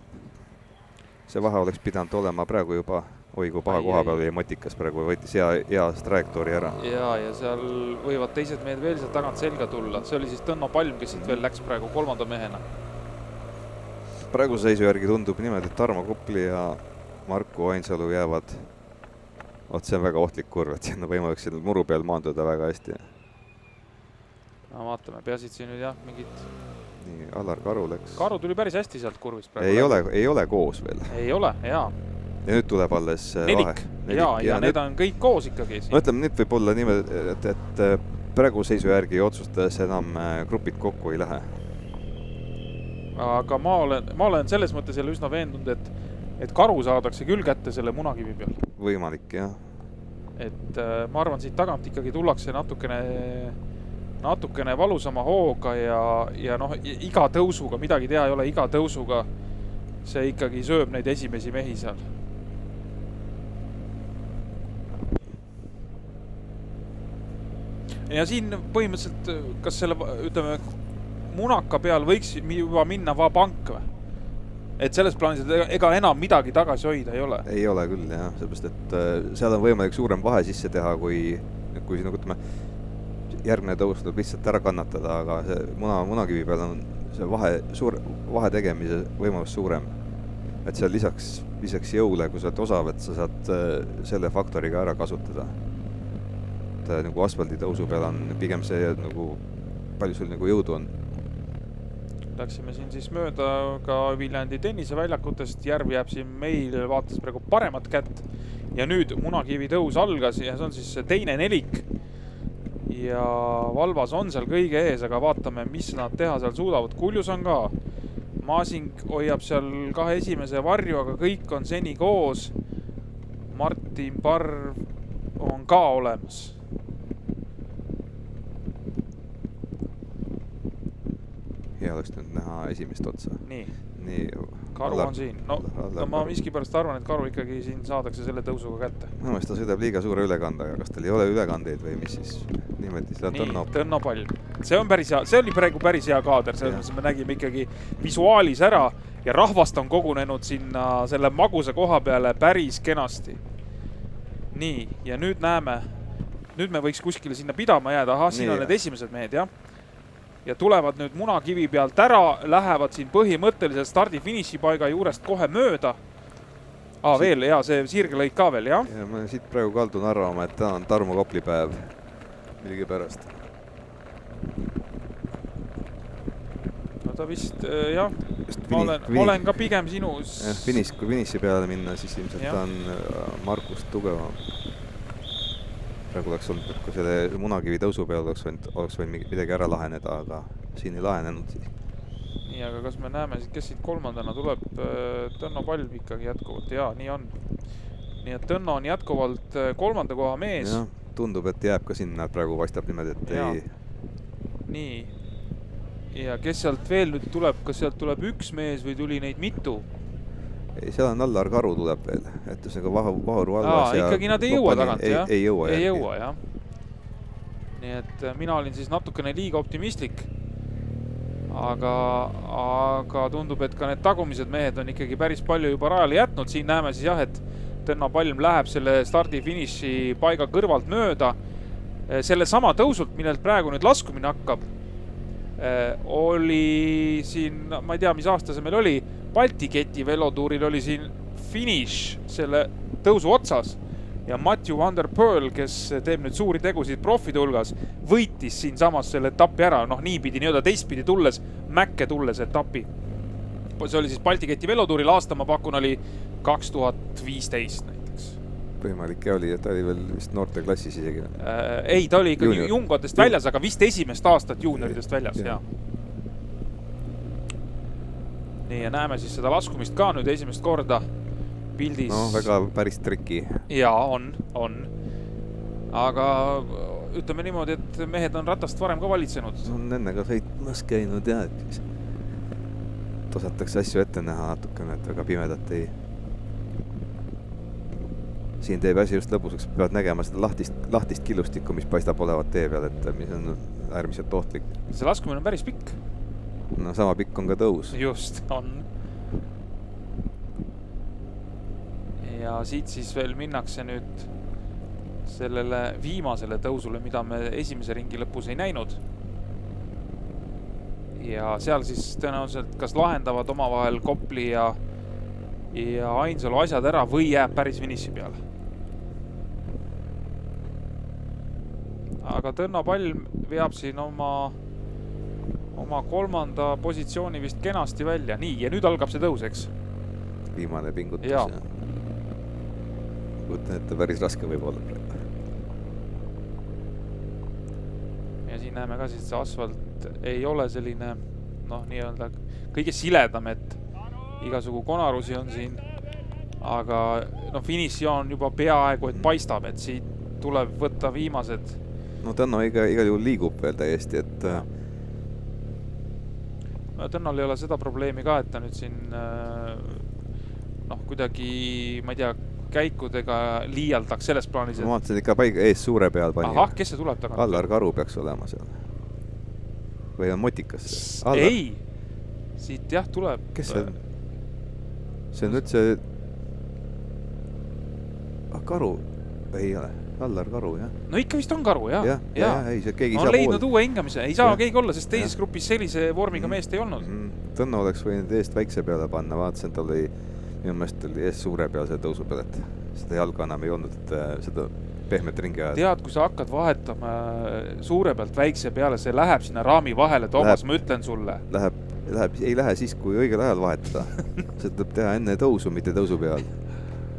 see vahe oleks pidanud olema praegu juba, kui paha koha peal oli Matikas praegu võttis hea trajektoori ära. Ja seal võivad teised mehed veel sealt tagant selga tulla. See oli siis Tõnno Palm, kes siit veel läks praegu 3. mehena. Praeguse seisu järgi tundub niimoodi, et Tarmo Kopli ja Marko Ainsalu jäävad. See on väga ohtlik kurv, et siin on võimalik siin muru peal maanduda väga hästi. No vaatame, peasid siin nüüd jah mingid... Nii, Allar Karu läks. Karu tuli päris hästi sealt kurvist praegu. Ei ole koos veel. Ei ole, jaa. Ja nüüd tuleb alles Nelik. Ja need on kõik koos ikkagi. No ütleme, nüüd võib olla niimoodi, et praegu seisu järgi otsustades enam grupid kokku ei lähe. Aga ma olen selles mõttes jälle üsna veendunud, et Karu saadakse küll kätte selle Munakivi peal. Võimalik, jah. Et ma arvan, siit tagant ikkagi tullakse natukene valusama hooga ja noh, iga tõusuga, midagi teha ei ole, iga tõusuga see ikkagi sööb neid esimesi mehi seal. Ja siin põhimõtteliselt, kas selle, ütleme, Munaka peal võiks juba minna vabank või? Et selles plaanis, et ega enam midagi tagasi hoida ei ole? Ei ole küll, jah. Sellepärast, et seal on võimalik suurem vahe sisse teha, kui siin, ütleme, järgmine tõus tuleb lihtsalt ära kannatada, aga see Munakivi peal on see vahe tegemise võimalus suurem. Et seal lisaks jõule, kui sa oled osav, et sa saad selle faktoriga ära kasutada. Et nagu asfaldi tõusu peal on pigem see, nagu palju sul nagu jõudu on. Läksime siin siis mööda ka Viljandi tenniseväljakutest. Järv jääb siin meil vaatas praegu paremat kätt. Ja nüüd Munakivi tõus algas ja see on siis teine nelik. Ja Valvas on seal kõige ees, aga vaatame, mis nad teha seal suudavad. Kuljus on ka. Maasing hoiab seal 2 esimese varju, aga kõik on seni koos. Martin Parv on ka olemas. Hea oleks nüüd näha esimest otsa. Nii. Karu on siin. No ma miskipärast arvan, et Karu ikkagi siin saadakse selle tõusuga kätte. No, ta sõidab liiga suure ülekandaga. Kas tal ei ole ülekandeid või mis siis niimoodi seda Tõnno Palm. See on päris hea. See oli praegu päris hea kaader. Me nägime ikkagi visuaalis ära ja rahvast on kogunenud sinna selle magusa koha peale päris kenasti. Nii, ja nüüd näeme, nüüd me võiks kuskile sinna pidama jääda. Aha, siin on need esimesed mehed, jah. Ja tulevad nüüd Munakivi pealt ära, lähevad siin põhimõtteliselt stardi-finiši paiga juurest kohe mööda. Veel, ja see sirgelõik ka veel, jah? Ja ma siit praegu kaldun arvama, et ta on Tarmo Kopli päev millegi pärast. no ta vist jah, ma olen ka pigem sinus. Kui finiši peale minna, siis ilmselt ta on Markust tugevam. Praegu oleks olnud, kui selle Munakivi tõusu peal oleks võinud midagi ära laheneda, aga siin ei lahenenud siis. Nii, aga kas me näeme, kes siit kolmandana tuleb? Tõnno Palm ikkagi jätkuvalt. Jaa, nii on. Nii et Tõnno on jätkuvalt kolmanda koha mees. Ja, tundub, et jääb ka sinna, praegu paistab niimoodi, et ja. ei... Nii. Ja kes sealt veel nüüd tuleb? Kas sealt tuleb üks mees või tuli neid mitu? Ei, seal on Allar Karu tuleb veel, et see Vaharu Allas ja... Ikkagi nad ei jõua tagant, jah? Ei jõua, jah. Nii et mina olin siis natukene liiga optimistlik. Aga tundub, et ka need tagumised mehed on ikkagi päris palju juba rajale jätnud. Siin näeme siis jah, et Tõnno Palm läheb selle stardi-finiši paiga kõrvalt mööda. Selle sama tõusult, millelt praegu nüüd laskumine hakkab, oli siin, ma ei tea, mis aasta see meil oli, Balti Keti velotuuril oli siin finiš selle tõusu otsas ja Matthew Van Der Poel, kes teeb nüüd suuri tegusid profide hulgas, võitis siin samas selle etapi ära, niipidi nii-öelda teistpidi tulles, Mäkke tulles etapi. See oli siis Balti Keti velotuuril, aasta ma pakun oli 2015 näiteks. Võimalik ja oli, ta oli veel vist noorte klassis isegi. Ei, ta oli ikkagi jungotest väljas, aga vist esimest aastat juunioridest väljas, jah. Nii, ja näeme siis seda laskumist ka nüüd esimest korda pildis. No, väga päris triki. Jaa, on. Aga ütleme niimoodi, et mehed on ratast varem ka valitsenud. On enne ka sõitmas käinud, jah, et siis osatakse asju ette näha natukene, et väga pimedat ei... Siin teeb asi just lõbuseks, peavad nägema seda lahtist killustikku, mis paistab olevat tee peal, et mis on äärmiselt ohtlik. See laskumine on päris pikk. No sama pikk on ka tõus. Just, on. Ja siit siis veel minnakse nüüd sellele viimasele tõusule, mida me esimese ringi lõpus ei näinud. Ja seal siis tõenäoliselt kas lahendavad omavahel Kopli ja Ainsalu asjad ära või jääb päris finiši peale. Aga Tõnno Palm veab siin oma kolmanda positsiooni vist kenasti välja. Nii, ja nüüd algab see tõus, eks? Viimane pingutus, jah. Kuutan, et päris raske võib olla praegu. Ja siin näeme ka siis, see asfalt ei ole selline, nii-öelda kõige siledam, et igasugu konarusi on siin, aga finišijoon juba peaaegu, et paistab, et siit tuleb võtta viimased. No Tõnno igal juhul liigub veel täiesti, et... Tõnnol ei ole seda probleemi ka, et ta nüüd siin kuidagi, ma ei tea, käikudega liialdaks selles plaanis. Ma vaatasin ikka paiga ees suure peal pani. Ahah, kes see tuleb tagant? Allar Karu peaks olema seal. Või on Motikas? Ei, siit jah tuleb. Kes see on? See on üldse... Karu? Ei ole. Allar Karu, jah. No ikka vist on Karu, jah. Jah, ei, see keegi on leidnud uue hingamise. Ei saa keegi olla, sest teises grupis sellise vormiga meest ei olnud. Tõnno oleks võinud eest väikse peale panna. Vaatasin, tal oli minu meelest oli eest suure peal see tõusu peal, et seda jalga enam ei olnud, et seda pehmet ringi ajada. Tead, kui sa hakkad vahetama suure pealt väikse peale, see läheb sinna raami vahele, Toomas, ma ütlen sulle. Ei lähe siis, kui õigel ajal vahetada. Seda tuleb teha enne tõusu, mitte tõusu peal.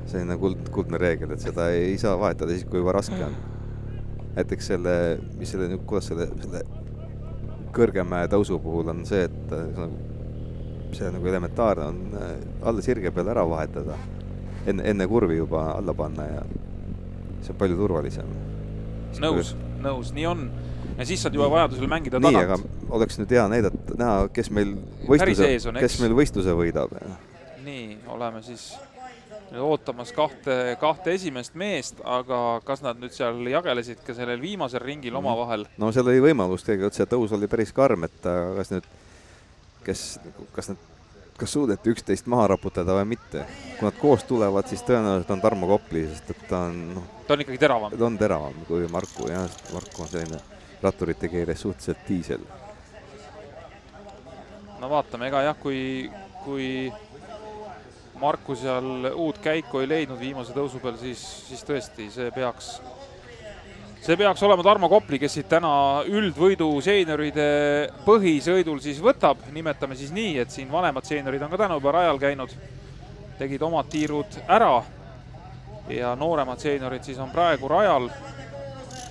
See on kuldne reegel, et seda ei saa vahetada siis, kui juba raske on. Näiteks kuidas selle kõrgemäe tõusu puhul on see, et see on nagu elementaarne on alla sirge peal ära vahetada. Enne kurvi juba alla panna ja see on palju turvalisem. Nõus, nii on. Ja siis saad juba vajadusel mängida tagant. Nii, aga oleks nüüd hea näha, kes meil võistluse võidab. Nii, oleme siis ootamas kahte esimest meest, aga kas nad nüüd seal jagelesid ka sellel viimasel ringil oma vahel? No seal oli võimalus tegelikult, see tõus oli päris karm, et kas suudeti üksteist maha raputada või mitte. Kui nad koos tulevad, siis tõenäoliselt on Tarmo Kopli, sest et ta on ikkagi teravam. Ta on teravam kui Marku, jah, sest Marku on selline ratturite keeles suhteliselt diisel. No vaatame, ega jah, kui Marku seal uut käiku ei leidnud viimase tõusu peal, siis tõesti see see peaks olema Tarmo Kopli, kes siit täna üldvõidu seenioride põhisõidul siis võtab. Nimetame siis nii, et siin vanemad seeniorid on ka täna juba rajal käinud, tegid omad tiirud ära ja nooremad seeniorid siis on praegu rajal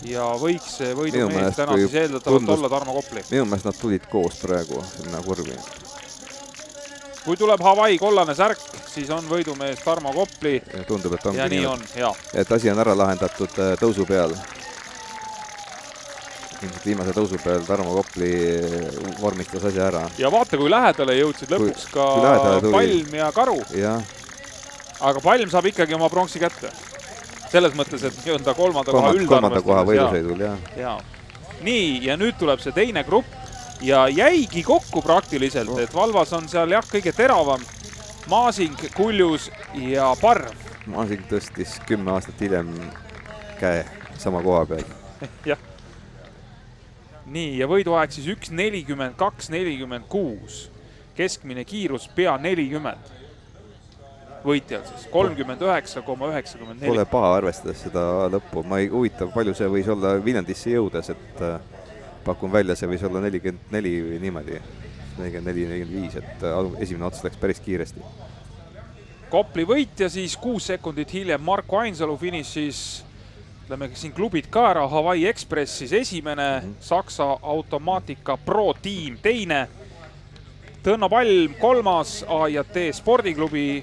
ja võiks see võidumees täna siis eeldatavalt olla Tarmo Kopli. Minu meelest nad tulid koos praegu sinna kurvi. Kui tuleb Hawaii kollane särk, siis on võidumees Tarmo Kopli Tundub, et ja nii on, hea. Et asi on ära lahendatud tõusu peal. Ilmselt viimase tõusu peal Tarmo Kopli vormistas asja ära. Ja vaata, kui lähedale jõudsid lõpuks ka Palm ja Karu. Ja. Aga Palm saab ikkagi oma pronksi kätte. Selles mõttes, et jõunda kolmanda koha võidusõidul, ja. Nii, ja nüüd tuleb see teine grupp ja jäigi kokku praktiliselt, et Valvas on seal jah kõige teravam Maasing, Kuljus ja Parv. Maasing tõstis 10 aastat hiljem käe sama koha peal. Jah. Nii, ja võiduaeg siis 1.42.46. Keskmine kiirus pea 40. Võitjal siis 39,94. Pole paha arvestades seda lõppu. Ma ei huvitav, palju see võis olla Viljandisse jõudes, et pakun välja, see võis olla 44 või niimoodi. 44-45, et esimene ots läks päris kiiresti. Kopli võitja siis 6 sekundit hiljem Marko Ainsalu finišis. Ütleme siin klubid ka ära, Hawaii Express siis esimene, Saksa Automatica Pro tiim teine, Tõnno Palm kolmas, A&T spordiklubi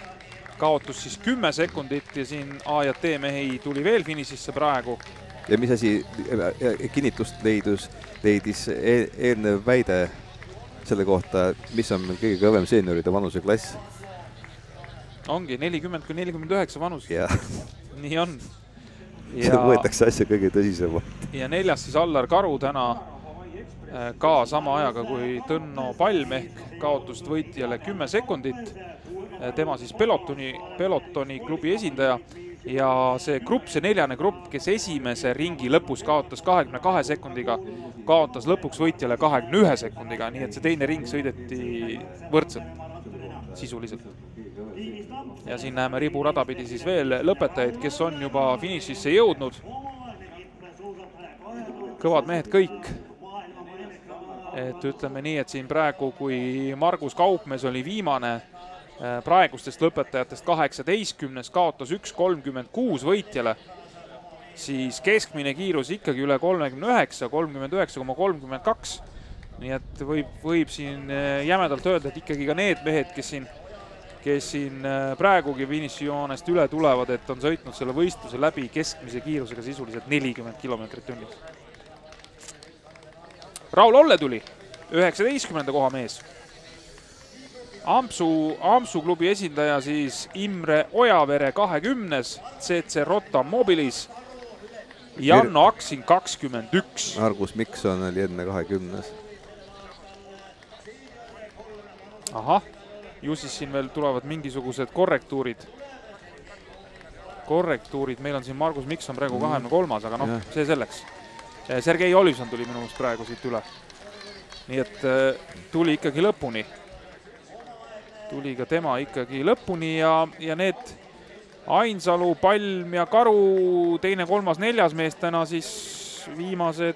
kaotus siis 10 sekundit ja siin A&T mehi tuli veel finišisse praegu. Ja mis asi kinnitust leidis eelnev väide selle kohta, mis on meil kõige kõvem seenioride vanuse klass? Ongi 40-49 vanus. Nii on. See võetakse asja kõige tõsisemalt. Ja neljas siis Allar Karu täna ka sama ajaga kui Tõnno Palm ehk kaotust võitjale 10 sekundit. Tema siis pelotoni klubi esindaja ja see grupp, see neljane grupp, kes esimese ringi lõpus kaotas 22 sekundiga, kaotas lõpuks võitjale 21 sekundiga, nii et see teine ring sõideti võrdselt sisuliselt. Ja siin näeme riburada pidi siis veel lõpetajaid, kes on juba finišisse jõudnud. Kõvad mehed kõik. Et ütleme nii, et siin praegu, kui Margus Kaupmees oli viimane praegustest lõpetajatest 18, kaotas 1.36 võitjale, siis keskmine kiirus ikkagi üle 39, 39,32. Nii et võib siin jämedalt öelda, et ikkagi ka need mehed, kes siin praegugi finišijoonest üle tulevad, et on sõitnud selle võistluse läbi keskmise kiirusega sisuliselt 40 kilomeetrit tunnis. Raul Olle tuli, 19. koha mees. Amsu klubi esindaja siis Imre Ojavere 20, CC Rotta Mobilis, Janno Aksin 21. Argus Mikson oli enne 20. Ahah, ju siis siin veel tulevad mingisugused korrektuurid. Meil on siin Margus Mikson praegu 23, aga noh, see selleks. Sergei Olivson tuli minu meelest praegu siit üle. Nii et tuli ikkagi lõpuni. Tuli ka tema ikkagi lõpuni ja need Ainsalu, Palm ja Karu, teine, kolmas, neljas meestena siis viimased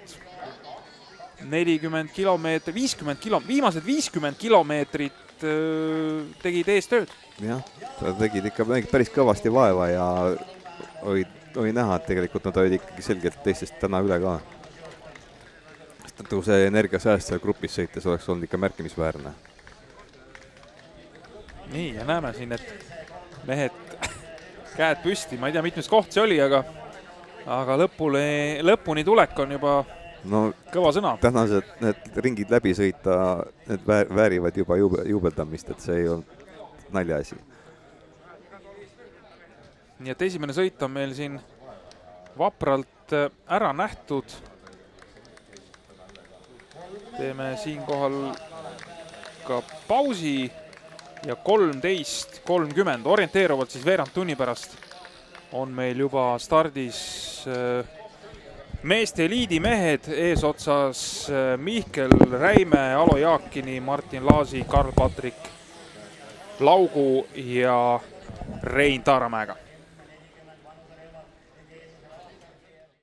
40 kilomeetrit, viimased 50 kilomeetrit tegid eestööd. Jah, ta tegid ikka päris kõvasti vaeva ja oli näha, et tegelikult nad olid ikkagi selgelt teistest täna üle ka. See energiasääst seal grupis sõites oleks olnud ikka märkimisväärne. Nii, ja näeme siin, et mehed käed püsti, ma ei tea, mitmes koht see oli, aga lõpuni tulek on juba kõva sõna. Tänased need ringid läbi sõita, need väärivad juba juubeldamist, et see ei olnud naljaasi. Nii et esimene sõit on meil siin vapralt ära nähtud. Teeme siinkohal ka pausi ja 13.30, orienteeruvalt siis veerand tunni pärast on meil juba stardis meeste eliidi mehed eesotsas Mihkel Räime, Alo Jaakini, Martin Laasi, Karl-Patrik Laugu ja Rein Taaramäega.